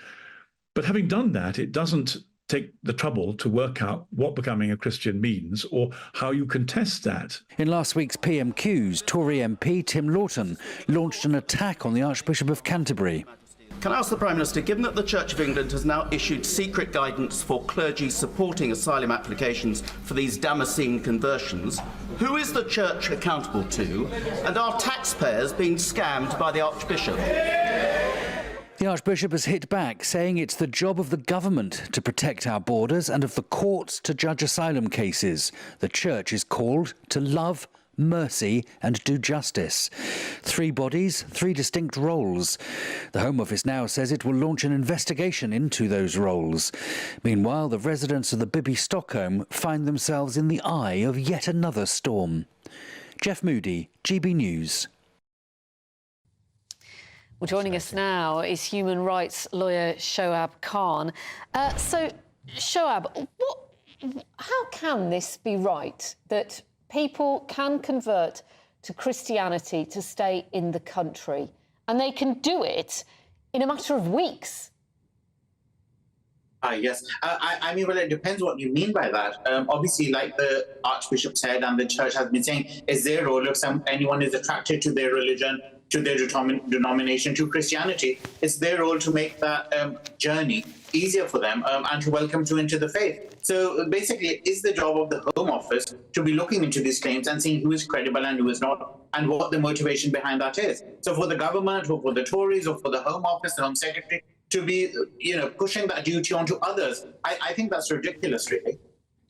But having done that, it doesn't take the trouble to work out what becoming a Christian means or how you can test that. In last week's PMQs, Tory MP Tim Lawton launched an attack on the Archbishop of Canterbury. Can I ask the Prime Minister, given that the Church of England has now issued secret guidance for clergy supporting asylum applications for these Damascene conversions, who is the Church accountable to, and are taxpayers being scammed by the Archbishop? The Archbishop has hit back, saying it's the job of the government to protect our borders and of the courts to judge asylum cases. The Church is called to love, mercy and do justice. 3 bodies, 3 distinct roles. The Home Office now says it will launch an investigation into those roles. Meanwhile, the residents of the Bibby Stockholm find themselves in the eye of yet another storm. Jeff Moody, GB News. Well, joining us now is human rights lawyer Shoaib Khan. So, Shoaib, how can this be right, that people can convert to Christianity to stay in the country, and they can do it in a matter of weeks? Yes. I mean, well, it depends what you mean by that. Obviously, like the Archbishop said and the Church has been saying, is their role if anyone is attracted to their religion, to their denomination, to Christianity, it's their role to make that journey. easier for them and to welcome you into the faith. So basically, it is the job of the Home Office to be looking into these claims and seeing who is credible and who is not, and what the motivation behind that is. So for the government, or for the Tories, or for the Home Office, the Home Secretary, to be, pushing that duty onto others, I think that's ridiculous, really.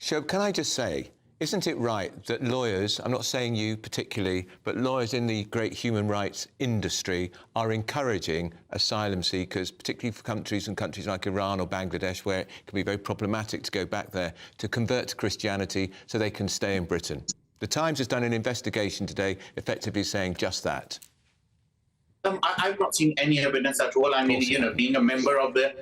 Shoaib, can I just say, isn't it right that lawyers, I'm not saying you particularly, but lawyers in the great human rights industry are encouraging asylum seekers, particularly for countries like Iran or Bangladesh, where it can be very problematic to go back there, to convert to Christianity so they can stay in Britain? The Times has done an investigation today effectively saying just that. I've not seen any evidence at all. I mean, being a member of the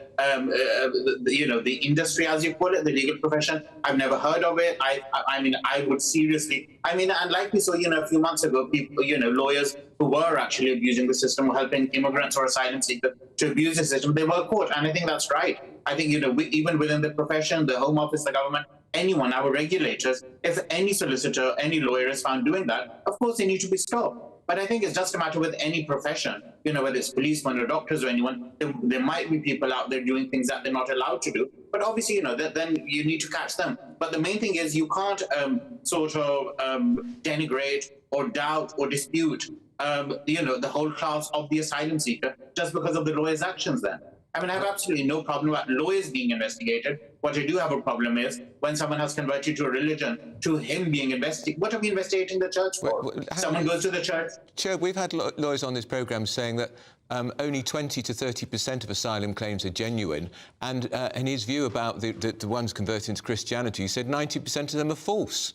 industry, as you call it, the legal profession, I've never heard of it. I mean, I would seriously, and like we saw, a few months ago, people, lawyers who were actually abusing the system, or helping immigrants or asylum seekers to abuse the system, they were caught. And I think that's right. I think, even within the profession, the Home Office, the government, anyone, our regulators, if any solicitor, any lawyer is found doing that, of course they need to be stopped. But I think it's just a matter with any profession, whether it's policemen or doctors or anyone, there might be people out there doing things that they're not allowed to do. But obviously, then you need to catch them. But the main thing is you can't denigrate or doubt or dispute, the whole class of the asylum seeker just because of the lawyer's actions then. I have absolutely no problem about lawyers being investigated. What I do have a problem is when someone has converted to a religion, to him being investigated. What are we investigating the church for? Someone goes to the church. Sure, we've had lawyers on this programme saying that only 20 to 30% of asylum claims are genuine, and in his view about the ones converting to Christianity, he said 90% of them are false.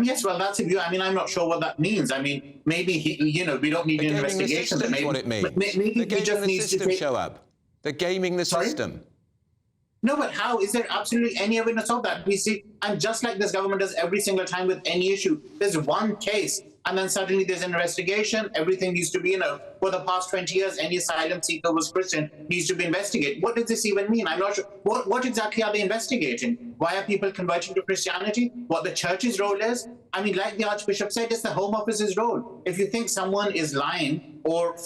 Yes, well, that's a view. I'm not sure what that means. Maybe we don't need an investigation. That's what it means. Maybe They're gaming the system, Shoaib. They're gaming the system. No, but how? Is there absolutely any evidence of that? We see, and just like this government does every single time with any issue, there's one case, and then suddenly there's an investigation. Everything needs to be, for the past 20 years, any asylum seeker was Christian, needs to be investigated. What does this even mean? I'm not sure. What exactly are they investigating? Why are people converting to Christianity? What the church's role is? Like the Archbishop said, it's the Home Office's role. If you think someone is lying or,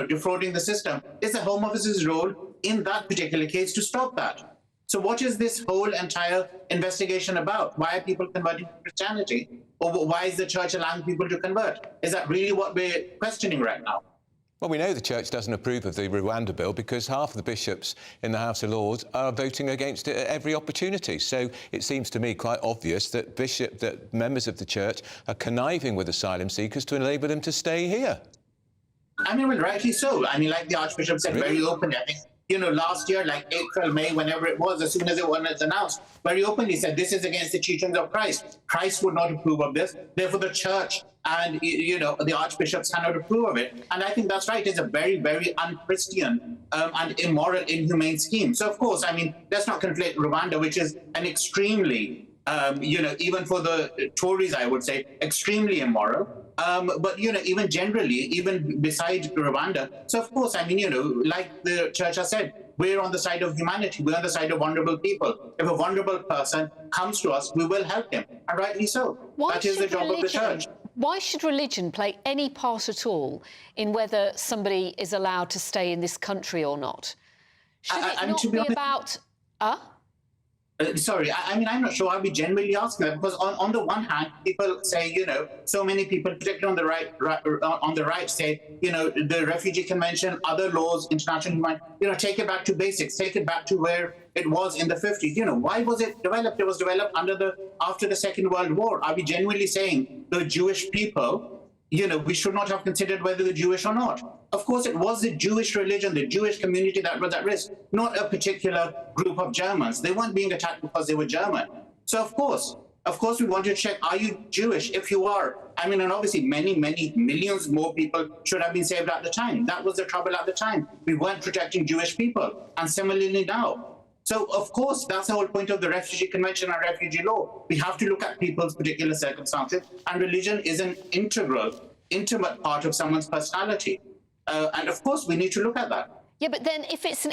defrauding the system, it's the Home Office's role in that particular case to stop that. So what is this whole entire investigation about? Why are people converting to Christianity? Or why is the church allowing people to convert? Is that really what we're questioning right now? Well, we know the church doesn't approve of the Rwanda bill because half of the bishops in the House of Lords are voting against it at every opportunity. So it seems to me quite obvious that members of the church are conniving with asylum seekers to enable them to stay here. Well, rightly so. Like the Archbishop said very openly, I think, last year, like April, May, whenever it was, as soon as it was announced, very openly said this is against the teachings of Christ. Christ would not approve of this. Therefore, the church and, the archbishops cannot approve of it. And I think that's right. It's a very, very un-Christian and immoral, inhumane scheme. So, of course, let's not conflate Rwanda, which is an extremely, even for the Tories, I would say, extremely immoral. But, even generally, even beside Rwanda. So, of course, like the church has said, we're on the side of humanity. We're on the side of vulnerable people. If a vulnerable person comes to us, we will help him. And rightly so. That is the job of the church. Why should religion play any part at all in whether somebody is allowed to stay in this country or not? Should it not be about... Sorry, I'm not sure. I'll be genuinely asking that because on the one hand, people say, so many people, particularly on the right, say, the Refugee Convention, other laws, international human, take it back to basics, take it back to where it was in the 50s. Why was it developed? It was developed after the Second World War. Are we genuinely saying the Jewish people, we should not have considered whether they're Jewish or not? Of course, it was the Jewish religion, the Jewish community that was at risk, not a particular group of Germans. They weren't being attacked because they were German. So, of course, we want to check, are you Jewish? If you are, and obviously many, many millions more people should have been saved at the time. That was the trouble at the time. We weren't protecting Jewish people. And similarly now. So, of course, that's the whole point of the Refugee Convention and refugee law. We have to look at people's particular circumstances, and religion is an intimate part of someone's personality. And, of course, we need to look at that. Yeah, but then if it is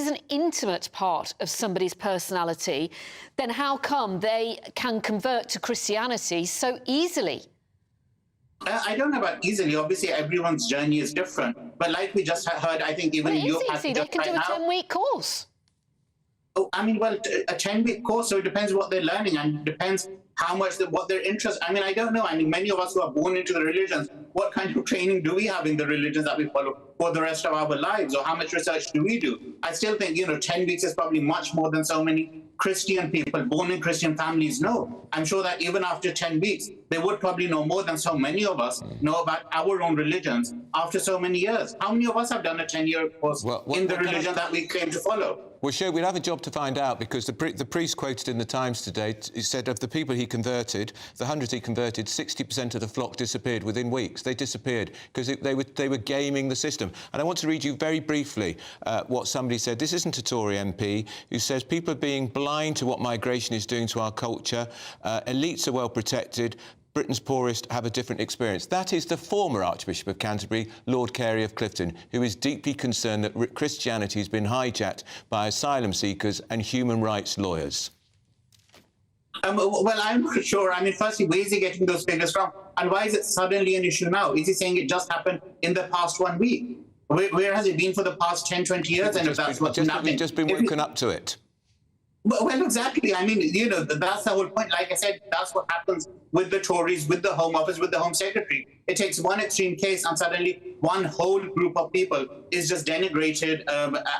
an intimate part of somebody's personality, then how come they can convert to Christianity so easily? I don't know about easily. Obviously, everyone's journey is different. But like we just heard, I think even you have easy. They can do a 10-week course. Oh, I mean, well, a 10-week course, so it depends what they're learning and it depends how much, what their interest. I mean, I don't know. I mean, many of us who are born into the religions, what kind of training do we have in the religions that we follow for the rest of our lives? Or how much research do we do? I still think, 10 weeks is probably much more than so many Christian people born in Christian families know. I'm sure that even after 10 weeks, they would probably know more than so many of us know about our own religions after so many years. How many of us have done a 10-year course in the religion that we claim to follow? Well, sure, we'll have a job to find out, because the priest quoted in the Times today, he said of the people he converted, the hundreds he converted, 60% of the flock disappeared within weeks. They disappeared because they were gaming the system. And I want to read you very briefly what somebody said. This isn't a Tory MP who says people are being blind to what migration is doing to our culture. Elites are well protected. Britain's poorest have a different experience. That is the former Archbishop of Canterbury, Lord Carey of Clifton, who is deeply concerned that Christianity has been hijacked by asylum seekers and human rights lawyers. Well, I'm not sure. I mean, firstly, where is he getting those figures from? And why is it suddenly an issue now? Is he saying it just happened in the past 1 week? Where has it been for the past 10, 20 years? And if that's what's happening... We've just been woken up to it. Well, exactly. I mean, that's the whole point. Like I said, that's what happens with the Tories, with the Home Office, with the Home Secretary. It takes one extreme case and suddenly one whole group of people is just denigrated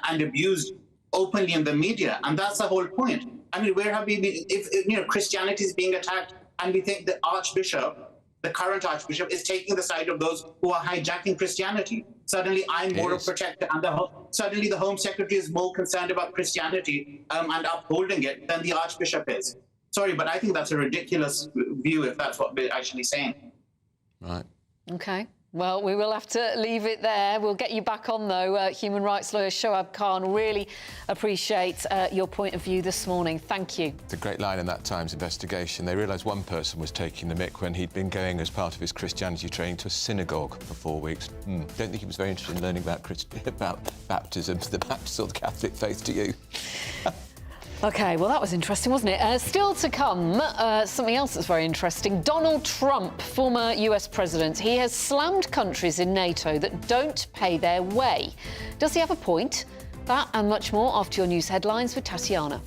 and abused openly in the media. And that's the whole point. I mean, where have we been? If Christianity is being attacked and we think the Archbishop, the current Archbishop, is taking the side of those who are hijacking Christianity. Suddenly, I'm more a protector, and suddenly the Home Secretary is more concerned about Christianity and upholding it than the Archbishop is. Sorry, but I think that's a ridiculous view if that's what we're actually saying. Right. OK. Well, we will have to leave it there. We'll get you back on, though. Human rights lawyer Shoaib Khan, really appreciate your point of view this morning. Thank you. It's a great line in that Times investigation. They realised one person was taking the mick when he'd been going as part of his Christianity training to a synagogue for 4 weeks. Don't think he was very interested in learning about baptism, the Baptist or the Catholic faith, do you? OK, well, that was interesting, wasn't it? Still to come, something else that's very interesting. Donald Trump, former US president, he has slammed countries in NATO that don't pay their way. Does he have a point? That and much more after your news headlines with Tatiana.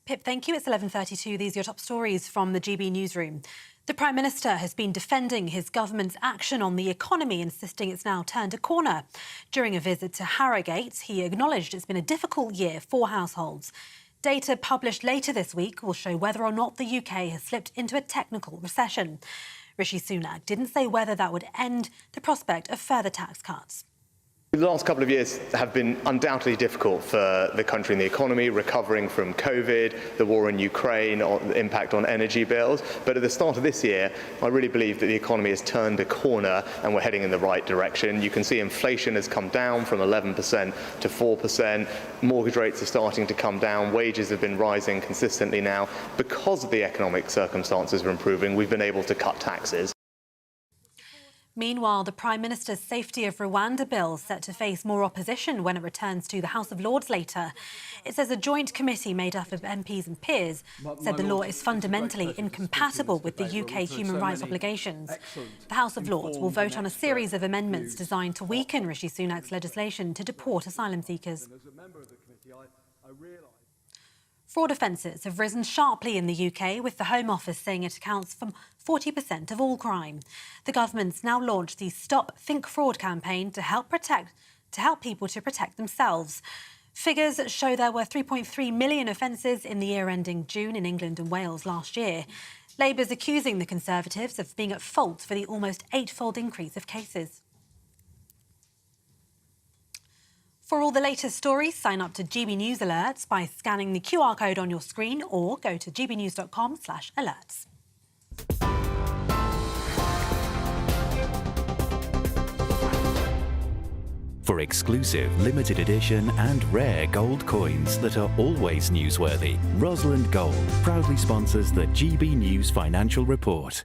Pip, thank you. It's 11:32. These are your top stories from the GB Newsroom. The Prime Minister has been defending his government's action on the economy, insisting it's now turned a corner. During a visit to Harrogate, he acknowledged it's been a difficult year for households. Data published later this week will show whether or not the UK has slipped into a technical recession. Rishi Sunak didn't say whether that would end the prospect of further tax cuts. The last couple of years have been undoubtedly difficult for the country and the economy, recovering from COVID, the war in Ukraine, the impact on energy bills. But at the start of this year, I really believe that the economy has turned a corner and we're heading in the right direction. You can see inflation has come down from 11% to 4%. Mortgage rates are starting to come down. Wages have been rising consistently now. Because the economic circumstances are improving, we've been able to cut taxes. Meanwhile, the Prime Minister's Safety of Rwanda bill is set to face more opposition when it returns to the House of Lords later. It says a joint committee made up of MPs and peers said the law is fundamentally incompatible with the UK human rights obligations. The House of Lords will vote on a series of amendments designed to weaken Rishi Sunak's legislation to deport asylum seekers. Fraud offences have risen sharply in the UK, with the Home Office saying it accounts for 40% of all crime. The government's now launched the Stop Think Fraud campaign to help people to protect themselves. Figures show there were 3.3 million offences in the year ending June in England and Wales last year. Labour's accusing the Conservatives of being at fault for the almost eightfold increase of cases. For all the latest stories, sign up to GB News Alerts by scanning the QR code on your screen or go to gbnews.com/alerts. For exclusive, limited edition and rare gold coins that are always newsworthy, Rosalind Gold proudly sponsors the GB News Financial Report.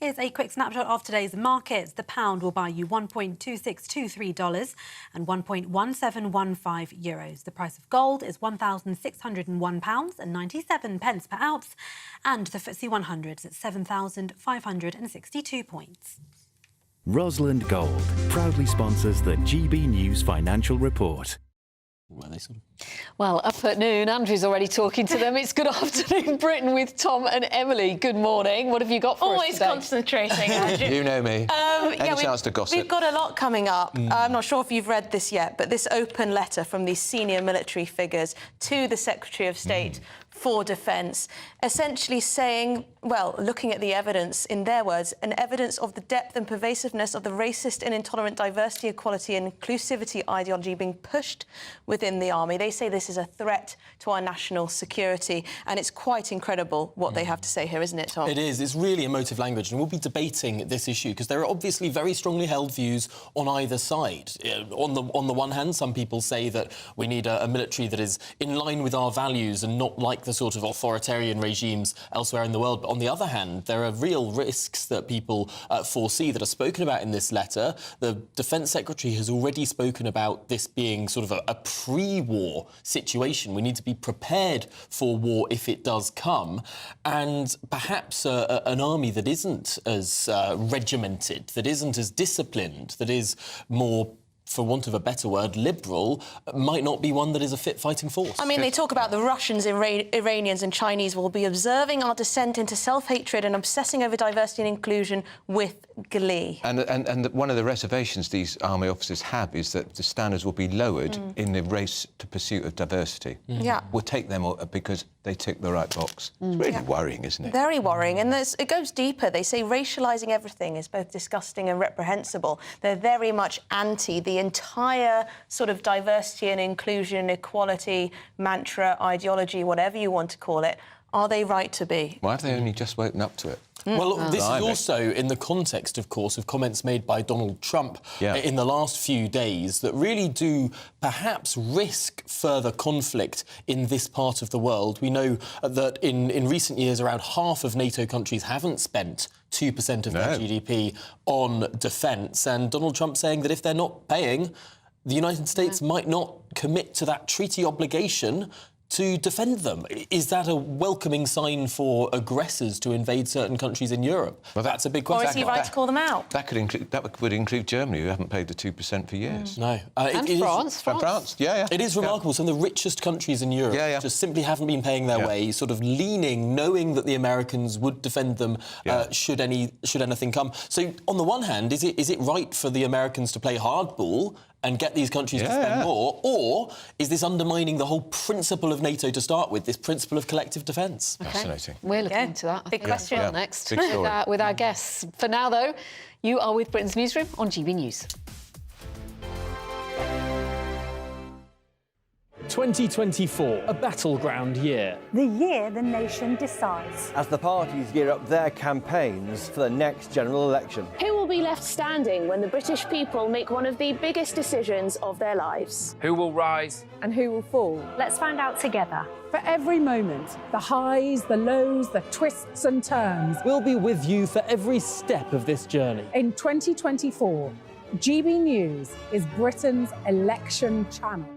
Here's a quick snapshot of today's markets. The pound will buy you $1.2623 and 1.1715 euros. The price of gold is £1,601 and 97 pence per ounce, and the FTSE 100 is at 7,562 points. Rosalind Gold proudly sponsors the GB News Financial Report. Well, up at noon, Andrew's already talking to them. It's Good Afternoon Britain with Tom and Emily. Good morning. What have you got for us today? Always concentrating, Andrew. You know me. Any chance to gossip? We've got a lot coming up. I'm not sure if you've read this yet, but this open letter from these senior military figures to the Secretary of State for Defence, essentially saying, well, looking at the evidence, in their words, an evidence of the depth and pervasiveness of the racist and intolerant diversity, equality and inclusivity ideology being pushed within the army. They say this is a threat to our national security, and it's quite incredible what they have to say here, isn't it, Tom? It is. It's really emotive language, and we'll be debating this issue because there are obviously very strongly held views on either side. On the one hand, some people say that we need a military that is in line with our values and not like the sort of authoritarian regimes elsewhere in the world. But on the other hand, there are real risks that people foresee that are spoken about in this letter. The Defence Secretary has already spoken about this being sort of a pre-war situation. We need to be prepared for war if it does come, and perhaps an army that isn't as regimented, that isn't as disciplined, that is more, for want of a better word, liberal, might not be one that is a fit fighting force. I mean, they talk about the Russians, Iranians and Chinese will be observing our descent into self-hatred and obsessing over diversity and inclusion with glee. And one of the reservations these army officers have is that the standards will be lowered in the race to pursuit of diversity. Yeah. We'll take them because they tick the right box. It's really worrying, isn't it? Very worrying. And it goes deeper. They say racialising everything is both disgusting and reprehensible. They're very much anti the entire sort of diversity and inclusion, equality, mantra, ideology, whatever you want to call it. Are they right to be? Why have they only just woken up to it? Well, this is also in the context, of course, of comments made by Donald Trump in the last few days that really do perhaps risk further conflict in this part of the world. We know that in recent years, around half of NATO countries haven't spent 2% of their GDP on defence, and Donald Trump saying that if they're not paying, the United States might not commit to that treaty obligation to defend them. Is that a welcoming sign for aggressors to invade certain countries in Europe? Well, that's a big question. Or is he right to call them out? That would include Germany, who haven't paid the 2% for years. No. And France. France, yeah. It is remarkable. Some of the richest countries in Europe just simply haven't been paying their way, sort of leaning, knowing that the Americans would defend them should anything come. So, on the one hand, is it right for the Americans to play hardball and get these countries to spend more, or is this undermining the whole principle of NATO to start with, this principle of collective defence? Okay. Fascinating. We're looking into that. Big question. Next with our guests. For now, though, you are with Britain's Newsroom on GB News. 2024, a battleground year. The year the nation decides. As the parties gear up their campaigns for the next general election. Who will be left standing when the British people make one of the biggest decisions of their lives? Who will rise? And who will fall? Let's find out together. For every moment, the highs, the lows, the twists and turns. We'll be with you for every step of this journey. In 2024, GB News is Britain's election channel.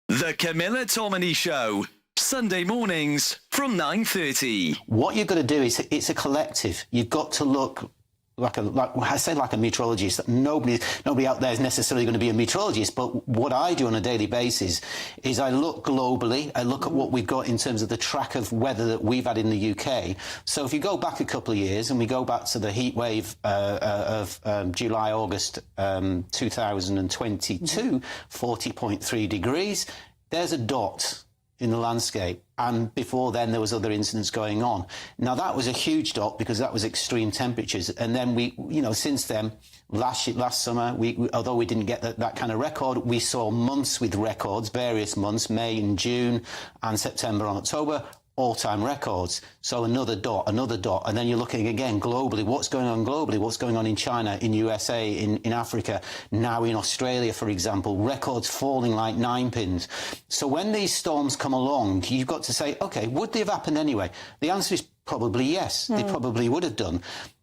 The Camilla Tominey Show, Sunday mornings from 9:30. What you've got to do is, it's a collective. You've got to look like a meteorologist. Nobody out there is necessarily going to be a meteorologist, but what I do on a daily basis is I look globally. I look at what we've got in terms of the track of weather that we've had in the UK. So if you go back a couple of years and we go back to the heat wave of July, August 2022, 40.3 degrees, there's a dot in the landscape, and before then there was other incidents going on. Now that was a huge dot because that was extreme temperatures, and then we, since then, last summer, although we didn't get that kind of record, we saw months with records, various months, May and June and September and October, all-time records. So another dot, and then you're looking again globally. What's going on globally? What's going on in China, in USA, in Africa, now in Australia, for example, records falling like 9 pins. So when these storms come along, you've got to say, OK, would they have happened anyway? The answer is probably yes. They probably would have done.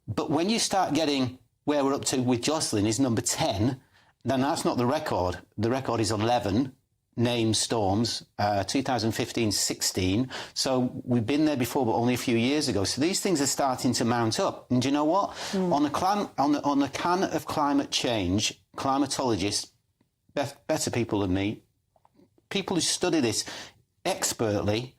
But when you start getting where we're up to with Jocelyn is number 10, then that's not the record. The record is 11 named storms, 2015-16. So we've been there before, but only a few years ago. So these things are starting to mount up. And do you know what? On the can of climate change, climatologists, better people than me, people who study this expertly,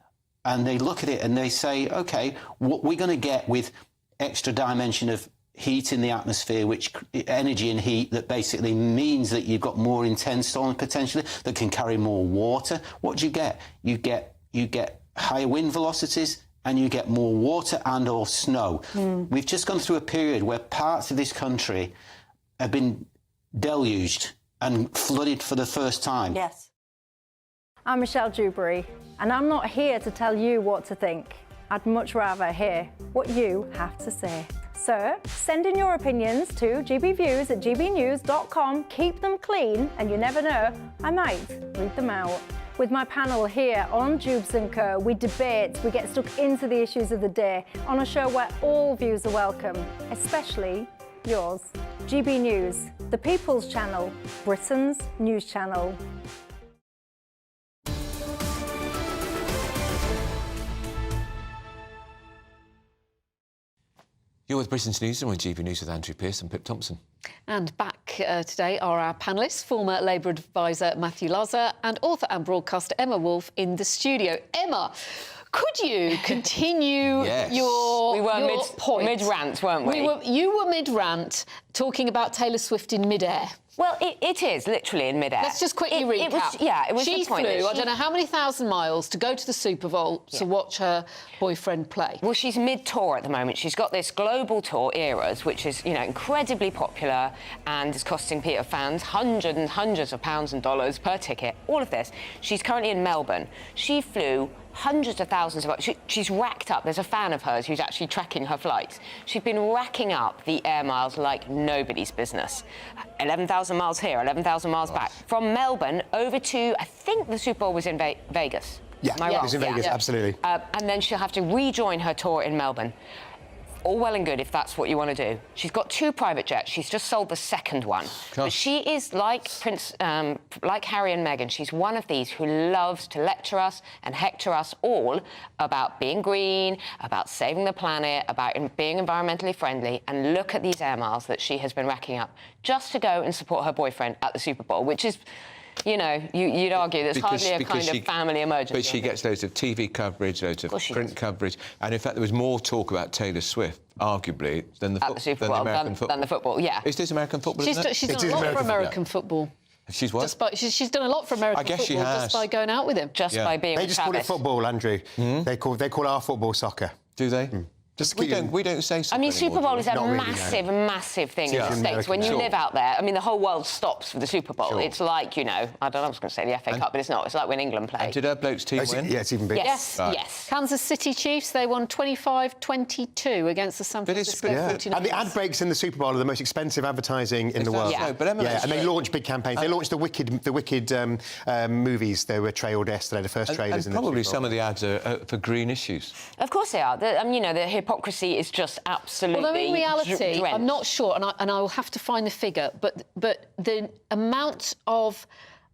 and they look at it and they say, OK, what we're going to get with extra dimension of heat in the atmosphere, which energy and heat that basically means that you've got more intense storms potentially that can carry more water. What do you get? You get higher wind velocities and you get more water and or snow. We've just gone through a period where parts of this country have been deluged and flooded for the first time. Yes. I'm Michelle Dewberry, and I'm not here to tell you what to think. I'd much rather hear what you have to say. So send in your opinions to gbviews@gbnews.com. Keep them clean, and you never know, I might read them out. With my panel here on Jubes & Co, we debate, we get stuck into the issues of the day on a show where all views are welcome, especially yours. GB News, the People's Channel, Britain's news channel. You're with Britain's Newsroom on GB News with Andrew Pearce and Pip Thompson. And back today are our panellists, former Labour advisor Matthew Lazar and author and broadcaster Emma Wolfe in the studio. Emma, could you continue your point? Mid-rant, weren't we? You were mid-rant, talking about Taylor Swift in mid-air. Well, it is literally in mid-air. Let's just quickly recap. It was she the point. Flew, I don't know how many thousand miles to go to the Super Bowl to watch her boyfriend play. Well, she's mid-tour at the moment. She's got this global tour, Eras, which is, incredibly popular and is costing fans hundreds and hundreds of pounds and dollars per ticket. All of this. She's currently in Melbourne. She flew hundreds of thousands of... She's racked up. There's a fan of hers who's actually tracking her flights. She's been racking up the air miles like nobody's business. 11,000 miles here, 11,000 miles back. From Melbourne over to, I think the Super Bowl was in Vegas. Yeah, it was in Vegas, absolutely. And then she'll have to rejoin her tour in Melbourne. All well and good if that's what you want to do. She's got 2 private jets. She's just sold the second one. But she is like like Harry and Meghan. She's one of these who loves to lecture us and hector us all about being green, about saving the planet, about being environmentally friendly. And look at these air miles that she has been racking up just to go and support her boyfriend at the Super Bowl, which is... you'd argue there's hardly a kind of family emergency. But she gets loads of TV coverage, loads of print coverage, and in fact there was more talk about Taylor Swift, arguably, than the Super Bowl, American football. Than the football, yeah. Is this American football? She's done a lot for American football. She's what? She's done a lot for American football she has. just by going out with him. By being They just call it football, Andrew. They call our football soccer. Do they? We don't say so. I mean, Super Bowl is a Not really, massive thing in the States. When you live out there, I mean, the whole world stops for the Super Bowl. Sure. It's like, I don't know, I was going to say the FA Cup, but it's not. It's like when England play. And did our blokes team win? Yeah, it's even bigger. Yes, Right. yes. Kansas City Chiefs, they won 25-22 against the San Francisco 49ers. And the ad breaks in the Super Bowl are the most expensive advertising in the world. Yeah. But Emma, and they launch big campaigns. They launched the Wicked movies. They were trailed yesterday, the first trailers. And probably some of the ads are for green issues. Of course they are. The hypocrisy is just absolutely Although in reality, drenched. I'm not sure, and I will have to find the figure, but the amount of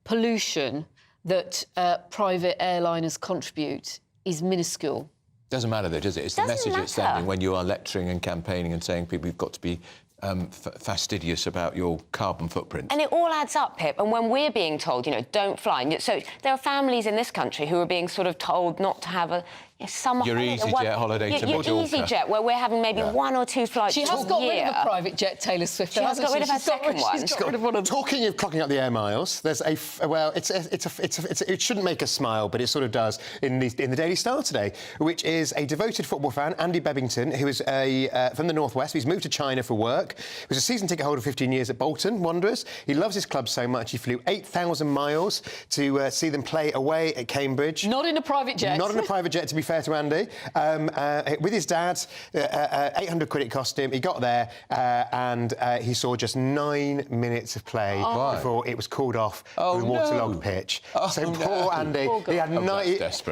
pollution that private airliners contribute is minuscule. Doesn't matter though, does it? It's the message it's sending when you are lecturing and campaigning and saying people have got to be fastidious about your carbon footprint. And it all adds up, Pip. And when we're being told, don't fly, so there are families in this country who are being sort of told not to have your EasyJet holiday to Mallorca. Your EasyJet, where we're having maybe 1 or 2 flights a year. She has got rid of a private jet, Taylor Swift. She has got rid of her second one. She's got rid of one of them. Talking of clocking up the air miles, there's it shouldn't make us smile, but it sort of does in the Daily Star today, which is a devoted football fan, Andy Bebbington, who is from the Northwest. He's moved to China for work. He was a season ticket holder 15 years at Bolton Wanderers. He loves his club so much he flew 8,000 miles to see them play away at Cambridge. Not in a private jet. Not in a private jet, to be fair to Andy. With his dad, 800 quid it cost him. He got there and he saw just 9 minutes of play before it was called off the waterlogged pitch. So poor Andy, he had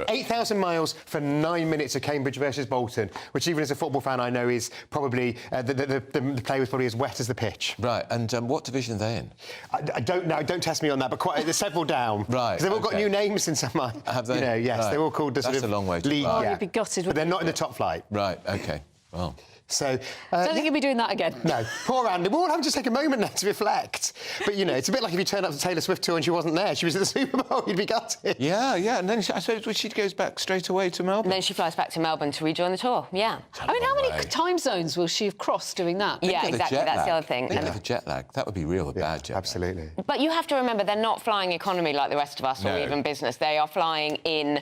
8,000 miles for 9 minutes of Cambridge versus Bolton, which even as a football fan I know is probably, the play was probably as wet as the pitch. Right, and what division are they in? I don't know, don't test me on that, but there's several down. Right, they've all got new names in some way. Have they? You know, yes, they're all called the That's sort of a long way to league. fly. You'd be gutted. But they're not in the top flight. Right, OK, well... So, don't think you'll be doing that again. No, poor Andy. We're all having to take a moment now to reflect. But, you know, it's a bit like if you turn up to Taylor Swift tour and she wasn't there. She was at the Super Bowl, you'd be gutted. Yeah, and then I suppose she goes back straight away to Melbourne. And then she flies back to Melbourne to rejoin the tour, yeah. I mean, how many time zones will she have crossed doing that? Yeah, exactly, that's the other thing. Think of the jet lag. That would be real bad jet lag. Absolutely. But you have to remember, they're not flying economy like the rest of us or even business. They are flying in,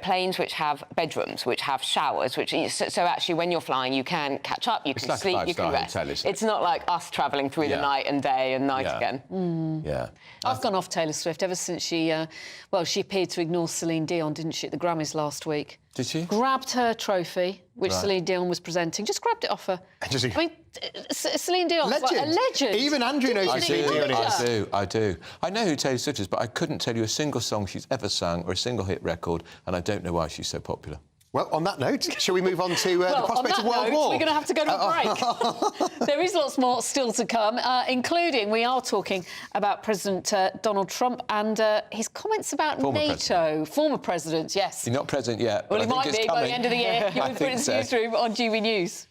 planes which have bedrooms, which have showers, so actually when you're flying, you can catch up, you can sleep, you can rest. It's not like us travelling through the night and day and night again. Yeah. I've gone off Taylor Swift ever since she appeared to ignore Celine Dion, didn't she, at the Grammys last week? Did she? Grabbed her trophy, which Celine Dion was presenting, just grabbed it off her. I mean, Celine Dion's like a legend. Even Andrew knows who Celine Dion is. I do. I know who Taylor Swift is, but I couldn't tell you a single song she's ever sung or a single hit record, and I don't know why she's so popular. Well, on that note, shall we move on to the prospect of World War? We're going to have to go to a break. There is lots more still to come, including we are talking about President Donald Trump and his comments about NATO. Former president, yes. He's not president yet. Well, he might be by the end of the year. You're with Britain's Newsroom on GBNews.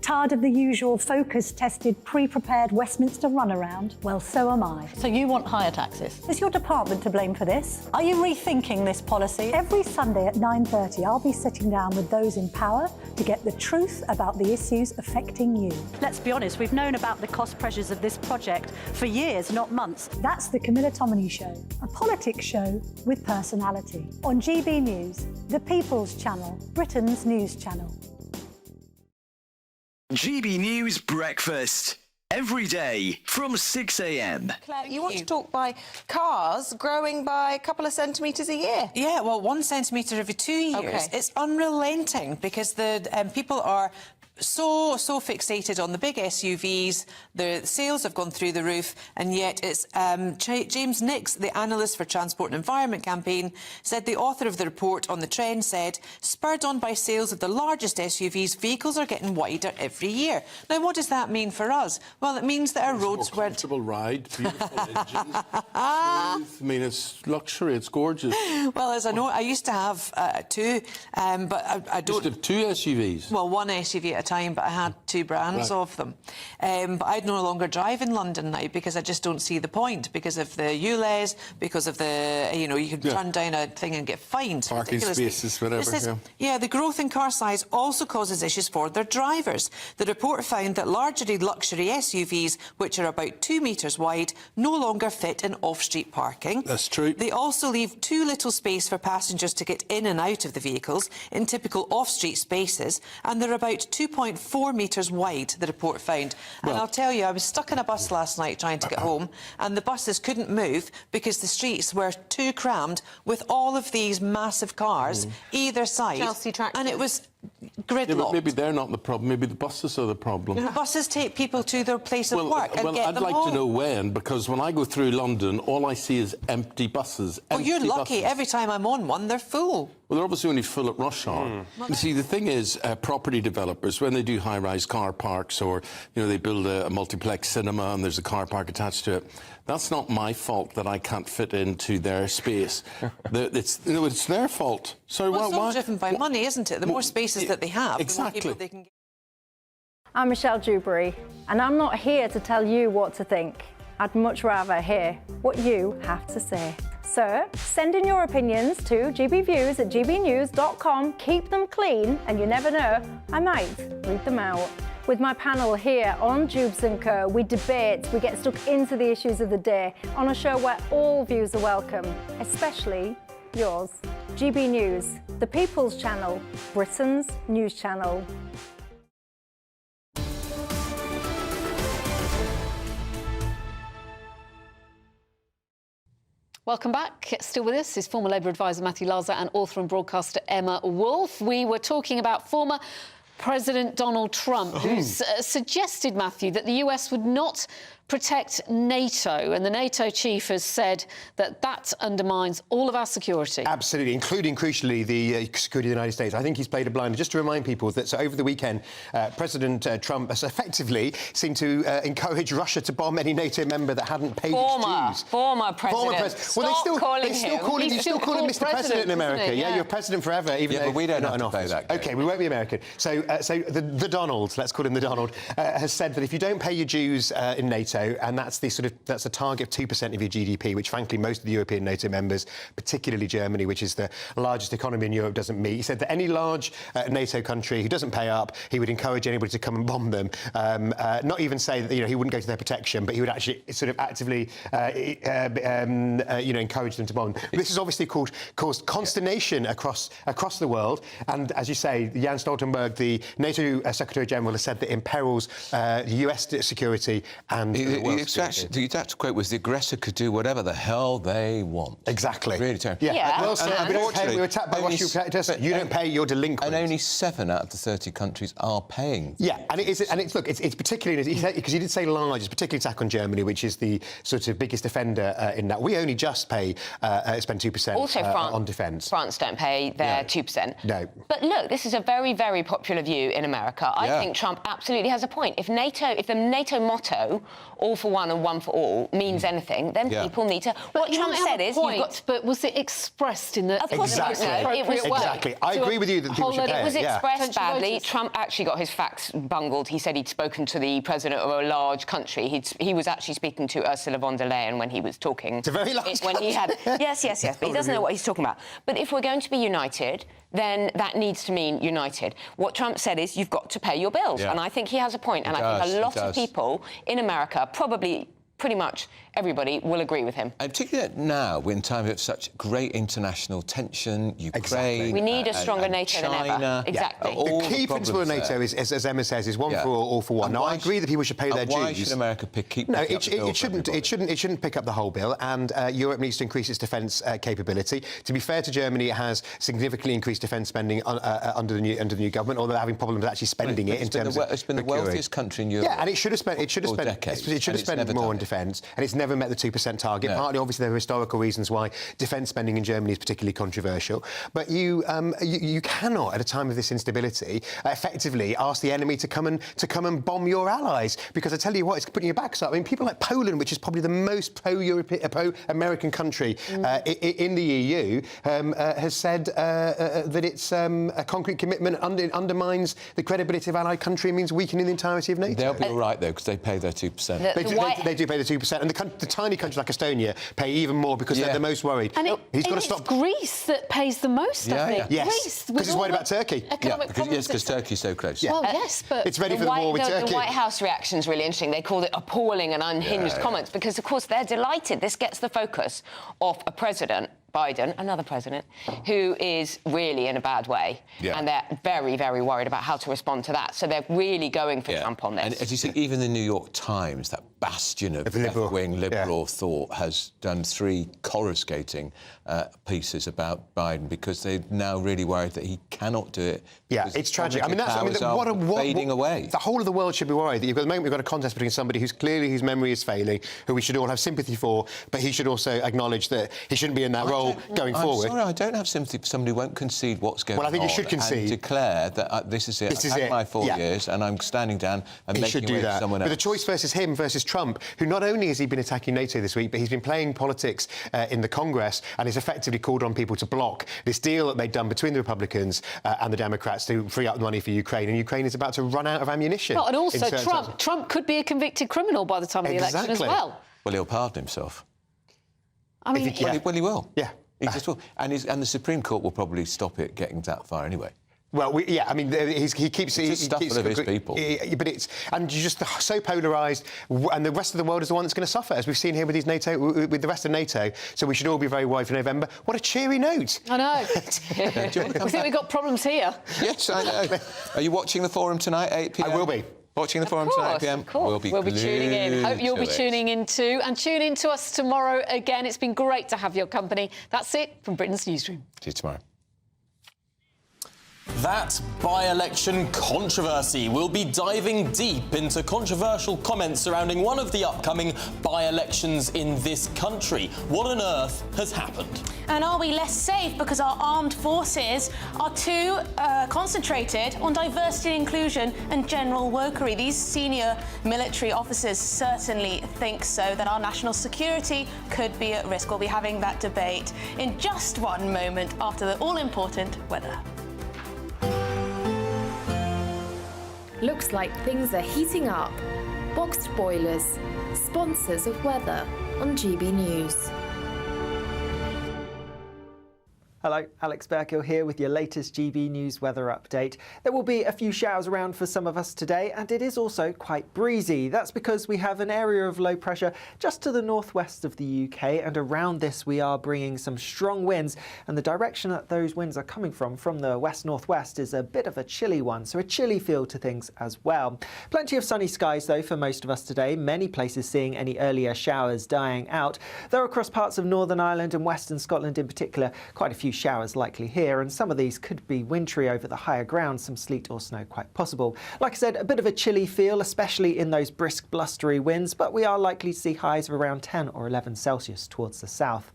Tired of the usual focus-tested, pre-prepared Westminster runaround? Well, so am I. So you want higher taxes? Is your department to blame for this? Are you rethinking this policy? Every Sunday at 9:30, I'll be sitting down with those in power to get the truth about the issues affecting you. Let's be honest, we've known about the cost pressures of this project for years, not months. That's the Camilla Tominey Show, a politics show with personality. On GB News, the People's Channel, Britain's news channel. GB News Breakfast. Every day from 6 a.m. Claire, you want to talk by cars growing by a couple of centimetres a year? Yeah, well, 1 centimetre every 2 years. Okay. It's unrelenting because the people are so fixated on the big SUVs. The sales have gone through the roof, and yet it's James Nix, the analyst for Transport and Environment Campaign, said the author of the report on the trend said, spurred on by sales of the largest SUVs, vehicles are getting wider every year. Now, what does that mean for us? Well, it means that our roads weren't... comfortable ride, beautiful engines, smooth. I mean, it's luxury, it's gorgeous. Well, as I know, I used to have two, but I don't... You used to have 2 SUVs? Well, one SUV at a time, but I had 2 brands of them. But I'd no longer drive in London now because I just don't see the point, because of the ULEZ, because of the, you can turn down a thing and get fined. Parking spaces, whatever. The growth in car size also causes issues for their drivers. The report found that largely luxury SUVs, which are about 2 metres wide, no longer fit in off-street parking. That's true. They also leave too little space for passengers to get in and out of the vehicles in typical off-street spaces, and they're about 2.4 metres wide, the report found. And I'll tell you, I was stuck in a bus last night trying to get home, and the buses couldn't move because the streets were too crammed with all of these massive cars either side. Chelsea tractors. And it was gridlocked. Yeah, but maybe they're not the problem, maybe the buses are the problem. The buses take people to their place of work and get them I'd like home. to know when, because when I go through London, all I see is empty buses. Oh, you're lucky. Every time I'm on one, they're full. Well, they're obviously only full at rush hour. You see, the thing is, property developers, when they do high-rise car parks or, they build a multiplex cinema and there's a car park attached to it, that's not my fault that I can't fit into their space. It's their fault. So it's all driven by money, isn't it? The more spaces that they have, the more people they can get. I'm Michelle Dewberry, and I'm not here to tell you what to think. I'd much rather hear what you have to say. So, send in your opinions to gbviews@gbnews.com. Keep them clean, and you never know, I might read them out. With my panel here on Jubes & Co, we debate, we get stuck into the issues of the day on a show where all views are welcome, especially yours. GB News, the People's Channel, Britain's news channel. Welcome back. Still with us is former Labour advisor Matthew Laza and author and broadcaster Emma Wolfe. We were talking about former President Donald Trump, who's suggested, Matthew, that the US would not protect NATO, and the NATO chief has said that that undermines all of our security. Absolutely, including, crucially, the security of the United States. I think he's played a blinder. Just to remind people that over the weekend, President Trump has effectively seemed to encourage Russia to bomb any NATO member that hadn't paid its dues. Former president. Well, they still call him Mr. President in America. Yeah, you're president forever, even though but we don't not have in to office. play that game. OK, we won't be American. So the Donald, let's call him the Donald, has said that if you don't pay your dues in NATO, and that's a target of 2% of your GDP, which, frankly, most of the European NATO members, particularly Germany, which is the largest economy in Europe, doesn't meet. He said that any large NATO country who doesn't pay up, he would encourage anybody to come and bomb them. Not even say that he wouldn't go to their protection, but he would actually sort of actively encourage them to bomb them. This has obviously caused consternation across the world, and as you say, Jens Stoltenberg, the NATO Secretary General, has said that imperils US security and the world's security. The exact quote was, the aggressor could do whatever the hell they want. Exactly. Really terrible. Yeah. Well, so we don't pay, we were attacked by Russia, protect us. You don't pay, you're delinquent. And only 7 out of the 30 countries are paying. Yeah, and it's particularly, because he did say large, it's particularly attack on Germany, which is the sort of biggest offender in that. We only just spend 2% also, on defence. France don't pay their 2%. No. But look, this is a very, very popular view in America. I think Trump absolutely has a point. If the NATO motto, all for one and one for all, means anything, then people need to... What Trump said is... But was it expressed in the... Of course exactly. it was. Exactly. I agree with you that people should pay it. It was expressed badly. Voters. Trump actually got his facts bungled. He said he'd spoken to the president of a large country. He was actually speaking to Ursula von der Leyen when he was talking. It's a very large when he had... Yes, but he doesn't know what he's talking about. But if we're going to be united, then that needs to mean united. What Trump said is you've got to pay your bills. And I think he has a point. And I think a lot of people in America, probably pretty much everybody, will agree with him. And particularly now, in time of such great international tension, Ukraine... We need a stronger NATO China, than ever. Exactly. The key principle of NATO is, as Emma says, is one for all for one. Now, I agree that people should pay their dues. Why should America keep No, it shouldn't pick up the whole bill, and Europe needs to increase its defence capability. To be fair to Germany, it has significantly increased defence spending under the new government, although they're having problems actually spending it in terms of... It's been the wealthiest country in Europe. Yeah, and it should have spent more on defence, and it's never met the 2% target. Partly, obviously, there are historical reasons why defence spending in Germany is particularly controversial. But you cannot, at a time of this instability, effectively ask the enemy to come and bomb your allies, because I tell you what, it's putting your backs up. I mean, people like Poland, which is probably the most pro-European, pro-American country in the EU, has said that it's a concrete commitment undermines the credibility of allied country and means weakening the entirety of NATO. They'll be all right, though, because they pay their 2%. They do pay the 2%, and the tiny countries like Estonia pay even more because they're the most worried. And he's got to stop. It's Greece that pays the most, I think. Yes, because he's worried about Turkey. Because Turkey's so close. Well, yes, but... It's ready for the war with Turkey. The White House reaction is really interesting. They called it appalling and unhinged comments because, of course, they're delighted. This gets the focus off a president, Biden, another president, who is really in a bad way. And they're very, very worried about how to respond to that. So they're really going for Trump on this. And as you see, even the New York Times, that bastion of left-wing liberal thought, has done 3 coruscating pieces about Biden because they're now really worried that he cannot do it. Yeah, it's tragic. Fading away. The whole of the world should be worried that at the moment we've got a contest between somebody whose memory is failing, who we should all have sympathy for, but he should also acknowledge that he shouldn't be in that role going forward. I'm sorry, I don't have sympathy for somebody who won't concede what's going on. Well, I think you should concede. And declare that this is it. I've had my 4 years and I'm standing down and making way for someone else. But the choice versus him versus Trump, who not only has he been attacking NATO this week, but he's been playing politics in the Congress and has effectively called on people to block this deal that they've done between the Republicans and the Democrats to free up the money for Ukraine. And Ukraine is about to run out of ammunition. Well, and also Trump could be a convicted criminal by the time of the election as well. Well, he'll pardon himself. I mean... Well, he will. Yeah. He just will. And the Supreme Court will probably stop it getting that far anyway. Well, I mean, he keeps... It's stuff full of his people. But it's... And you're just so polarised, and the rest of the world is the one that's going to suffer, as we've seen here with with the rest of NATO. So we should all be very worried for November. What a cheery note. I know. We think we've got problems here. Yes, I know. Are you watching the Forum tonight, 8 p.m? I will be. Watching the forum tonight, PM. We'll be tuning in. Hope you'll be tuning in too. And tune in to us tomorrow again. It's been great to have your company. That's it from Britain's Newsroom. See you tomorrow. That by-election controversy. We'll be diving deep into controversial comments surrounding one of the upcoming by-elections in this country. What on earth has happened? And are we less safe because our armed forces are too concentrated on diversity and inclusion and general wokery? These senior military officers certainly think so, that our national security could be at risk. We'll be having that debate in just one moment after the all-important weather. Looks like things are heating up. Boxed boilers, sponsors of weather on GB News. Hello, Alex Burkill here with your latest GB News weather update. There will be a few showers around for some of us today, and it is also quite breezy. That's because we have an area of low pressure just to the northwest of the UK, and around this we are bringing some strong winds, and the direction that those winds are coming from the west-northwest, is a bit of a chilly one, so a chilly feel to things as well. Plenty of sunny skies though for most of us today, many places seeing any earlier showers dying out. Though across parts of Northern Ireland and Western Scotland in particular, quite a few showers likely here, and some of these could be wintry over the higher ground, some sleet or snow quite possible. Like I said, a bit of a chilly feel, especially in those brisk blustery winds, but we are likely to see highs of around 10 or 11 Celsius towards the south.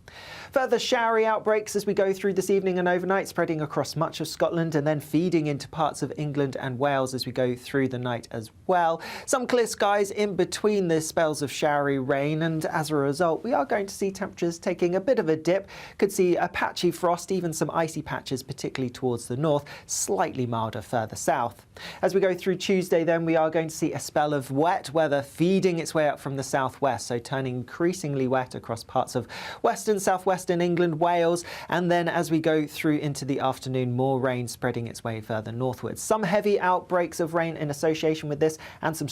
Further showery outbreaks as we go through this evening and overnight, spreading across much of Scotland and then feeding into parts of England and Wales as we go through the night as well. Some clear skies in between the spells of showery rain, and as a result we are going to see temperatures taking a bit of a dip. Could see a patchy frost, even some icy patches, particularly towards the north, slightly milder further south. As we go through Tuesday then, we are going to see a spell of wet weather feeding its way up from the southwest, so turning increasingly wet across parts of western, southwestern England, Wales, and then as we go through into the afternoon, more rain spreading its way further northwards. Some heavy outbreaks of rain in association with this, and some